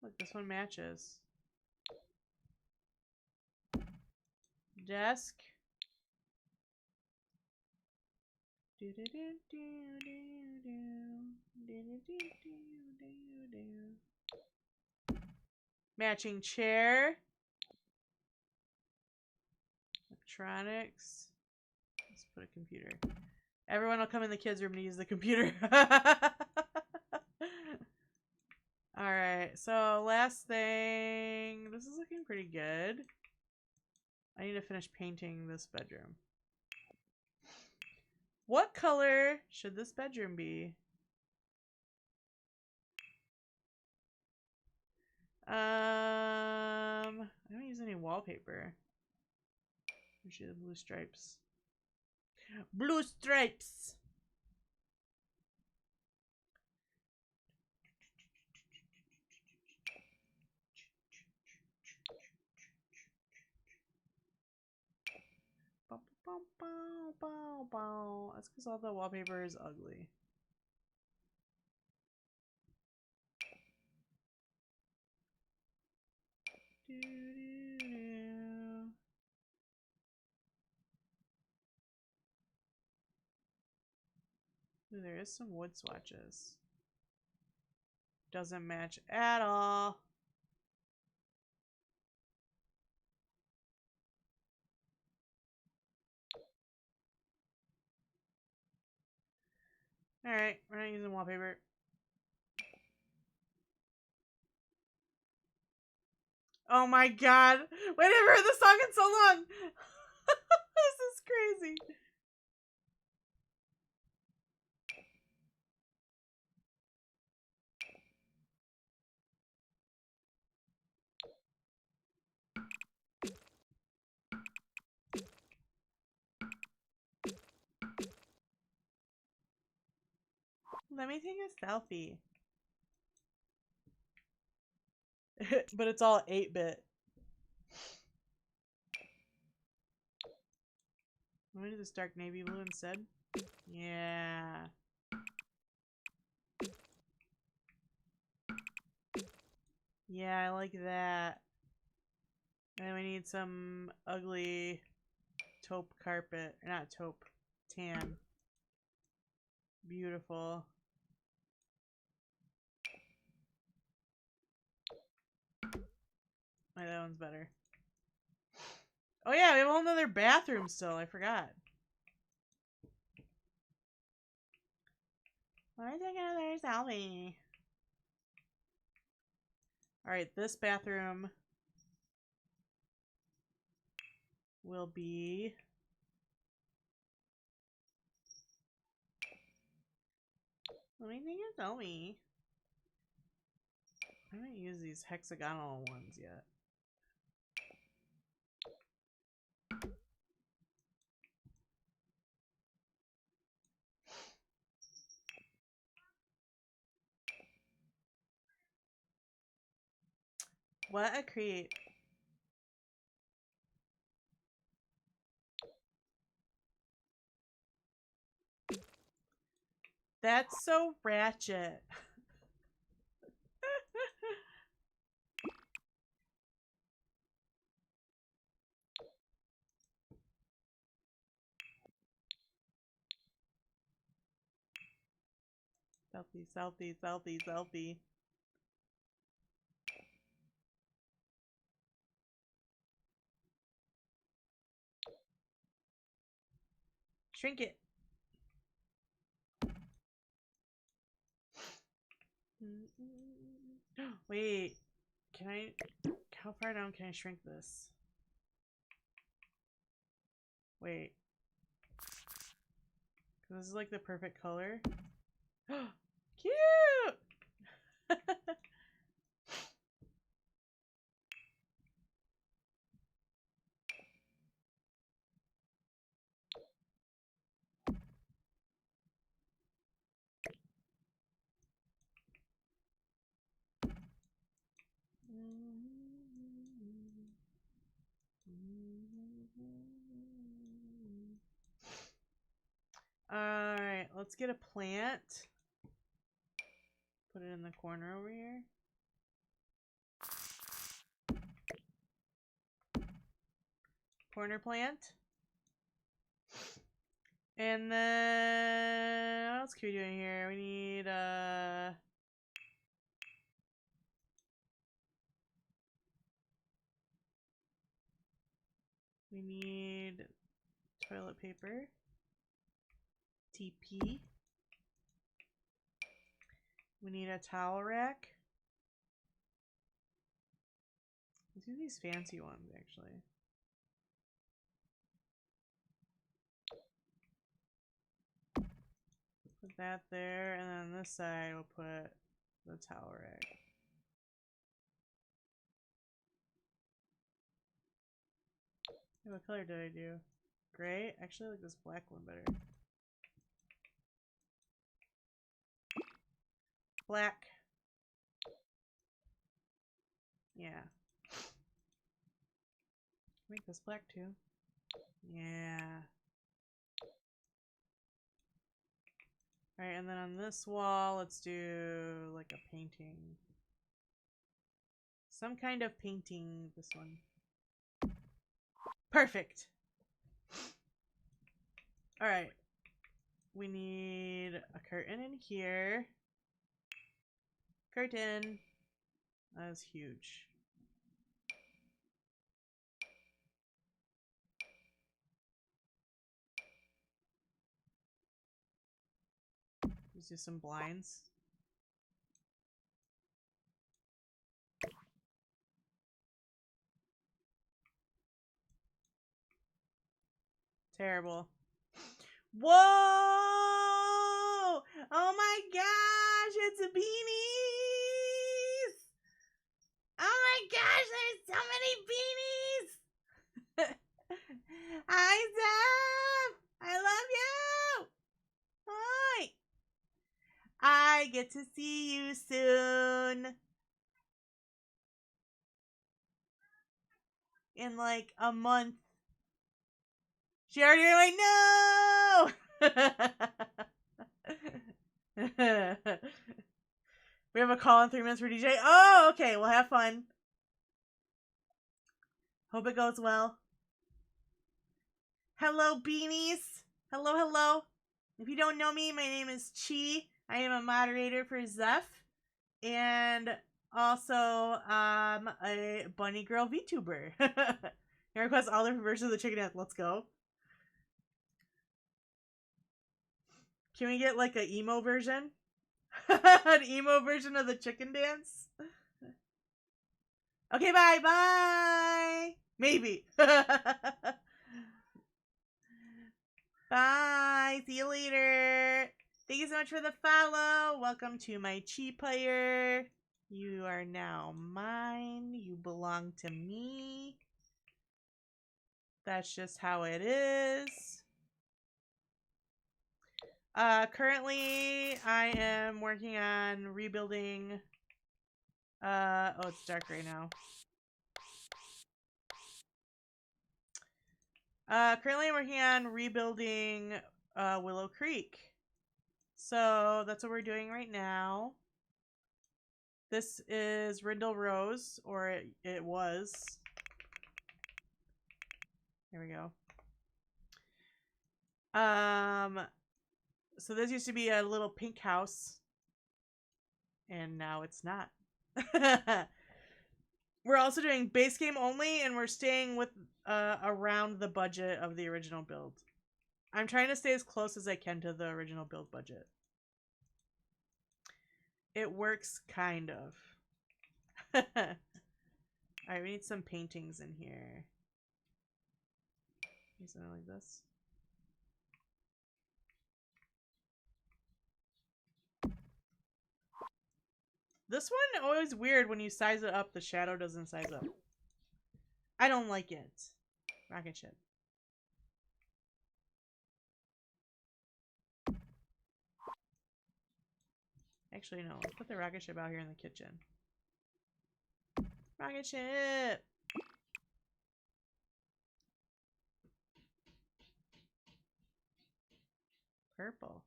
Speaker 1: Look, this one matches. Desk. Matching chair. Electronics. Let's put a computer. Everyone will come in the kids' room to use the computer. Alright, so last thing. This is looking pretty good. I need to finish painting this bedroom. What color should this bedroom be? I don't use any wallpaper. Usually the blue stripes. Blue stripes! That's because all the wallpaper is ugly. Ooh, there is some wood swatches. Doesn't match at all. Alright, we're not using wallpaper. Oh my god. Wait, I haven't heard this song in so long. This is crazy. Let me take a selfie. But it's all 8-bit. I'm gonna do this dark navy blue instead. Yeah. Yeah, I like that. And we need some ugly taupe carpet. Not taupe. Tan. Beautiful. Oh, that one's better. Oh yeah, we have a whole nother bathroom still. I forgot. Let me take another selfie. Alright, this bathroom will be... Let me take a selfie. I haven't used these hexagonal ones yet. What a creep. That's so ratchet. Selfie, selfie, selfie, selfie. Shrink it. Wait, can I... How far down can I shrink this? Wait. This is like the perfect color. Cute! Alright, let's get a plant. Put it in the corner over here. Corner plant. And then what else can we do in here? We need we need toilet paper. TP. We need a towel rack. Let's do these fancy ones actually. Put that there, and then on this side we'll put the towel rack. Hey, what color did I do? Gray? Actually, I like this black one better. Black. Yeah. Make this black too. Yeah. Alright, and then on this wall, let's do like a painting. Some kind of painting, this one. Perfect! Alright. We need a curtain in here. Curtain. That is huge. Let's do some blinds. Terrible. Whoa! Oh my gosh, it's beanies! Oh my gosh, there's so many beanies! Hi, Zeph! I love you! Hi! I get to see you soon. In like a month. She already like, no! We have a call in 3 minutes for DJ. Oh, okay. Well, have fun. Hope it goes well. Hello, beanies. Hello, hello. If you don't know me, my name is Chi. I am a moderator for Zeph. And also, a bunny girl VTuber. I request all different versions of the chicken dance. Let's go. Can we get like an emo version? An emo version of the chicken dance? Okay, bye, bye. Maybe. Bye. See you later. Thank you so much for the follow. Welcome to my Chi player. You are now mine. You belong to me. That's just how it is. Currently, I am working on rebuilding. Oh, it's dark right now. Currently, I'm working on rebuilding Willow Creek. So that's what we're doing right now. This is Rindle Rose, or it was. Here we go. So this used to be a little pink house, and now it's not. We're also doing base game only, and we're staying with around the budget of the original build. I'm trying to stay as close as I can to the original build budget. It works, kind of. Alright, we need some paintings in here. Something like this. This one, always weird when you size it up, the shadow doesn't size up. I don't like it. Rocket ship. Actually, no. Let's put the rocket ship out here in the kitchen. Rocket ship! Purple.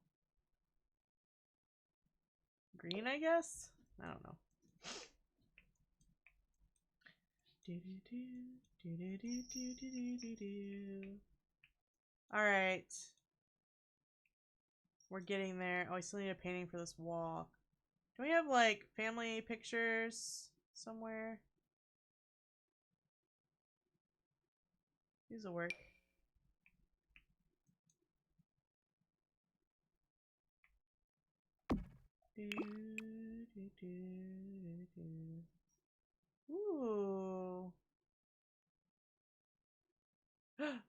Speaker 1: Green, I guess? I don't know. Alright. We're getting there. Oh, I still need a painting for this wall. Do we have, like, family pictures somewhere? These will work. Ooh.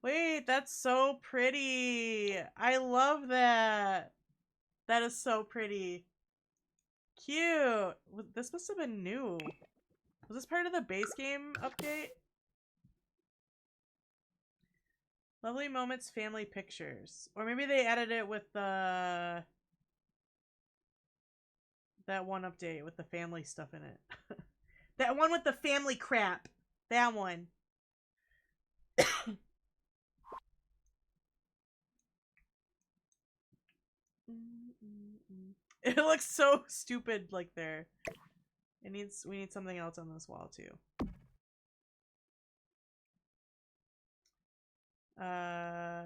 Speaker 1: Wait, that's so pretty. I love that. That is so pretty. Cute. This must have been new. Was this part of the base game update? Lovely Moments family pictures. Or maybe they added it with the... that one update with the family stuff in it. That one with the family crap. That one. It looks so stupid like there. We need something else on this wall too.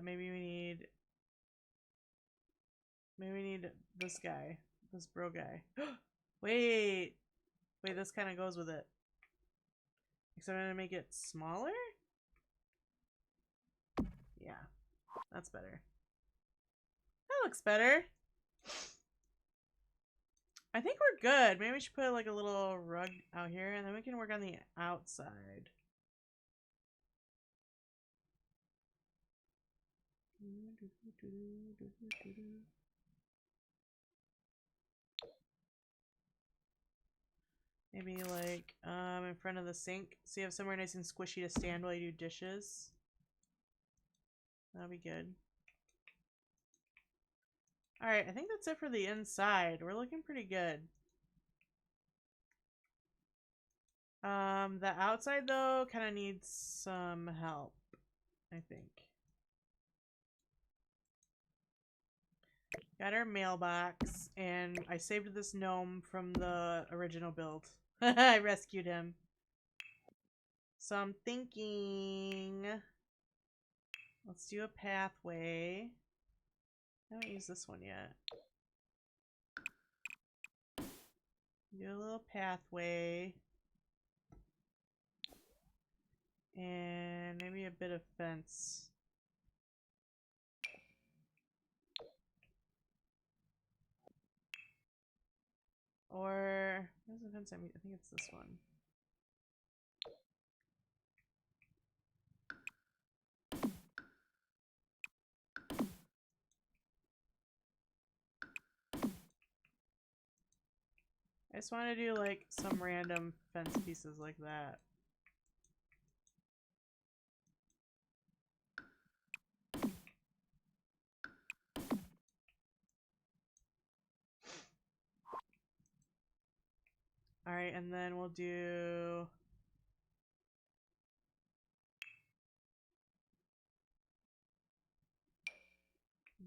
Speaker 1: Maybe we need this guy. This bro guy. Wait, this kind of goes with it. So I'm gonna make it smaller? Yeah, that's better. That looks better. I think we're good. Maybe we should put like a little rug out here and then we can work on the outside. Maybe like in front of the sink, so you have somewhere nice and squishy to stand while you do dishes. That'll be good. Alright, I think that's it for the inside. We're looking pretty good. The outside though kind of needs some help, I think. Got our mailbox, and I saved this gnome from the original build. I rescued him. So I'm thinking, let's do a pathway. I haven't used this one yet. Do a little pathway. And maybe a bit of fence. Or, where's the fence? I think it's this one. I just want to do like some random fence pieces like that. Alright, and then we'll do...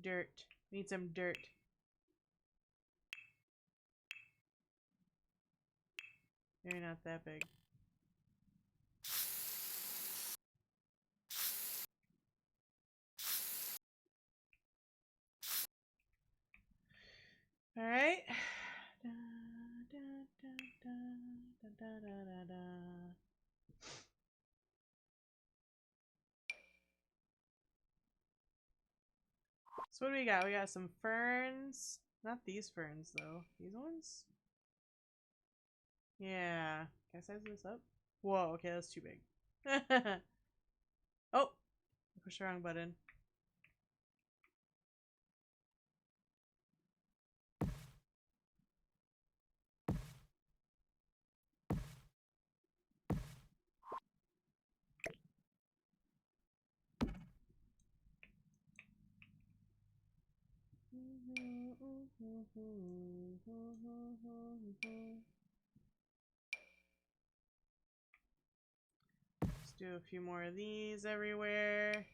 Speaker 1: dirt. We need some dirt. Maybe not that big. Alright. So what do we got? We got some ferns. Not these ferns though. These ones? Yeah. Can I size this up? Whoa, okay, that's too big. Oh! I pushed the wrong button. Let's do a few more of these everywhere.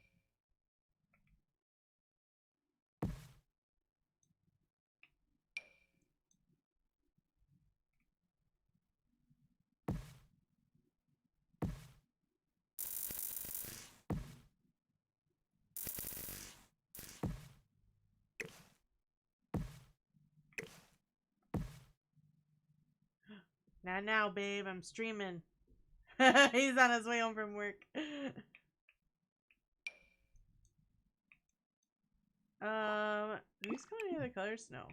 Speaker 1: Not now, babe. I'm streaming. He's on his way home from work. Do these come in any other colors? No.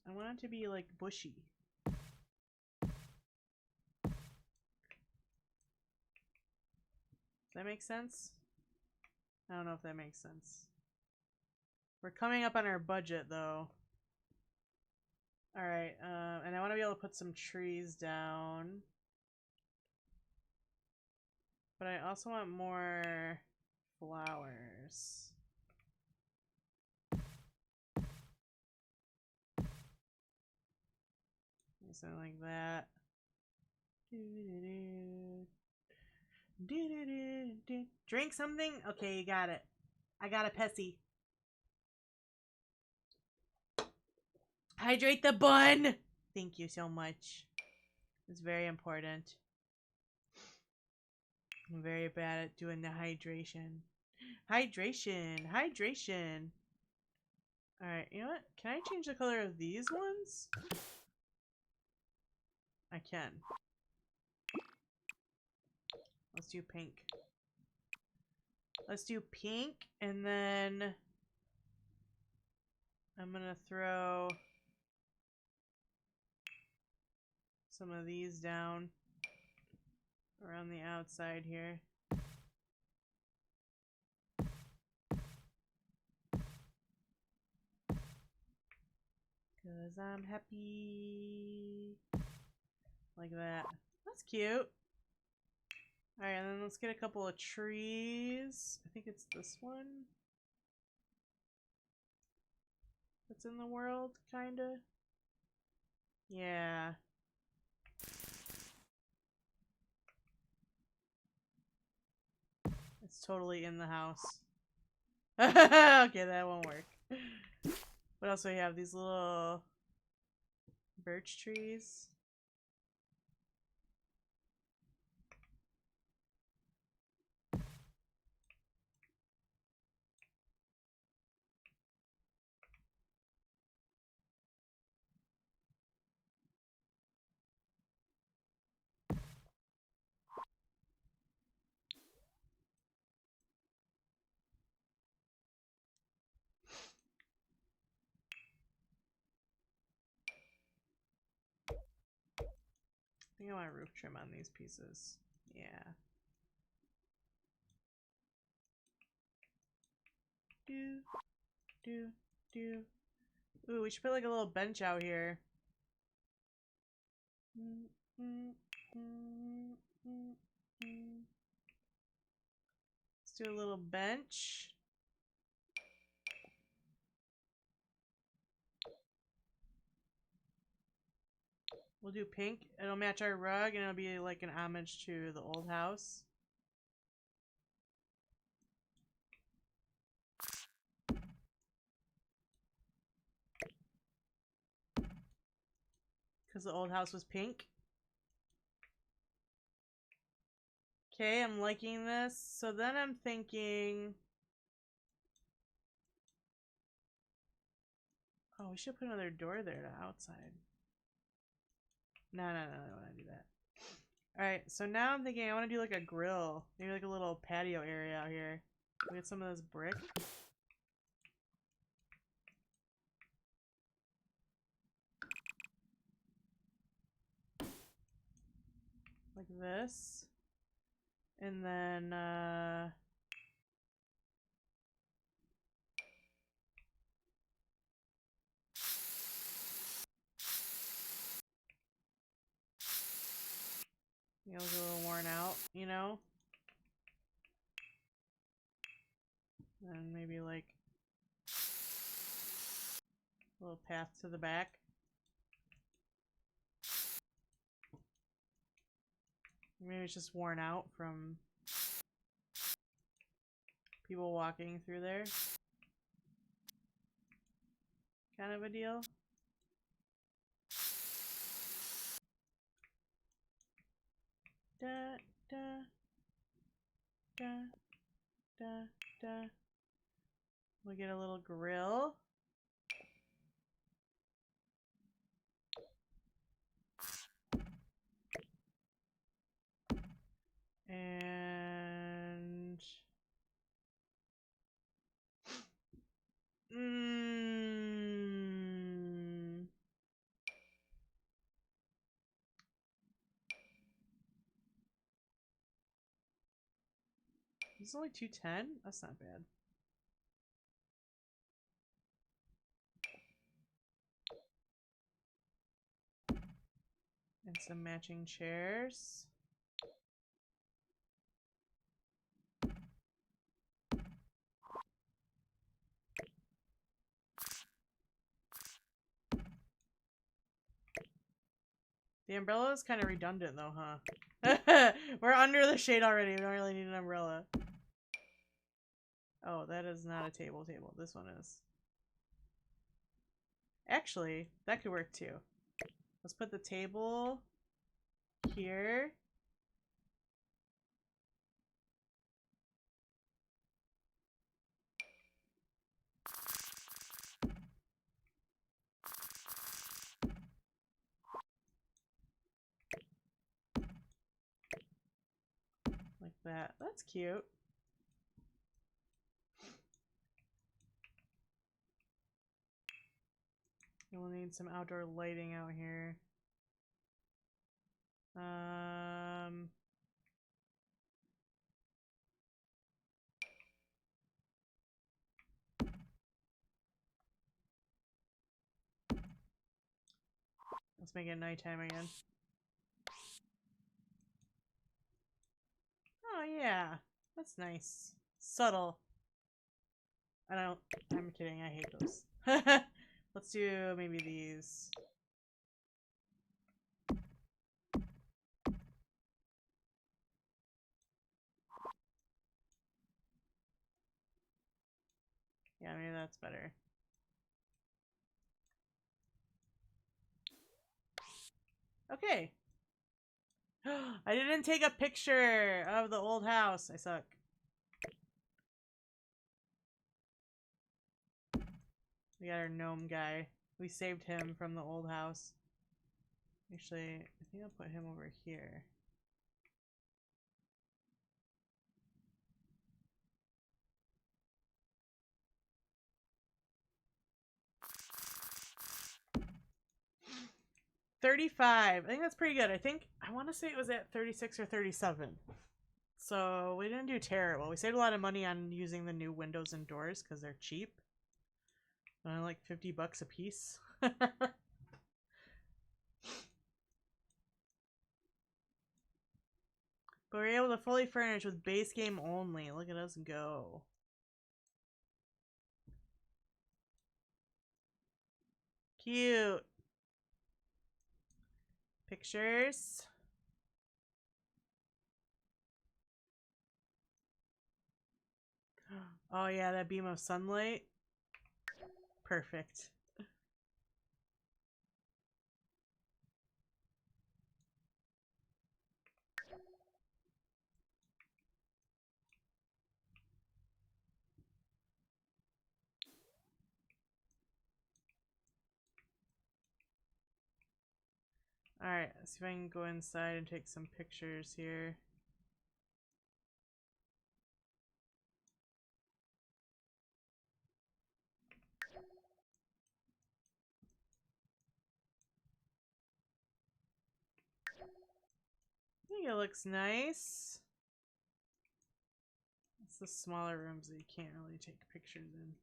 Speaker 1: I want it to be like bushy. Does that make sense? I don't know if that makes sense. We're coming up on our budget though. Alright, and I want to be able to put some trees down. But I also want more flowers. Something like that. Drink something? Okay, you got it. I got a Pessy. Hydrate the bun! Thank you so much. It's very important. I'm very bad at doing the hydration. Hydration! Alright, you know what? Can I change the color of these ones? I can. Let's do pink. Let's do pink, and then I'm gonna throw some of these down around the outside here. Cause I'm happy. Like that. That's cute. Alright, and then let's get a couple of trees. I think it's this one that's in the world, kinda. Yeah. It's totally in the house. Okay, that won't work. What else do we have? These little birch trees. I think I want roof trim on these pieces. Yeah. Do. Ooh, we should put like a little bench out here. Let's do a little bench. We'll do pink. It'll match our rug and it'll be like an homage to the old house. Because the old house was pink. Okay, I'm liking this. So then I'm thinking... Oh, we should put another door there to outside. No, I don't want to do that. Alright, so now I'm thinking I want to do like a grill. Maybe like a little patio area out here. We get some of this brick. Like this. And then, it was a little worn out, you know? And maybe like a little path to the back. Maybe it's just worn out from people walking through there. Kind of a deal. Da, da, da, da, da. We'll get a little grill. And... This is only 210? That's not bad. And some matching chairs. The umbrella is kind of redundant though, huh? We're under the shade already. We don't really need an umbrella. Oh, that is not a table. This one is. Actually, that could work too. Let's put the table here. Like that. That's cute. We'll need some outdoor lighting out here. Let's make it nighttime again. Oh yeah, that's nice. Subtle. I'm kidding, I hate those. Let's do maybe these. Yeah, maybe that's better. Okay. I didn't take a picture of the old house. I suck. We got our gnome guy. We saved him from the old house. Actually, I think I'll put him over here. $35. I think that's pretty good. I want to say it was at 36 or 37. So we didn't do terrible. We saved a lot of money on using the new windows and doors because they're cheap. Like $50 a piece. But we're able to fully furnish with base game only. Look at us go. Cute. Pictures. Oh yeah, that beam of sunlight. Perfect. Alright, let's see if I can go inside and take some pictures here. I think it looks nice. It's the smaller rooms that you can't really take pictures in.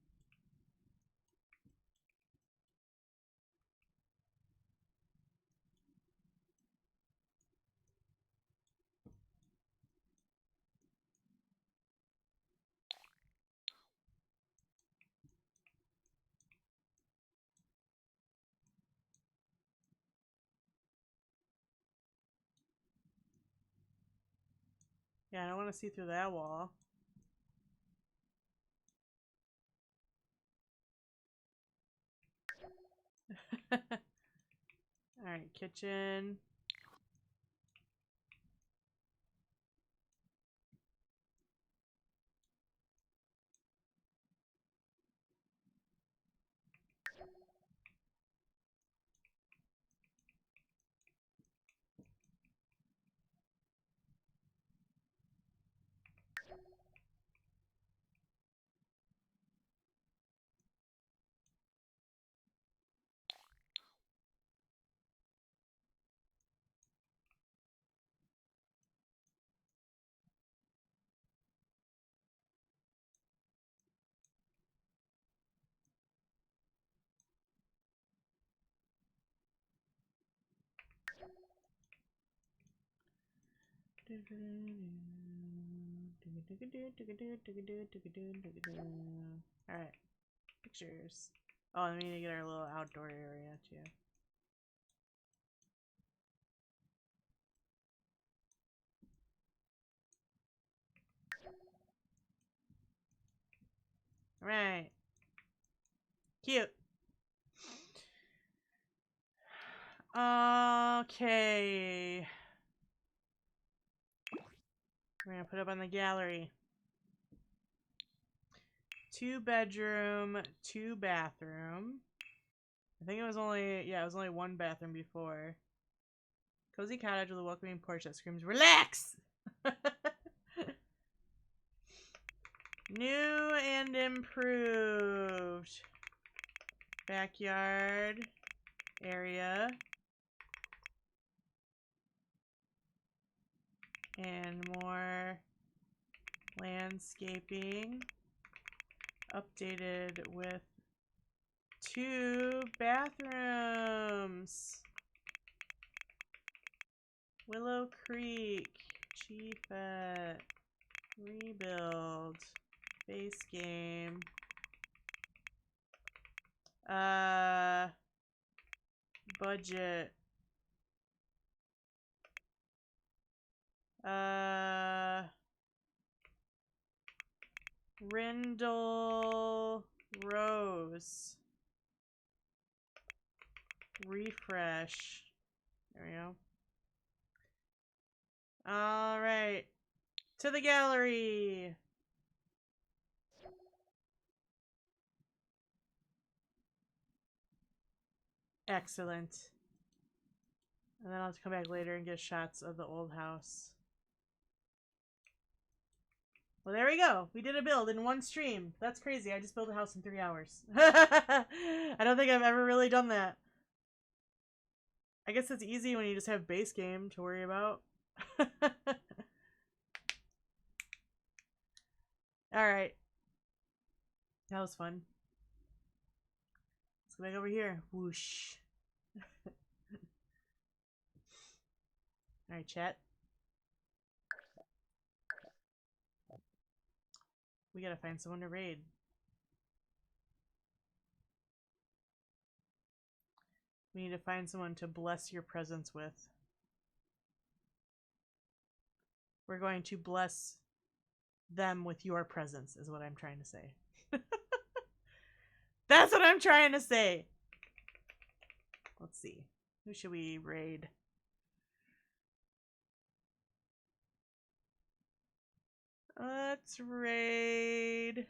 Speaker 1: Yeah, I don't want to see through that wall. Alright, kitchen. Alright, pictures. Oh, and we need to get our little outdoor area too. Alright. Cute. Okay. We're gonna put up on the gallery. 2 bedroom, 2 bathroom. I think it was only 1 bathroom before. Cozy cottage with a welcoming porch that screams, relax! New and improved. Backyard. area. And more landscaping. Updated with 2 bathrooms. Willow Creek. ChiiFett. Rebuild. Base game. Budget. Rindle Rose. Refresh. There we go. All right. To the gallery. Excellent. And then I'll have to come back later and get shots of the old house. Well, there we go. We did a build in 1 stream. That's crazy. I just built a house in 3 hours. I don't think I've ever really done that. I guess it's easy when you just have base game to worry about. Alright. That was fun. Let's go back over here. Whoosh. Alright, chat. We gotta find someone to raid. We need to find someone to bless your presence with. We're going to bless them with your presence, is what I'm trying to say. That's what I'm trying to say! Let's see. Who should we raid? Let's raid...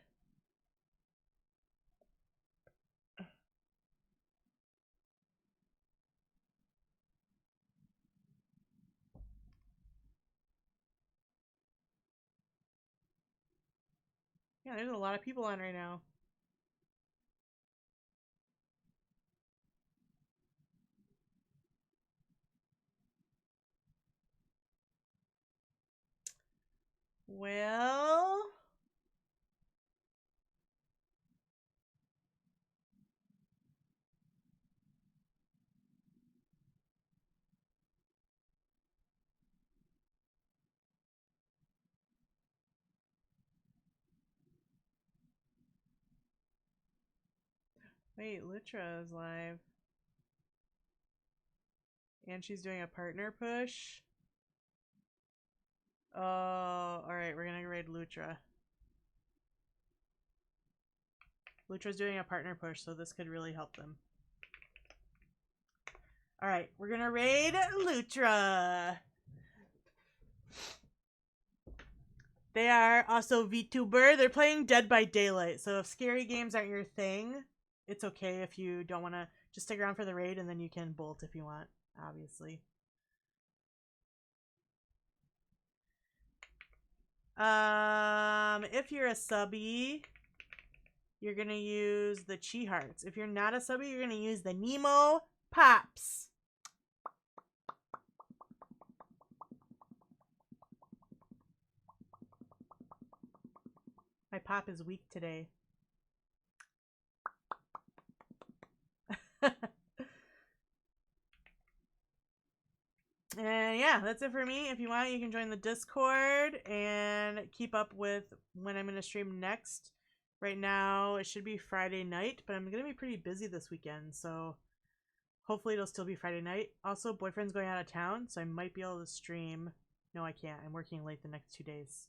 Speaker 1: Yeah, there's a lot of people on right now. Well... Wait, Lutra is live. And she's doing a partner push. Oh, alright, we're gonna raid Lutra. Lutra's doing a partner push, so this could really help them. Alright, we're gonna raid Lutra. They are also Vtuber. They're playing Dead by Daylight, so if scary games aren't your thing, it's okay if you don't want to. Just stick around for the raid, and then you can bolt if you want, obviously. If you're a subby, you're gonna use the Chi Hearts. If you're not a subby, you're gonna use the Nemo Pops. My pop is weak today. And yeah, that's it for me. If you want, you can join the Discord and keep up with when I'm going to stream next. Right now, it should be Friday night, but I'm going to be pretty busy this weekend, so hopefully it'll still be Friday night. Also, boyfriend's going out of town, so I might be able to stream. No, I can't. I'm working late the next 2 days.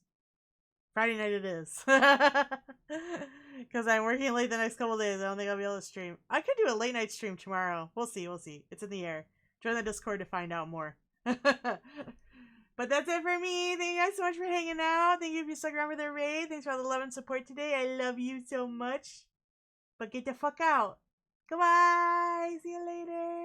Speaker 1: Friday night it is. Because I'm working late the next couple days. I don't think I'll be able to stream. I could do a late night stream tomorrow. We'll see. We'll see. It's in the air. Join the Discord to find out more. But that's it for me. Thank you guys so much for hanging out. Thank you if you stuck around for the raid. Thanks for all the love and support today. I love you so much. But get the fuck out. Goodbye. See you later.